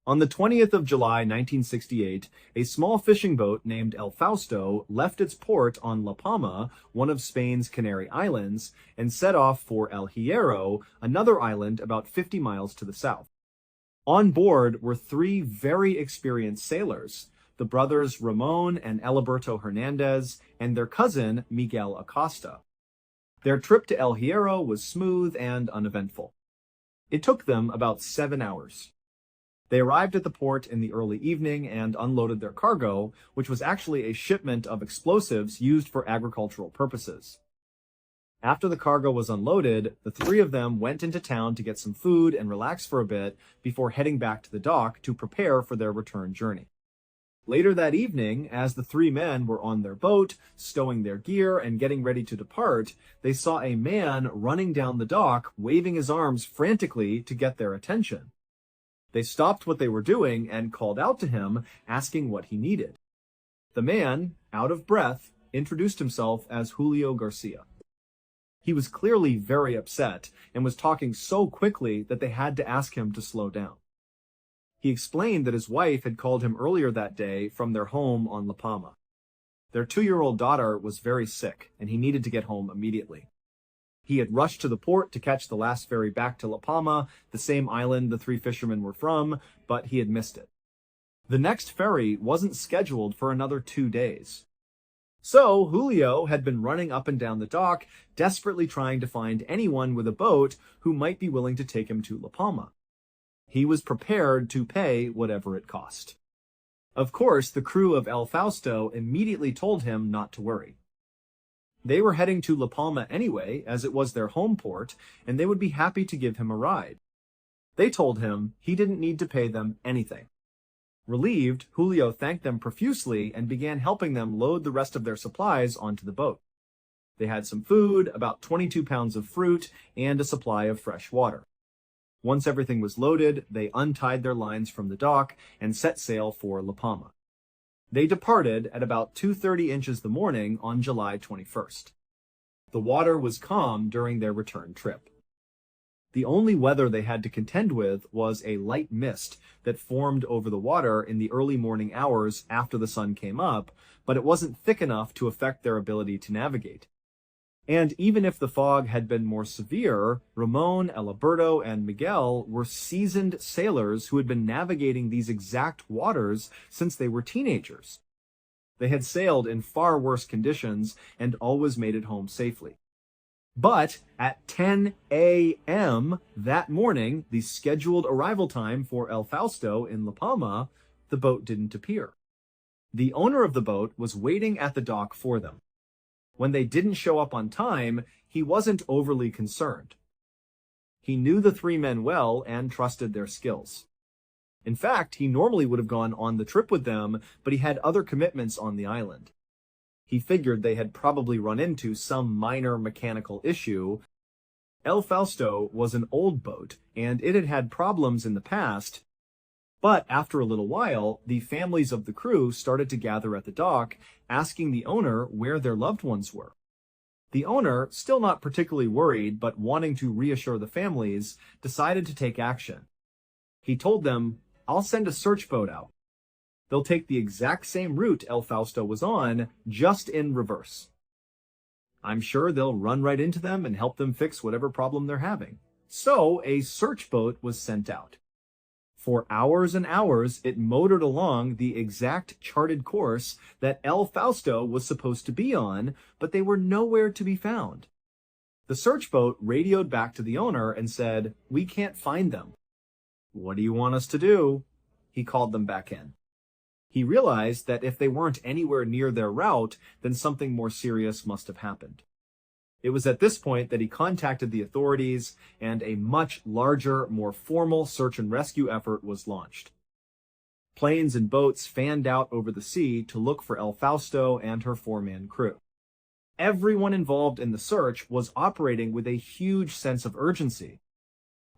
S1: On the 20th of July 1968, a small fishing boat named El Fausto left its port on La Palma, one of Spain's Canary Islands, and set off for El Hierro, another island about 50 miles to the south. On board were 3 very experienced sailors, the brothers Ramon and Eliberto Hernandez, and their cousin Miguel Acosta. Their trip to El Hierro was smooth and uneventful. It took them about 7 hours. They arrived at the port in the early evening and unloaded their cargo, which was actually a shipment of explosives used for agricultural purposes. After the cargo was unloaded, the 3 of them went into town to get some food and relax for a bit before heading back to the dock to prepare for their return journey. Later that evening, as the 3 men were on their boat, stowing their gear and getting ready to depart, they saw a man running down the dock, waving his arms frantically to get their attention. They stopped what they were doing and called out to him, asking what he needed. The man, out of breath, introduced himself as Julio Garcia. He was clearly very upset and was talking so quickly that they had to ask him to slow down. He explained that his wife had called him earlier that day from their home on La Palma. Their 2-year-old daughter was very sick, and he needed to get home immediately. He had rushed to the port to catch the last ferry back to La Palma, the same island the 3 fishermen were from, but he had missed it. The next ferry wasn't scheduled for another 2 days. So Julio had been running up and down the dock, desperately trying to find anyone with a boat who might be willing to take him to La Palma. He was prepared to pay whatever it cost. Of course, the crew of El Fausto immediately told him not to worry. They were heading to La Palma anyway, as it was their home port, and they would be happy to give him a ride. They told him he didn't need to pay them anything. Relieved, Julio thanked them profusely and began helping them load the rest of their supplies onto the boat. They had some food, about 22 pounds of fruit, and a supply of fresh water. Once everything was loaded, they untied their lines from the dock and set sail for La Palma. They departed at about 2:30 inches the morning on July 21st. The water was calm during their return trip. The only weather they had to contend with was a light mist that formed over the water in the early morning hours after the sun came up, but it wasn't thick enough to affect their ability to navigate. And even if the fog had been more severe, Ramon, Alberto, and Miguel were seasoned sailors who had been navigating these exact waters since they were teenagers. They had sailed in far worse conditions and always made it home safely. But at 10 a.m. that morning, the scheduled arrival time for El Fausto in La Palma, the boat didn't appear. The owner of the boat was waiting at the dock for them. When they didn't show up on time, he wasn't overly concerned. He knew the three men well and trusted their skills. In fact, he normally would have gone on the trip with them, but he had other commitments on the island. He figured they had probably run into some minor mechanical issue. El Fausto was an old boat, and it had had problems in the past, but after a little while, the families of the crew started to gather at the dock, asking the owner where their loved ones were. The owner, still not particularly worried, but wanting to reassure the families, decided to take action. He told them, "I'll send a search boat out. They'll take the exact same route El Fausto was on, just in reverse. I'm sure they'll run right into them and help them fix whatever problem they're having." So a search boat was sent out. For hours and hours, it motored along the exact charted course that El Fausto was supposed to be on, but they were nowhere to be found. The search boat radioed back to the owner and said, "We can't find them." "What do you want us to do?" He called them back in. He realized that if they weren't anywhere near their route, then something more serious must have happened. It was at this point that he contacted the authorities, and a much larger, more formal search and rescue effort was launched. Planes and boats fanned out over the sea to look for El Fausto and her four-man crew. Everyone involved in the search was operating with a huge sense of urgency.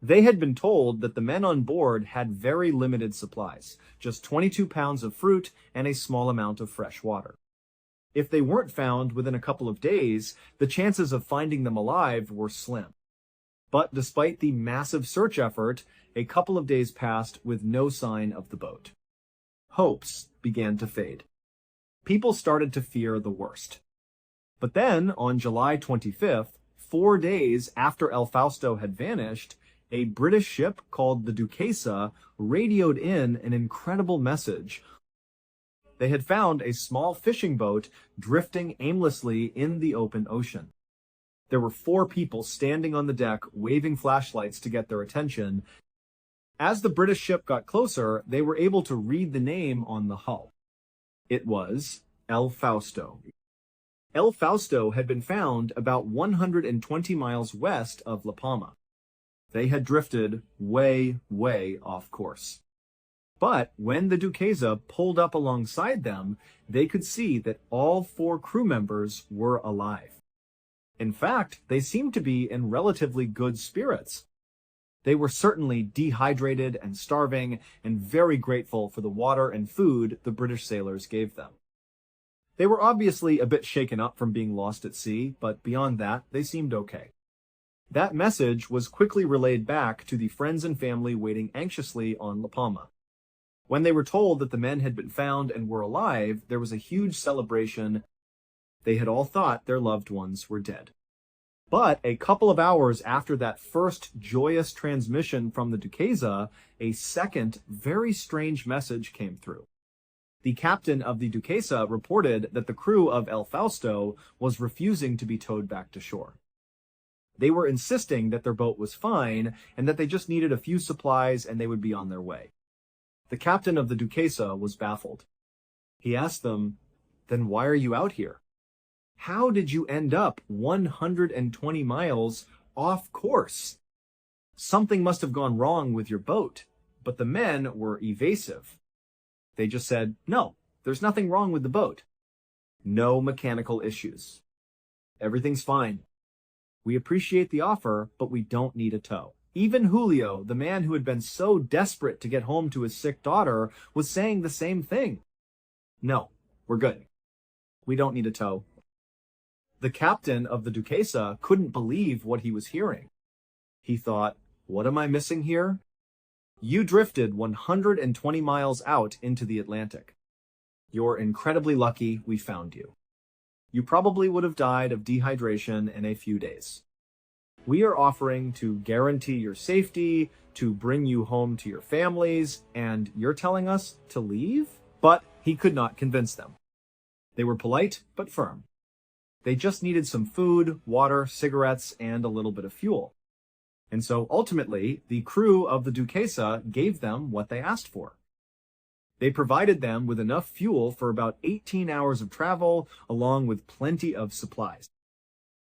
S1: They had been told that the men on board had very limited supplies, just 22 pounds of fruit and a small amount of fresh water. If they weren't found within a couple of days, the chances of finding them alive were slim. But despite the massive search effort, a couple of days passed with no sign of the boat. Hopes began to fade. People started to fear the worst. But then, on July 25th, 4 days after El Fausto had vanished, a British ship called the Duquesa radioed in an incredible message. They had found a small fishing boat drifting aimlessly in the open ocean. There were 4 people standing on the deck waving flashlights to get their attention. As the British ship got closer, they were able to read the name on the hull. It was El Fausto. El Fausto had been found about 120 miles west of La Palma. They had drifted way, way off course. But when the Duquesa pulled up alongside them, they could see that all 4 crew members were alive. In fact, they seemed to be in relatively good spirits. They were certainly dehydrated and starving, and very grateful for the water and food the British sailors gave them. They were obviously a bit shaken up from being lost at sea, but beyond that, they seemed okay. That message was quickly relayed back to the friends and family waiting anxiously on La Palma. When they were told that the men had been found and were alive, there was a huge celebration. They had all thought their loved ones were dead. But a couple of hours after that first joyous transmission from the Duquesa, a second, very strange message came through. The captain of the Duquesa reported that the crew of El Fausto was refusing to be towed back to shore. They were insisting that their boat was fine and that they just needed a few supplies and they would be on their way. The captain of the Duquesa was baffled. He asked them, "Then why are you out here? How did you end up 120 miles off course? Something must have gone wrong with your boat." But the men were evasive. They just said, "No, there's nothing wrong with the boat. No mechanical issues. Everything's fine. We appreciate the offer, but we don't need a tow." Even Julio, the man who had been so desperate to get home to his sick daughter, was saying the same thing. "No, we're good. We don't need a tow." The captain of the Duquesa couldn't believe what he was hearing. He thought, "What am I missing here? You drifted 120 miles out into the Atlantic. You're incredibly lucky we found you. you probably would have died of dehydration in a few days. We are offering to guarantee your safety, to bring you home to your families, and you're telling us to leave?" But he could not convince them. They were polite, but firm. They just needed some food, water, cigarettes, and a little bit of fuel. And so ultimately, the crew of the Duquesa gave them what they asked for. They provided them with enough fuel for about 18 hours of travel, along with plenty of supplies.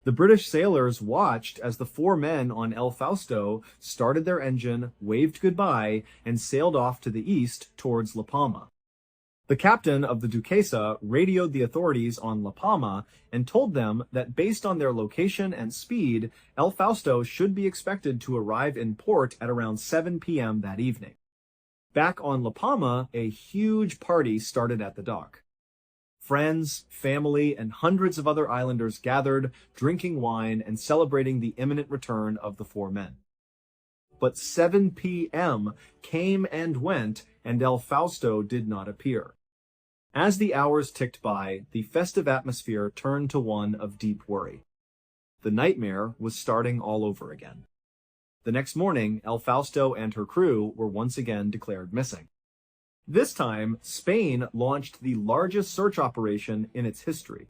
S1: The British sailors watched as the four men on El Fausto started their engine, waved goodbye, and sailed off to the east towards La Palma. The captain of the Duquesa radioed the authorities on La Palma and told them that based on their location and speed, El Fausto should be expected to arrive in port at around 7 p.m. that evening. Back on La Palma, a huge party started at the dock. Friends, family, and hundreds of other islanders gathered, drinking wine and celebrating the imminent return of the four men. But 7 p.m. came and went, and El Fausto did not appear. As the hours ticked by, the festive atmosphere turned to one of deep worry. The nightmare was starting all over again. The next morning, El Fausto and her crew were once again declared missing. This time, Spain launched the largest search operation in its history.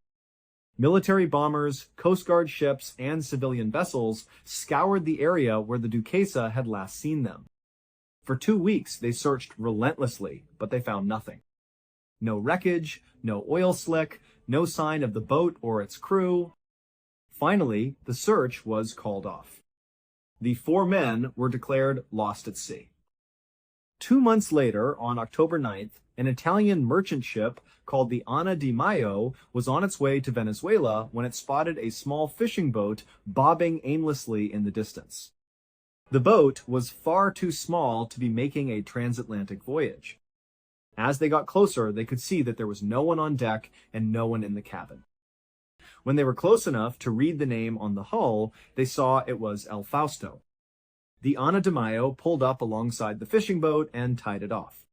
S1: Military bombers, Coast Guard ships, and civilian vessels scoured the area where the Duquesa had last seen them. For 2 weeks, they searched relentlessly, but they found nothing. No wreckage, no oil slick, no sign of the boat or its crew. Finally, the search was called off. The four men were declared lost at sea. 2 months later, on October 9th, an Italian merchant ship called the Ana di Maio was on its way to Venezuela when it spotted a small fishing boat bobbing aimlessly in the distance. The boat was far too small to be making a transatlantic voyage. As they got closer, they could see that there was no one on deck and no one in the cabin. When they were close enough to read the name on the hull, they saw it was El Fausto. The Ana di Maio pulled up alongside the fishing boat and tied it off.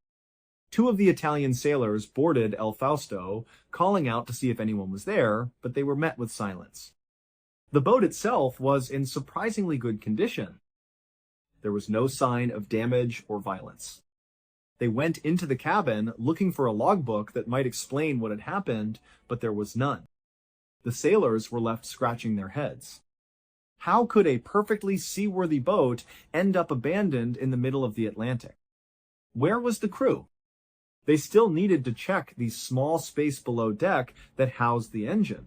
S1: 2 of the Italian sailors boarded El Fausto, calling out to see if anyone was there, but they were met with silence. The boat itself was in surprisingly good condition. There was no sign of damage or violence. They went into the cabin looking for a logbook that might explain what had happened, but there was none. The sailors were left scratching their heads. How could a perfectly seaworthy boat end up abandoned in the middle of the Atlantic? Where was the crew? They still needed to check the small space below deck that housed the engine.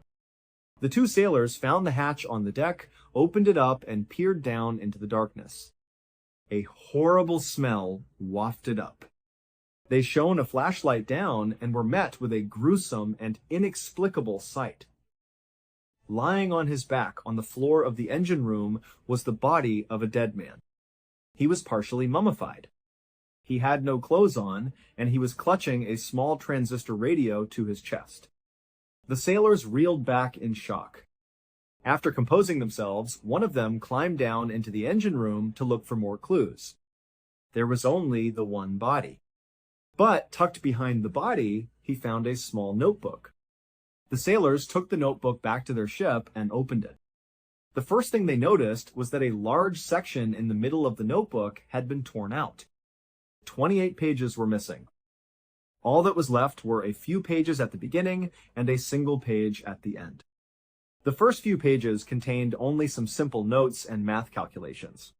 S1: The 2 sailors found the hatch on the deck, opened it up, and peered down into the darkness. A horrible smell wafted up. They shone a flashlight down and were met with a gruesome and inexplicable sight. Lying on his back on the floor of the engine room was the body of a dead man. He was partially mummified. He had no clothes on, and he was clutching a small transistor radio to his chest. The sailors reeled back in shock. After composing themselves, one of them climbed down into the engine room to look for more clues. There was only the one body. But tucked behind the body, he found a small notebook. The sailors took the notebook back to their ship and opened it. The first thing they noticed was that a large section in the middle of the notebook had been torn out. 28 pages were missing. All that was left were a few pages at the beginning and a single page at the end. The first few pages contained only some simple notes and math calculations.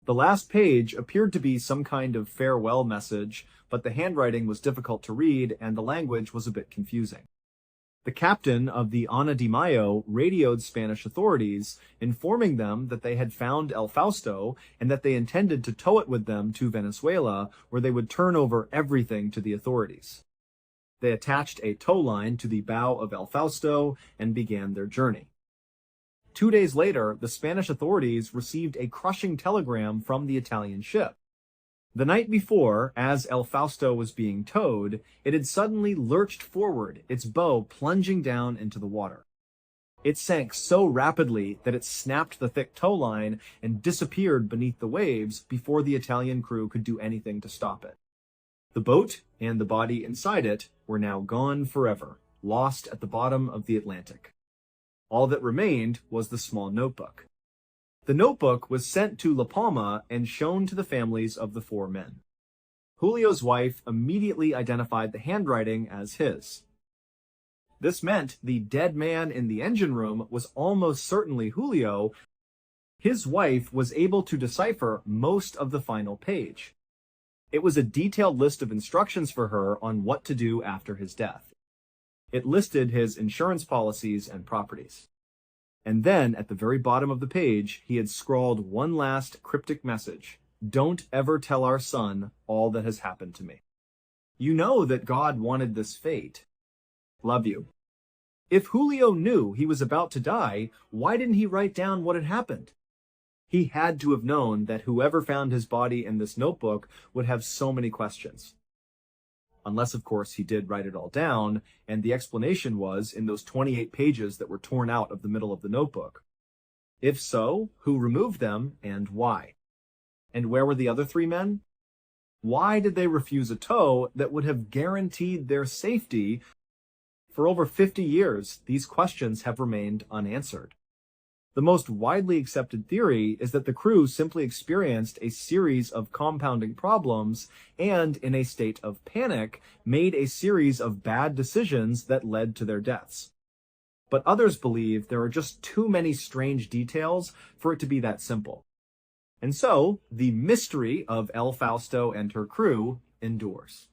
S1: The last page appeared to be some kind of farewell message, but the handwriting was difficult to read and the language was a bit confusing. The captain of the Ana di Maio radioed Spanish authorities, informing them that they had found El Fausto and that they intended to tow it with them to Venezuela, where they would turn over everything to the authorities. They attached a tow line to the bow of El Fausto and began their journey. 2 days later, the Spanish authorities received a crushing telegram from the Italian ship. The night before, as El Fausto was being towed, it had suddenly lurched forward, its bow plunging down into the water. It sank so rapidly that it snapped the thick tow line and disappeared beneath the waves before the Italian crew could do anything to stop it. The boat and the body inside it were now gone forever, lost at the bottom of the Atlantic. All that remained was the small notebook. The notebook was sent to La Palma and shown to the families of the four men. Julio's wife immediately identified the handwriting as his. This meant the dead man in the engine room was almost certainly Julio. His wife was able to decipher most of the final page. It was a detailed list of instructions for her on what to do after his death. It listed his insurance policies and properties. And then, at the very bottom of the page, he had scrawled one last cryptic message. Don't ever tell our son all that has happened to me. You know that God wanted this fate. Love you. If Julio knew he was about to die, why didn't he write down what had happened? He had to have known that whoever found his body in this notebook would have so many questions. Unless, of course, he did write it all down, and the explanation was in those 28 pages that were torn out of the middle of the notebook. If so, who removed them, and why? And where were the other three men? Why did they refuse a tow that would have guaranteed their safety? For over 50 years, these questions have remained unanswered. The most widely accepted theory is that the crew simply experienced a series of compounding problems and, in a state of panic, made a series of bad decisions that led to their deaths. But others believe there are just too many strange details for it to be that simple. And so, the mystery of El Fausto and her crew endures.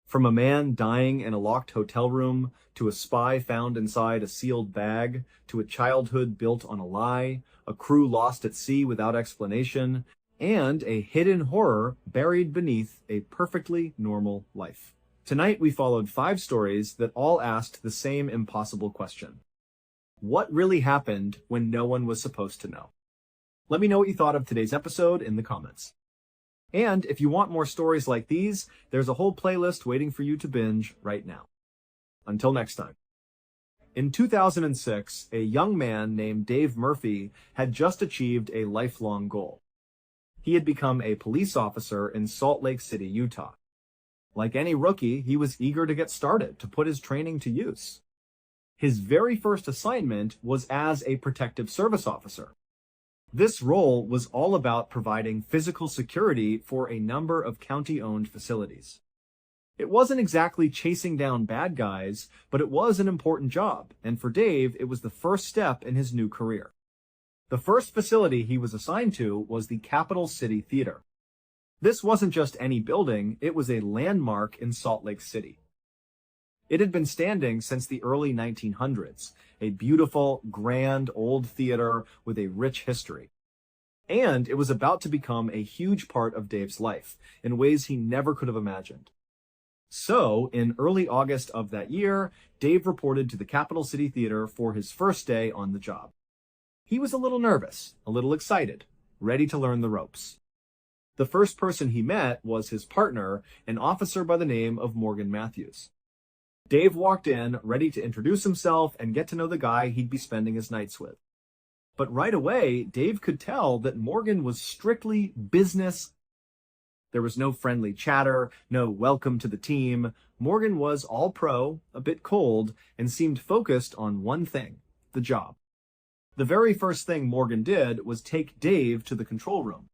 S1: From a man dying in a locked hotel room, to a spy found inside a sealed bag, to a childhood built on a lie, a crew lost at sea without explanation, and a hidden horror buried beneath a perfectly normal life. Tonight we followed 5 stories that all asked the same impossible question. What really happened when no one was supposed to know? Let me know what you thought of today's episode in the comments. And if you want more stories like these, there's a whole playlist waiting for you to binge right now. Until next time. In 2006, a young man named Dave Murphy had just achieved a lifelong goal. He had become a police officer in Salt Lake City, Utah. Like any rookie, he was eager to get started, to put his training to use. His very first assignment was as a protective service officer. This role was all about providing physical security for a number of county-owned facilities. It wasn't exactly chasing down bad guys, but it was an important job, and for Dave, it was the first step in his new career. The first facility he was assigned to was the Capital City Theater. This wasn't just any building, it was a landmark in Salt Lake City. It had been standing since the early 1900s, a beautiful, grand, old theater with a rich history. And it was about to become a huge part of Dave's life, in ways he never could have imagined. So, in early August of that year, Dave reported to the Capital City Theater for his first day on the job. He was a little nervous, a little excited, ready to learn the ropes. The first person he met was his partner, an officer by the name of Morgan Matthews. Dave walked in, ready to introduce himself and get to know the guy he'd be spending his nights with. But right away, Dave could tell that Morgan was strictly business. There was no friendly chatter, no welcome to the team. Morgan was all pro, a bit cold, and seemed focused on one thing, the job. The very first thing Morgan did was take Dave to the control room.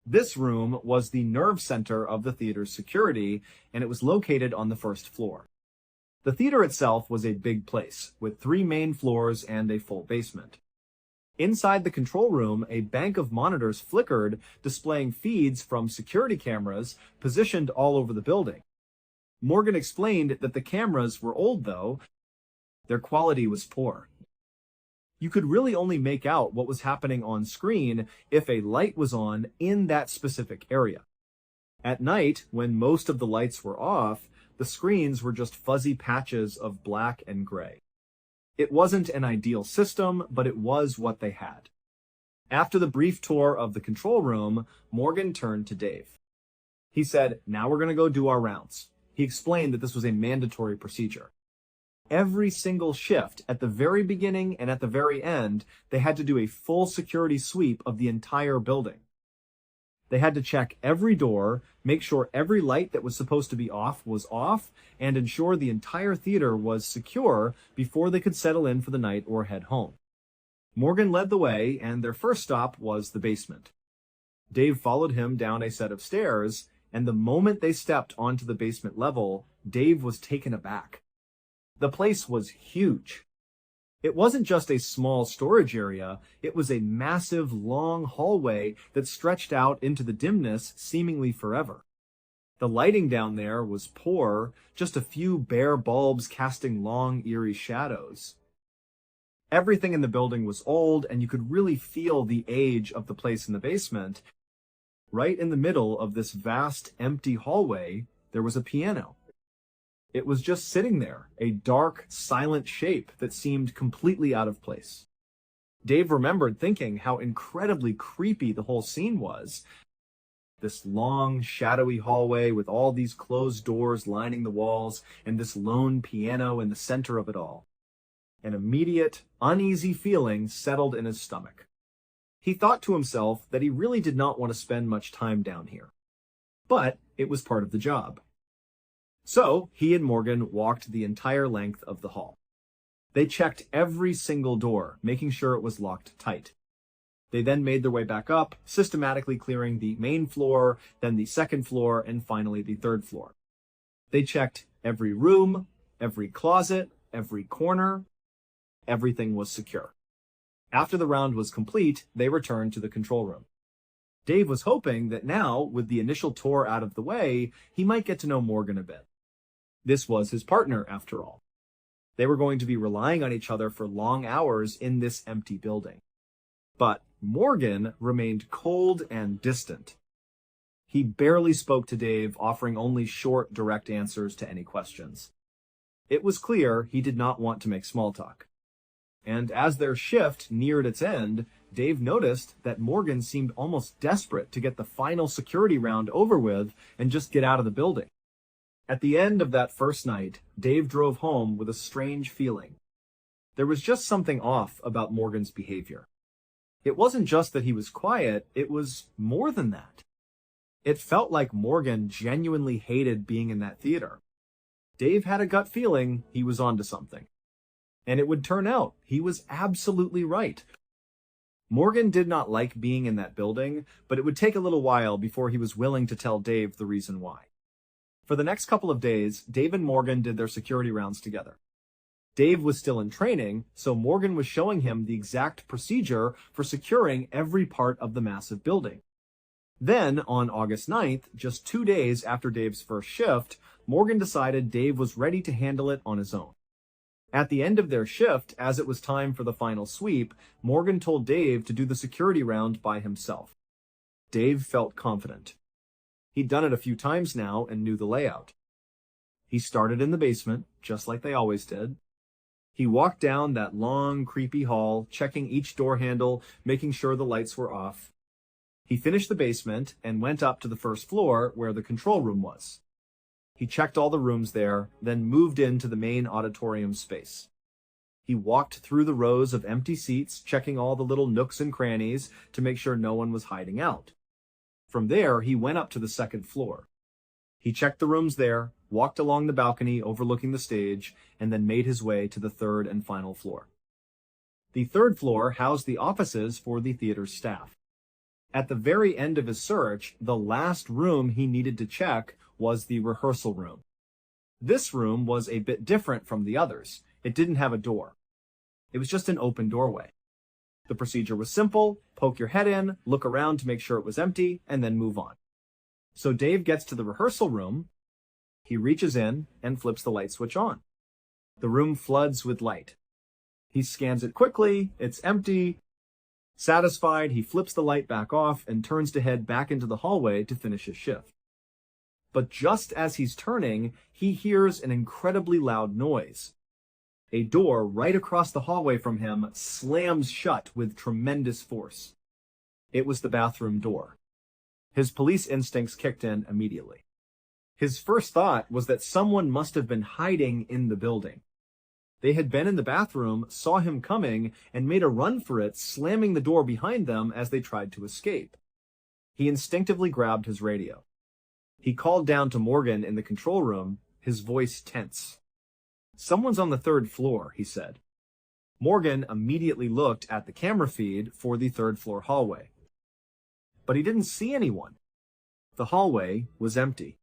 S1: This room was the nerve center of the theater's security, and it was located on the first floor. The theater itself was a big place, with 3 main floors and a full basement. Inside the control room, a bank of monitors flickered, displaying feeds from security cameras positioned all over the building. Morgan explained that the cameras were old, though. Their quality was poor. You could really only make out what was happening on screen if a light was on in that specific area. At night, when most of the lights were off, the screens were just fuzzy patches of black and gray. It wasn't an ideal system, but it was what they had. After the brief tour of the control room, Morgan turned to Dave. He said, "Now we're going to go do our rounds." He explained that this was a mandatory procedure. Every single shift, at the very beginning and at the very end, they had to do a full security sweep of the entire building. They had to check every door, make sure every light that was supposed to be off was off, and ensure the entire theater was secure before they could settle in for the night or head home. Morgan led the way, and their first stop was the basement. Dave followed him down a set of stairs, and the moment they stepped onto the basement level, Dave was taken aback. The place was huge. It wasn't just a small storage area, it was a massive, long hallway that stretched out into the dimness seemingly forever. The lighting down there was poor, just a few bare bulbs casting long, eerie shadows. Everything in the building was old, and you could really feel the age of the place in the basement. Right in the middle of this vast, empty hallway, there was a piano. It was just sitting there, a dark, silent shape that seemed completely out of place. Dave remembered thinking how incredibly creepy the whole scene was. This long, shadowy hallway with all these closed doors lining the walls, and this lone piano in the center of it all. An immediate, uneasy feeling settled in his stomach. He thought to himself that he really did not want to spend much time down here. But it was part of the job. So he and Morgan walked the entire length of the hall. They checked every single door, making sure it was locked tight. They then made their way back up, systematically clearing the main floor, then the second floor, and finally the third floor. They checked every room, every closet, every corner. Everything was secure. After the round was complete, they returned to the control room. Dave was hoping that now, with the initial tour out of the way, he might get to know Morgan a bit. This was his partner, after all. They were going to be relying on each other for long hours in this empty building. But Morgan remained cold and distant. He barely spoke to Dave, offering only short, direct answers to any questions. It was clear he did not want to make small talk. And as their shift neared its end, Dave noticed that Morgan seemed almost desperate to get the final security round over with and just get out of the building. At the end of that first night, Dave drove home with a strange feeling. There was just something off about Morgan's behavior. It wasn't just that he was quiet, it was more than that. It felt like Morgan genuinely hated being in that theater. Dave had a gut feeling he was onto something. And it would turn out he was absolutely right. Morgan did not like being in that building, but it would take a little while before he was willing to tell Dave the reason why. For the next couple of days, Dave and Morgan did their security rounds together. Dave was still in training, so Morgan was showing him the exact procedure for securing every part of the massive building. Then, on August 9th, just 2 days after Dave's first shift, Morgan decided Dave was ready to handle it on his own. At the end of their shift, as it was time for the final sweep, Morgan told Dave to do the security round by himself. Dave felt confident. He'd done it a few times now and knew the layout. He started in the basement, just like they always did. He walked down that long, creepy hall, checking each door handle, making sure the lights were off. He finished the basement and went up to the first floor where the control room was. He checked all the rooms there, then moved into the main auditorium space. He walked through the rows of empty seats, checking all the little nooks and crannies to make sure no one was hiding out. From there, he went up to the second floor. He checked the rooms there, walked along the balcony overlooking the stage, and then made his way to the third and final floor. The third floor housed the offices for the theater's staff. At the very end of his search, the last room he needed to check was the rehearsal room. This room was a bit different from the others. It didn't have a door. It was just an open doorway. The procedure was simple: poke your head in, look around to make sure it was empty, and then move on. So Dave gets to the rehearsal room. He reaches in and flips the light switch on. The room floods with light. He scans it quickly. It's empty. Satisfied, he flips the light back off and turns to head back into the hallway to finish his shift. But just as he's turning, he hears an incredibly loud noise. A door right across the hallway from him slams shut with tremendous force. It was the bathroom door. His police instincts kicked in immediately. His first thought was that someone must have been hiding in the building. They had been in the bathroom, saw him coming, and made a run for it, slamming the door behind them as they tried to escape. He instinctively grabbed his radio. He called down to Morgan in the control room, his voice tense. "Someone's on the third floor," he said. Morgan immediately looked at the camera feed for the third-floor hallway. But he didn't see anyone. The hallway was empty.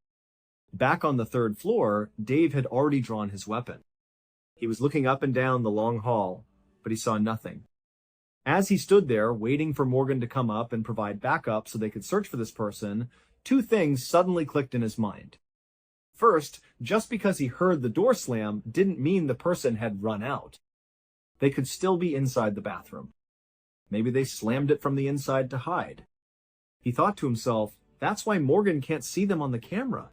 S1: Back on the third floor, Dave had already drawn his weapon. He was looking up and down the long hall, but he saw nothing. As he stood there, waiting for Morgan to come up and provide backup so they could search for this person, two things suddenly clicked in his mind. First, just because he heard the door slam didn't mean the person had run out. They could still be inside the bathroom. Maybe they slammed it from the inside to hide. He thought to himself, that's why Morgan can't see them on the camera.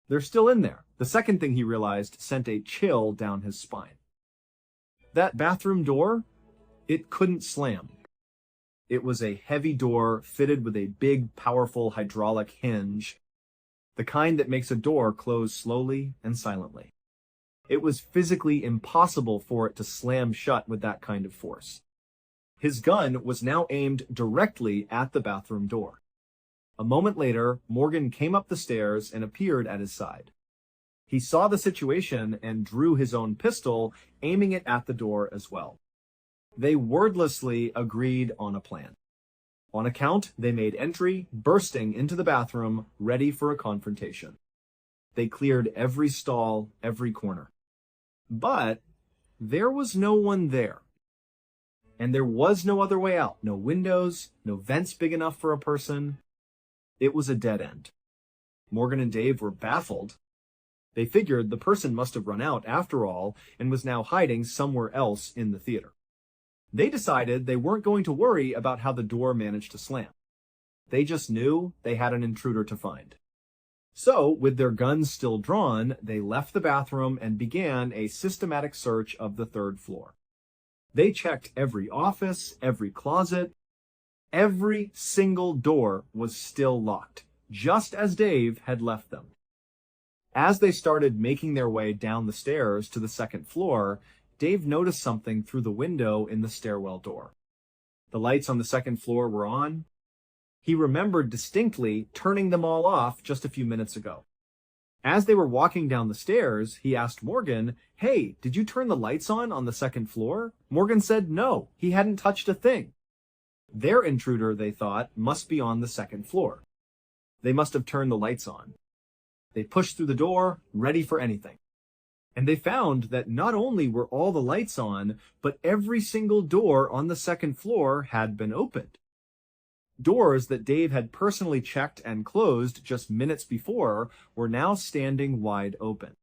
S1: They're still in there. The second thing he realized sent a chill down his spine. That bathroom door, it couldn't slam. It was a heavy door fitted with a big, powerful hydraulic hinge, the kind that makes a door close slowly and silently. It was physically impossible for it to slam shut with that kind of force. His gun was now aimed directly at the bathroom door. A moment later, Morgan came up the stairs and appeared at his side. He saw the situation and drew his own pistol, aiming it at the door as well. They wordlessly agreed on a plan. On a count, they made entry, bursting into the bathroom, ready for a confrontation. They cleared every stall, every corner. But there was no one there. And there was no other way out. No windows, no vents big enough for a person. It was a dead end. Morgan and Dave were baffled. They figured the person must have run out after all and was now hiding somewhere else in the theater. They decided they weren't going to worry about how the door managed to slam. They just knew they had an intruder to find. So, with their guns still drawn, they left the bathroom and began a systematic search of the third floor. They checked every office, every closet. Every single door was still locked, just as Dave had left them. As they started making their way down the stairs to the second floor, Dave noticed something through the window in the stairwell door. The lights on the second floor were on. He remembered distinctly turning them all off just a few minutes ago. As they were walking down the stairs, he asked Morgan, "Hey, did you turn the lights on the second floor?" Morgan said no, he hadn't touched a thing. Their intruder, they thought, must be on the second floor. They must have turned the lights on. They pushed through the door, ready for anything. And they found that not only were all the lights on, but every single door on the second floor had been opened. Doors that Dave had personally checked and closed just minutes before were now standing wide open.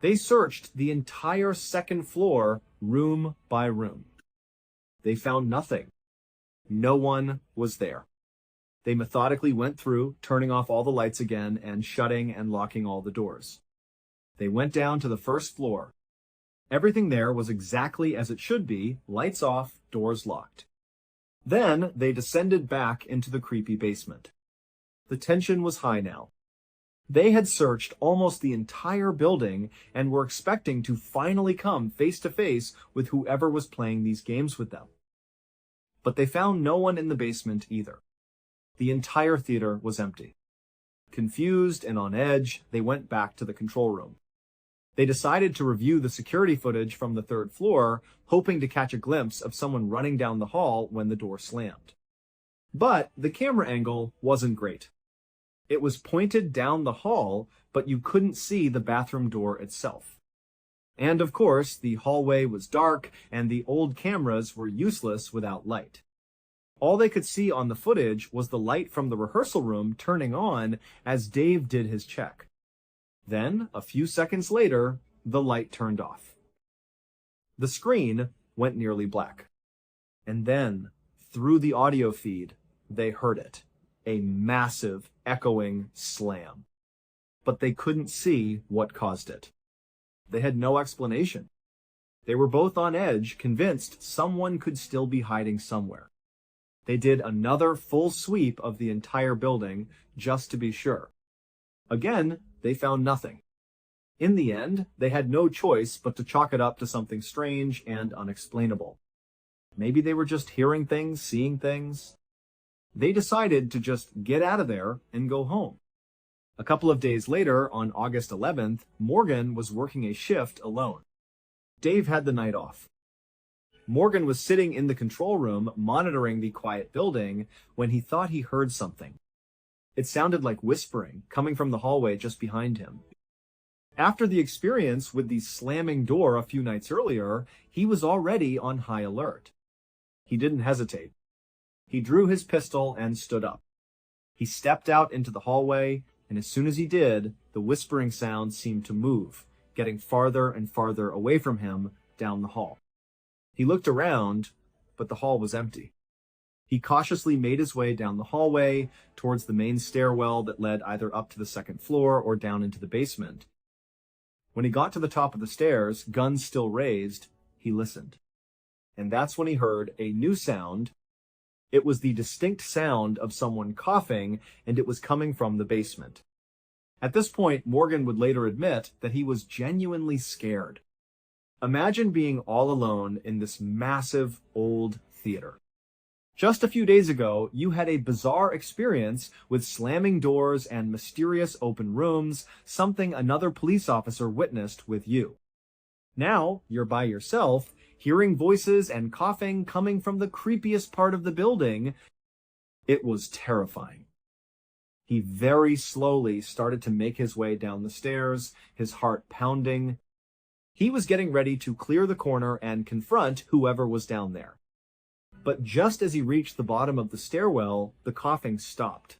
S1: They searched the entire second floor, room by room. They found nothing. No one was there. They methodically went through, turning off all the lights again and shutting and locking all the doors. They went down to the first floor. Everything there was exactly as it should be, lights off, doors locked. Then they descended back into the creepy basement. The tension was high now. They had searched almost the entire building and were expecting to finally come face to face with whoever was playing these games with them. But they found no one in the basement either. The entire theater was empty. Confused and on edge, they went back to the control room. They decided to review the security footage from the third floor, hoping to catch a glimpse of someone running down the hall when the door slammed. But the camera angle wasn't great. It was pointed down the hall, but you couldn't see the bathroom door itself. And of course, the hallway was dark, and the old cameras were useless without light. All they could see on the footage was the light from the rehearsal room turning on as Dave did his check. Then, a few seconds later, the light turned off. The screen went nearly black. And then, through the audio feed, they heard it. A massive, echoing slam. But they couldn't see what caused it. They had no explanation. They were both on edge, convinced someone could still be hiding somewhere. They did another full sweep of the entire building, just to be sure. Again, they found nothing. In the end, they had no choice but to chalk it up to something strange and unexplainable. Maybe they were just hearing things, seeing things. They decided to just get out of there and go home. A couple of days later, on August 11th, Morgan was working a shift alone. Dave had the night off. Morgan was sitting in the control room monitoring the quiet building when he thought he heard something. It sounded like whispering coming from the hallway just behind him. After the experience with the slamming door a few nights earlier, he was already on high alert. He didn't hesitate. He drew his pistol and stood up. He stepped out into the hallway, and as soon as he did, the whispering sound seemed to move, getting farther and farther away from him down the hall. He looked around, but the hall was empty. He cautiously made his way down the hallway towards the main stairwell that led either up to the second floor or down into the basement. When he got to the top of the stairs, guns still raised, he listened. And that's when he heard a new sound. It was the distinct sound of someone coughing, and it was coming from the basement. At this point, Morgan would later admit that he was genuinely scared. Imagine being all alone in this massive old theater. Just a few days ago, you had a bizarre experience with slamming doors and mysterious open rooms, something another police officer witnessed with you. Now, you're by yourself, hearing voices and coughing coming from the creepiest part of the building. It was terrifying. He very slowly started to make his way down the stairs, his heart pounding. He was getting ready to clear the corner and confront whoever was down there. But just as he reached the bottom of the stairwell, the coughing stopped.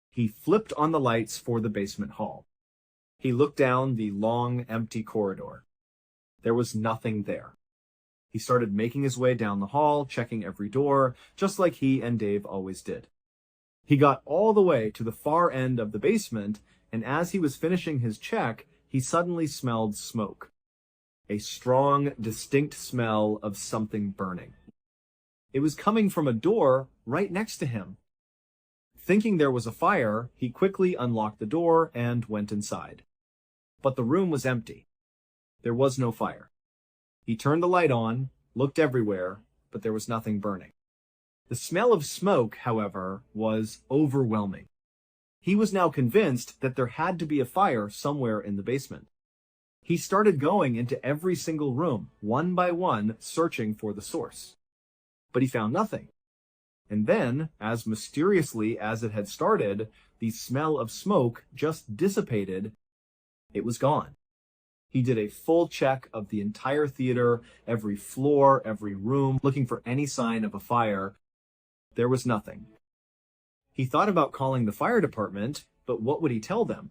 S1: He flipped on the lights for the basement hall. He looked down the long, empty corridor. There was nothing there. He started making his way down the hall, checking every door, just like he and Dave always did. He got all the way to the far end of the basement, and as he was finishing his check, he suddenly smelled smoke. A strong, distinct smell of something burning. It was coming from a door right next to him. Thinking there was a fire, he quickly unlocked the door and went inside. But the room was empty. There was no fire. He turned the light on, looked everywhere, but there was nothing burning. The smell of smoke, however, was overwhelming. He was now convinced that there had to be a fire somewhere in the basement. He started going into every single room, one by one, searching for the source. But he found nothing. And then, as mysteriously as it had started, the smell of smoke just dissipated. It was gone. He did a full check of the entire theater, every floor, every room, looking for any sign of a fire. There was nothing. He thought about calling the fire department, but what would he tell them?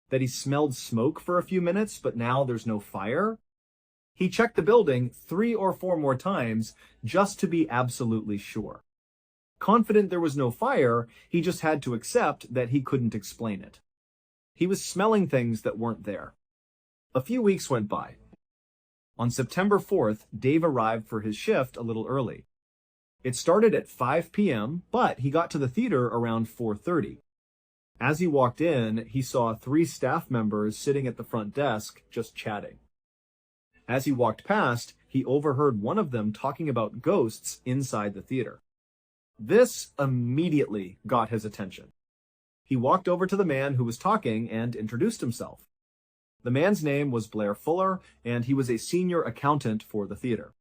S1: That he smelled smoke for a few minutes, but now there's no fire? He checked the building 3 or 4 more times just to be absolutely sure. Confident there was no fire, he just had to accept that he couldn't explain it. He was smelling things that weren't there. A few weeks went by. On September 4th, Dave arrived for his shift a little early. It started at 5 p.m., but he got to the theater around 4:30. As he walked in, he saw 3 staff members sitting at the front desk just chatting. As he walked past, he overheard one of them talking about ghosts inside the theater. This immediately got his attention. He walked over to the man who was talking and introduced himself. The man's name was Blair Fuller, and he was a senior accountant for the theater.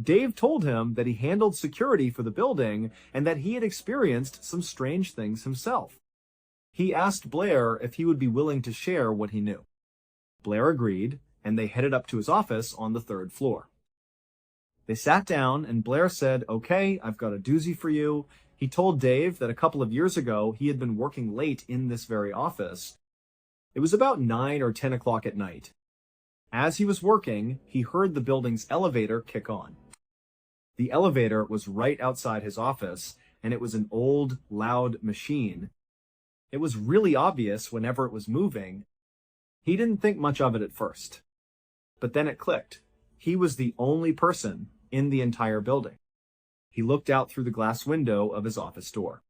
S1: Dave told him that he handled security for the building and that he had experienced some strange things himself. He asked Blair if he would be willing to share what he knew. Blair agreed, and they headed up to his office on the 3rd floor. They sat down, and Blair said, "Okay, I've got a doozy for you." He told Dave that a couple of years ago he had been working late in this very office. It was about 9 or 10 o'clock at night. As he was working, he heard the building's elevator kick on. The elevator was right outside his office, and it was an old, loud machine. It was really obvious whenever it was moving. He didn't think much of it at first. But then it clicked. He was the only person in the entire building. He looked out through the glass window of his office door.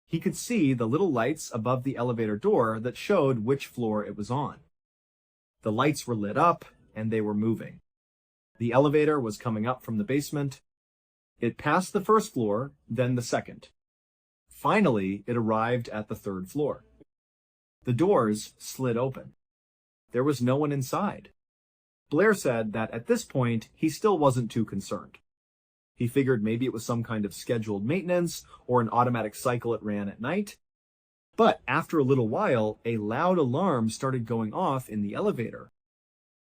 S1: He could see the little lights above the elevator door that showed which floor it was on. The lights were lit up, and they were moving. The elevator was coming up from the basement. It passed the 1st floor, then the 2nd. Finally, it arrived at the third floor. The doors slid open. There was no one inside. Blair said that at this point, he still wasn't too concerned. He figured maybe it was some kind of scheduled maintenance or an automatic cycle it ran at night. But after a little while, a loud alarm started going off in the elevator.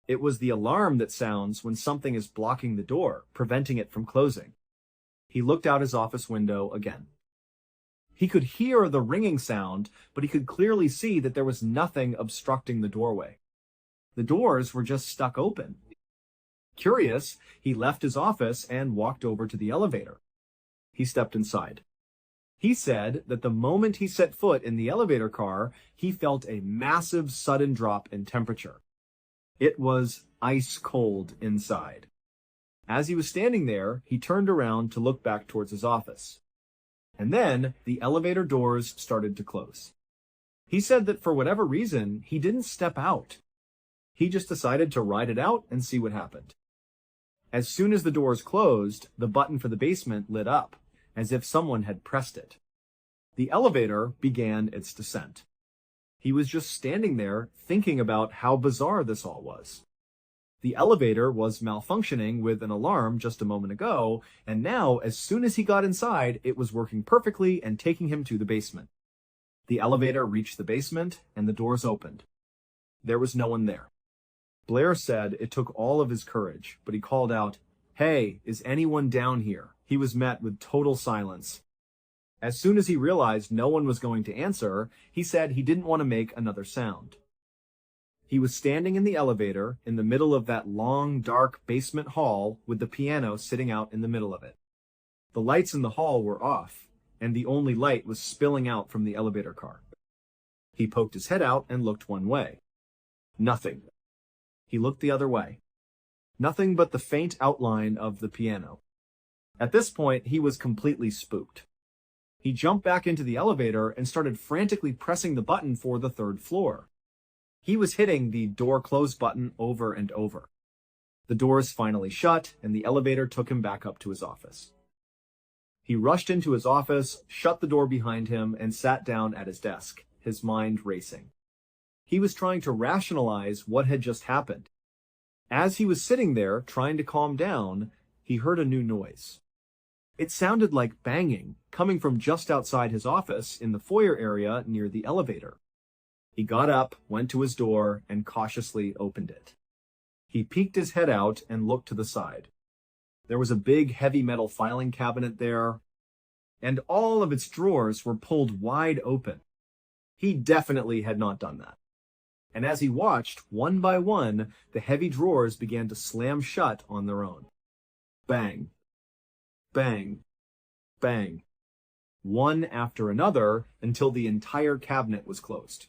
S1: It was the alarm that sounds when something is blocking the door, preventing it from closing. He looked out his office window again. He could hear the ringing sound, but he could clearly see that there was nothing obstructing the doorway. The doors were just stuck open. Curious, he left his office and walked over to the elevator. He stepped inside. He said that the moment he set foot in the elevator car, he felt a massive sudden drop in temperature. It was ice cold inside. As he was standing there, he turned around to look back towards his office. And then the elevator doors started to close. He said that for whatever reason, he didn't step out. He just decided to ride it out and see what happened. As soon as the doors closed, the button for the basement lit up, as if someone had pressed it. The elevator began its descent. He was just standing there thinking about how bizarre this all was. The elevator was malfunctioning with an alarm just a moment ago, and now, as soon as he got inside, it was working perfectly and taking him to the basement. The elevator reached the basement, and the doors opened. There was no one there. Blair said it took all of his courage, but he called out, "Hey, is anyone down here?" He was met with total silence. As soon as he realized no one was going to answer, he said he didn't want to make another sound. He was standing in the elevator in the middle of that long, dark basement hall with the piano sitting out in the middle of it. The lights in the hall were off, and the only light was spilling out from the elevator car. He poked his head out and looked one way. Nothing. He looked the other way. Nothing but the faint outline of the piano. At this point, he was completely spooked. He jumped back into the elevator and started frantically pressing the button for the third floor. He was hitting the door close button over and over. The doors finally shut, and the elevator took him back up to his office. He rushed into his office, shut the door behind him, and sat down at his desk, his mind racing. He was trying to rationalize what had just happened. As he was sitting there, trying to calm down, he heard a new noise. It sounded like banging, coming from just outside his office in the foyer area near the elevator. He got up, went to his door, and cautiously opened it. He peeked his head out and looked to the side. There was a big heavy metal filing cabinet there, and all of its drawers were pulled wide open. He definitely had not done that. And as he watched, one by one, the heavy drawers began to slam shut on their own. Bang. Bang. Bang. One after another until the entire cabinet was closed.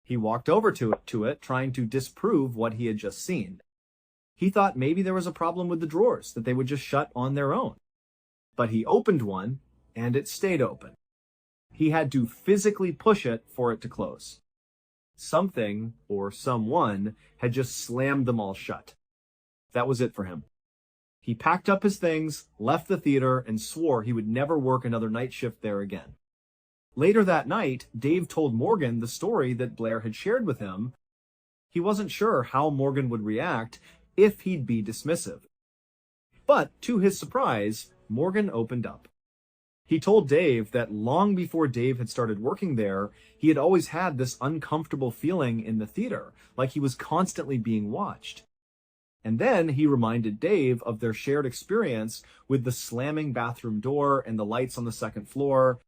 S1: He walked over to it, trying to disprove what he had just seen. He thought maybe there was a problem with the drawers, that they would just shut on their own. But he opened one, and it stayed open. He had to physically push it for it to close. Something, or someone, had just slammed them all shut. That was it for him. He packed up his things, left the theater, and swore he would never work another night shift there again. Later that night, Dave told Morgan the story that Blair had shared with him. He wasn't sure how Morgan would react, if he'd be dismissive. But, to his surprise, Morgan opened up. He told Dave that long before Dave had started working there, he had always had this uncomfortable feeling in the theater, like he was constantly being watched. And then he reminded Dave of their shared experience with the slamming bathroom door and the lights on the second floor.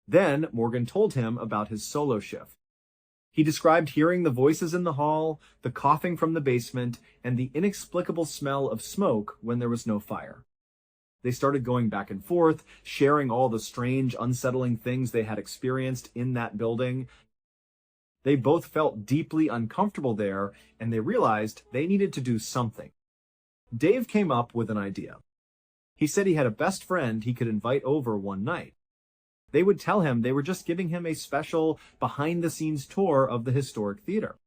S1: Then Morgan told him about his solo shift. He described hearing the voices in the hall, the coughing from the basement, and the inexplicable smell of smoke when there was no fire. They started going back and forth, sharing all the strange, unsettling things they had experienced in that building. They both felt deeply uncomfortable there, and they realized they needed to do something. Dave came up with an idea. He said he had a best friend he could invite over one night. They would tell him they were just giving him a special behind-the-scenes tour of the historic theater.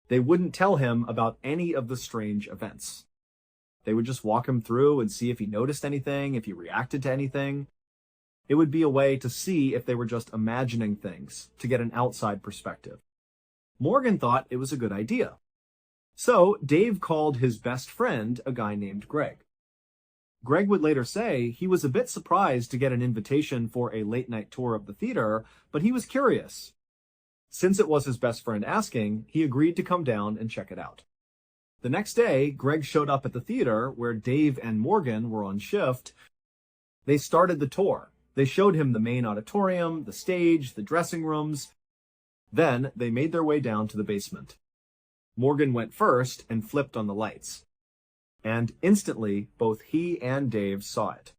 S1: They wouldn't tell him about any of the strange events. They would just walk him through and see if he noticed anything, if he reacted to anything. It would be a way to see if they were just imagining things, to get an outside perspective. Morgan thought it was a good idea. So Dave called his best friend, a guy named Greg. Greg would later say he was a bit surprised to get an invitation for a late-night tour of the theater, but he was curious. Since it was his best friend asking, he agreed to come down and check it out. The next day, Greg showed up at the theater where Dave and Morgan were on shift. They started the tour. They showed him the main auditorium, the stage, the dressing rooms. Then they made their way down to the basement. Morgan went first and flipped on the lights. And instantly, both he and Dave saw it.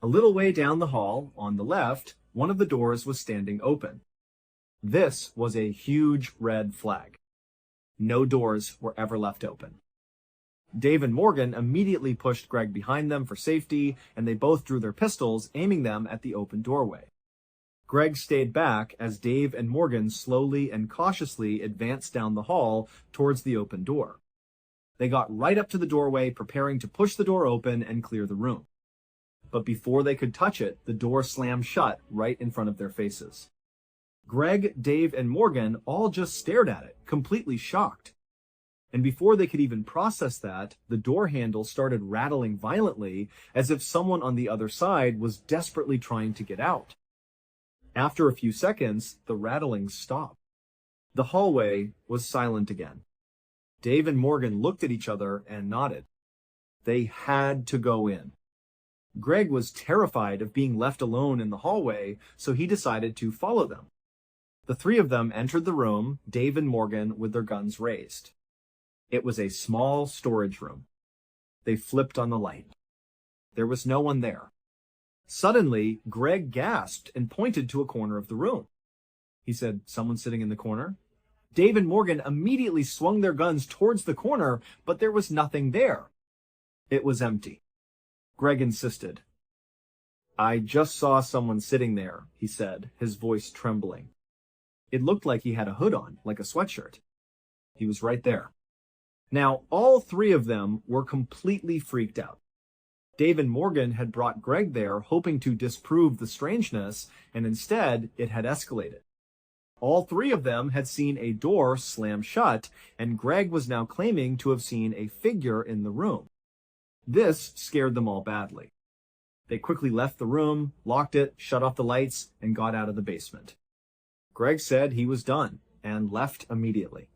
S1: A little way down the hall, on the left, one of the doors was standing open. This was a huge red flag. No doors were ever left open. Dave and Morgan immediately pushed Greg behind them for safety, and they both drew their pistols, aiming them at the open doorway. Greg stayed back as Dave and Morgan slowly and cautiously advanced down the hall towards the open door. They got right up to the doorway, preparing to push the door open and clear the room. But before they could touch it, the door slammed shut right in front of their faces. Greg, Dave, and Morgan all just stared at it, completely shocked. And before they could even process that, the door handle started rattling violently as if someone on the other side was desperately trying to get out. After a few seconds, the rattling stopped. The hallway was silent again. Dave and Morgan looked at each other and nodded. They had to go in. Greg was terrified of being left alone in the hallway, so he decided to follow them. The three of them entered the room, Dave and Morgan with their guns raised. It was a small storage room. They flipped on the light. There was no one there. Suddenly, Greg gasped and pointed to a corner of the room. He said, "Someone sitting in the corner?" Dave and Morgan immediately swung their guns towards the corner, but there was nothing there. It was empty. Greg insisted. "I just saw someone sitting there," he said, his voice trembling. It looked like he had a hood on, like a sweatshirt. He was right there. Now, all three of them were completely freaked out. Dave and Morgan had brought Greg there hoping to disprove the strangeness, and instead, it had escalated. All three of them had seen a door slam shut, and Greg was now claiming to have seen a figure in the room. This scared them all badly. They quickly left the room, locked it, shut off the lights, and got out of the basement. Greg said he was done, and left immediately.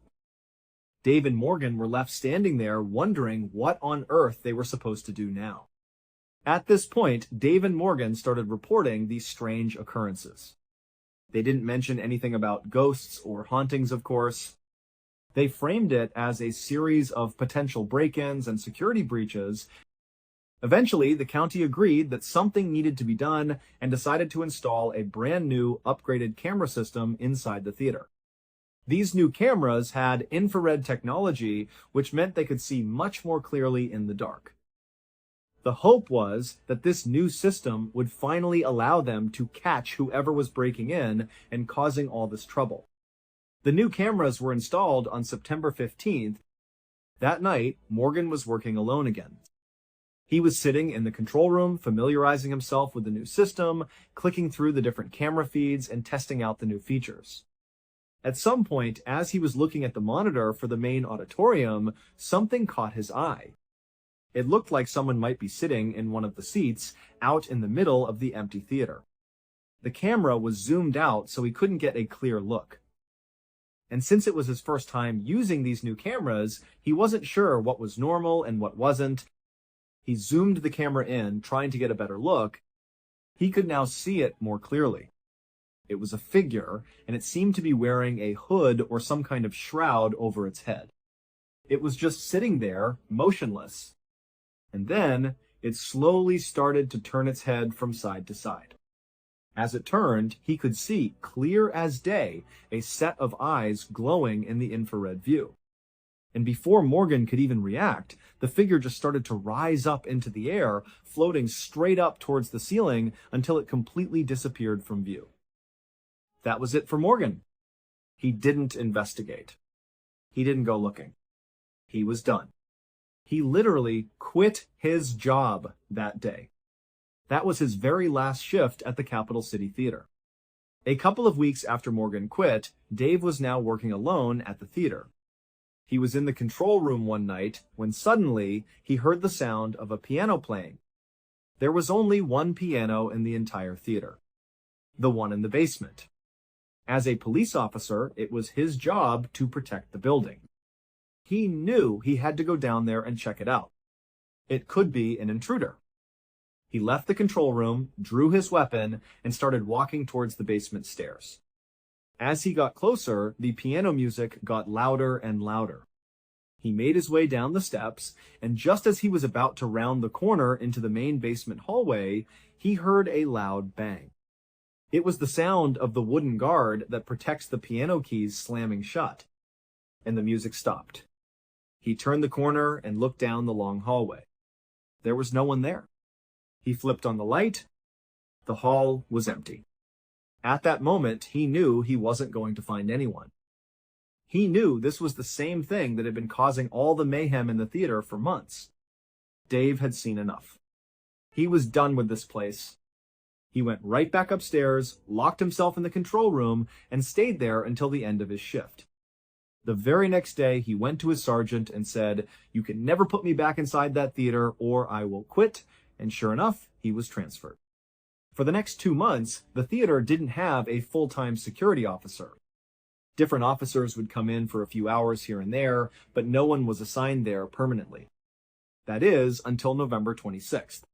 S1: Dave and Morgan were left standing there wondering what on earth they were supposed to do now. At this point, Dave and Morgan started reporting these strange occurrences. They didn't mention anything about ghosts or hauntings, of course. They framed it as a series of potential break-ins and security breaches. Eventually, the county agreed that something needed to be done and decided to install a brand new upgraded camera system inside the theater. These new cameras had infrared technology, which meant they could see much more clearly in the dark. The hope was that this new system would finally allow them to catch whoever was breaking in and causing all this trouble. The new cameras were installed on September 15th. That night, Morgan was working alone again. He was sitting in the control room, familiarizing himself with the new system, clicking through the different camera feeds, and testing out the new features. At some point, as he was looking at the monitor for the main auditorium, something caught his eye. It looked like someone might be sitting in one of the seats out in the middle of the empty theater. The camera was zoomed out so he couldn't get a clear look. And since it was his first time using these new cameras, he wasn't sure what was normal and what wasn't. He zoomed the camera in, trying to get a better look. He could now see it more clearly. It was a figure, and it seemed to be wearing a hood or some kind of shroud over its head. It was just sitting there, motionless. And then, it slowly started to turn its head from side to side. As it turned, he could see, clear as day, a set of eyes glowing in the infrared view. And before Morgan could even react, the figure just started to rise up into the air, floating straight up towards the ceiling until it completely disappeared from view. That was it for Morgan. He didn't investigate. He didn't go looking. He was done. He literally quit his job that day. That was his very last shift at the Capital City Theater. A couple of weeks after Morgan quit, Dave was now working alone at the theater. He was in the control room one night when suddenly he heard the sound of a piano playing. There was only one piano in the entire theater, the one in the basement. As a police officer, it was his job to protect the building. He knew he had to go down there and check it out. It could be an intruder. He left the control room, drew his weapon, and started walking towards the basement stairs. As he got closer, the piano music got louder and louder. He made his way down the steps, and just as he was about to round the corner into the main basement hallway, he heard a loud bang. It was the sound of the wooden guard that protects the piano keys slamming shut, and the music stopped. He turned the corner and looked down the long hallway. There was no one there. He flipped on the light. The hall was empty. At that moment, he knew he wasn't going to find anyone. He knew this was the same thing that had been causing all the mayhem in the theater for months. Dave had seen enough. He was done with this place. He went right back upstairs, locked himself in the control room, and stayed there until the end of his shift. The very next day, he went to his sergeant and said, "You can never put me back inside that theater or I will quit." And sure enough, he was transferred. For the next 2 months, the theater didn't have a full-time security officer. Different officers would come in for a few hours here and there, but no one was assigned there permanently. That is, until November 26th.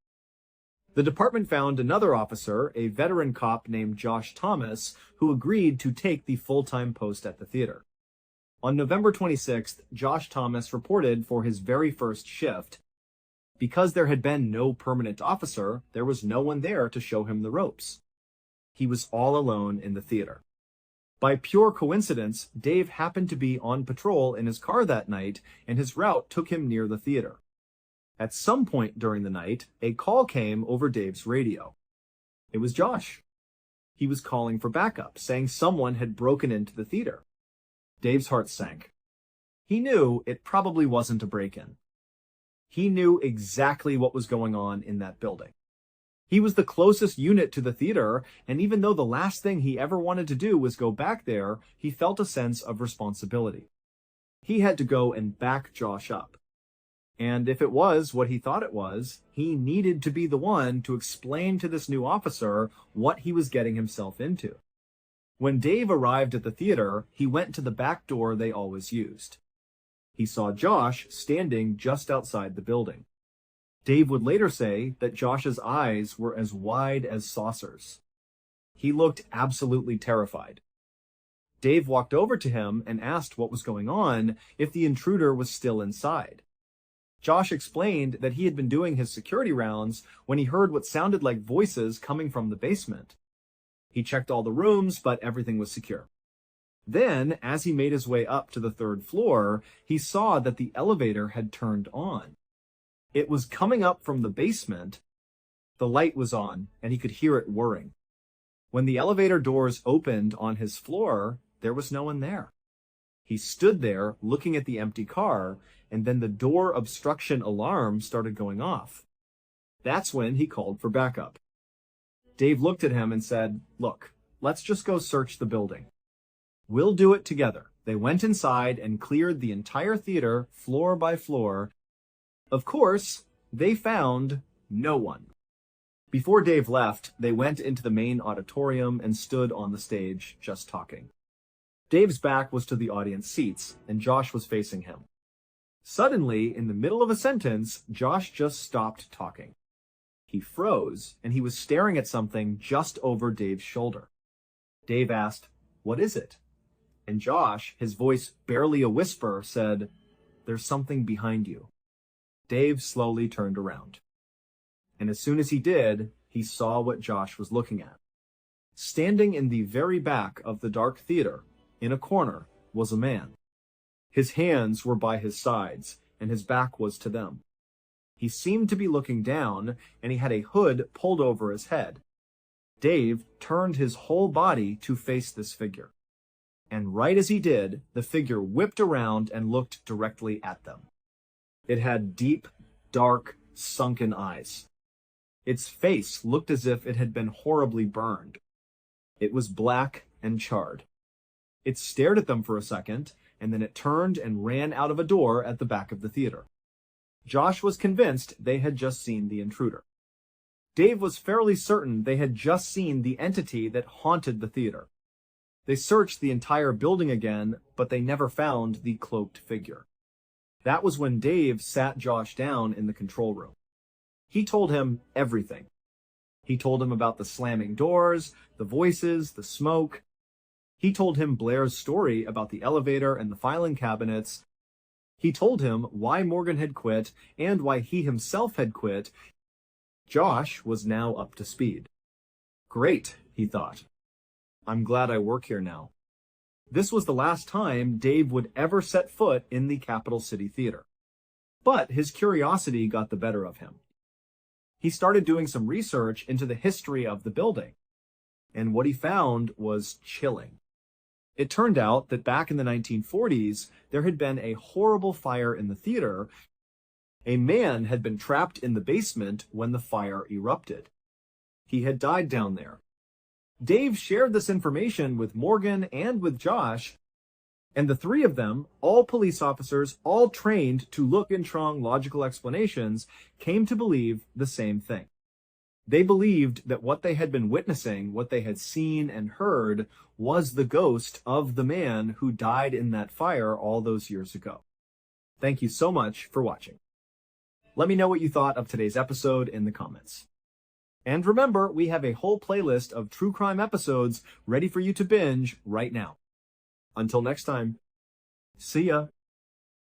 S1: The department found another officer, a veteran cop named Josh Thomas, who agreed to take the full-time post at the theater. On November 26th, Josh Thomas reported for his very first shift. Because there had been no permanent officer, there was no one there to show him the ropes. He was all alone in the theater. By pure coincidence, Dave happened to be on patrol in his car that night, and his route took him near the theater. At some point during the night, a call came over Dave's radio. It was Josh. He was calling for backup, saying someone had broken into the theater. Dave's heart sank. He knew it probably wasn't a break-in. He knew exactly what was going on in that building. He was the closest unit to the theater, and even though the last thing he ever wanted to do was go back there, he felt a sense of responsibility. He had to go and back Josh up. And if it was what he thought it was, he needed to be the one to explain to this new officer what he was getting himself into. When Dave arrived at the theater, he went to the back door they always used. He saw Josh standing just outside the building. Dave would later say that Josh's eyes were as wide as saucers. He looked absolutely terrified. Dave walked over to him and asked what was going on, if the intruder was still inside. Josh explained that he had been doing his security rounds when he heard what sounded like voices coming from the basement. He checked all the rooms, but everything was secure. Then, as he made his way up to the 3rd floor, he saw that the elevator had turned on. It was coming up from the basement. The light was on, and he could hear it whirring. When the elevator doors opened on his floor, there was no one there. He stood there, looking at the empty car, and then the door obstruction alarm started going off. That's when he called for backup. Dave looked at him and said, "Look, let's just go search the building. We'll do it together." They went inside and cleared the entire theater, floor by floor. Of course, they found no one. Before Dave left, they went into the main auditorium and stood on the stage, just talking. Dave's back was to the audience seats, and Josh was facing him. Suddenly, in the middle of a sentence, Josh just stopped talking. He froze, and he was staring at something just over Dave's shoulder. Dave asked, "What is it?" And Josh, his voice barely a whisper, said, "There's something behind you." Dave slowly turned around. And as soon as he did, he saw what Josh was looking at. Standing in the very back of the dark theater, in a corner, was a man. His hands were by his sides, and his back was to them. He seemed to be looking down, and he had a hood pulled over his head. Dave turned his whole body to face this figure. And right as he did, the figure whipped around and looked directly at them. It had deep, dark, sunken eyes. Its face looked as if it had been horribly burned. It was black and charred. It stared at them for a second, and then it turned and ran out of a door at the back of the theater. Josh was convinced they had just seen the intruder. Dave was fairly certain they had just seen the entity that haunted the theater. They searched the entire building again, but they never found the cloaked figure. That was when Dave sat Josh down in the control room. He told him everything. He told him about the slamming doors, the voices, the smoke. He told him Blair's story about the elevator and the filing cabinets. He told him why Morgan had quit and why he himself had quit. Josh was now up to speed. Great, he thought. I'm glad I work here now. This was the last time Dave would ever set foot in the Capital City Theater. But his curiosity got the better of him. He started doing some research into the history of the building, and what he found was chilling. It turned out that back in the 1940s, there had been a horrible fire in the theater. A man had been trapped in the basement when the fire erupted. He had died down there. Dave shared this information with Morgan and with Josh, and the three of them, all police officers, all trained to look in strong logical explanations, came to believe the same thing. They believed that what they had been witnessing, what they had seen and heard, was the ghost of the man who died in that fire all those years ago. Thank you so much for watching. Let me know what you thought of today's episode in the comments. And remember, we have a whole playlist of true crime episodes ready for you to binge right now. Until next time, see ya.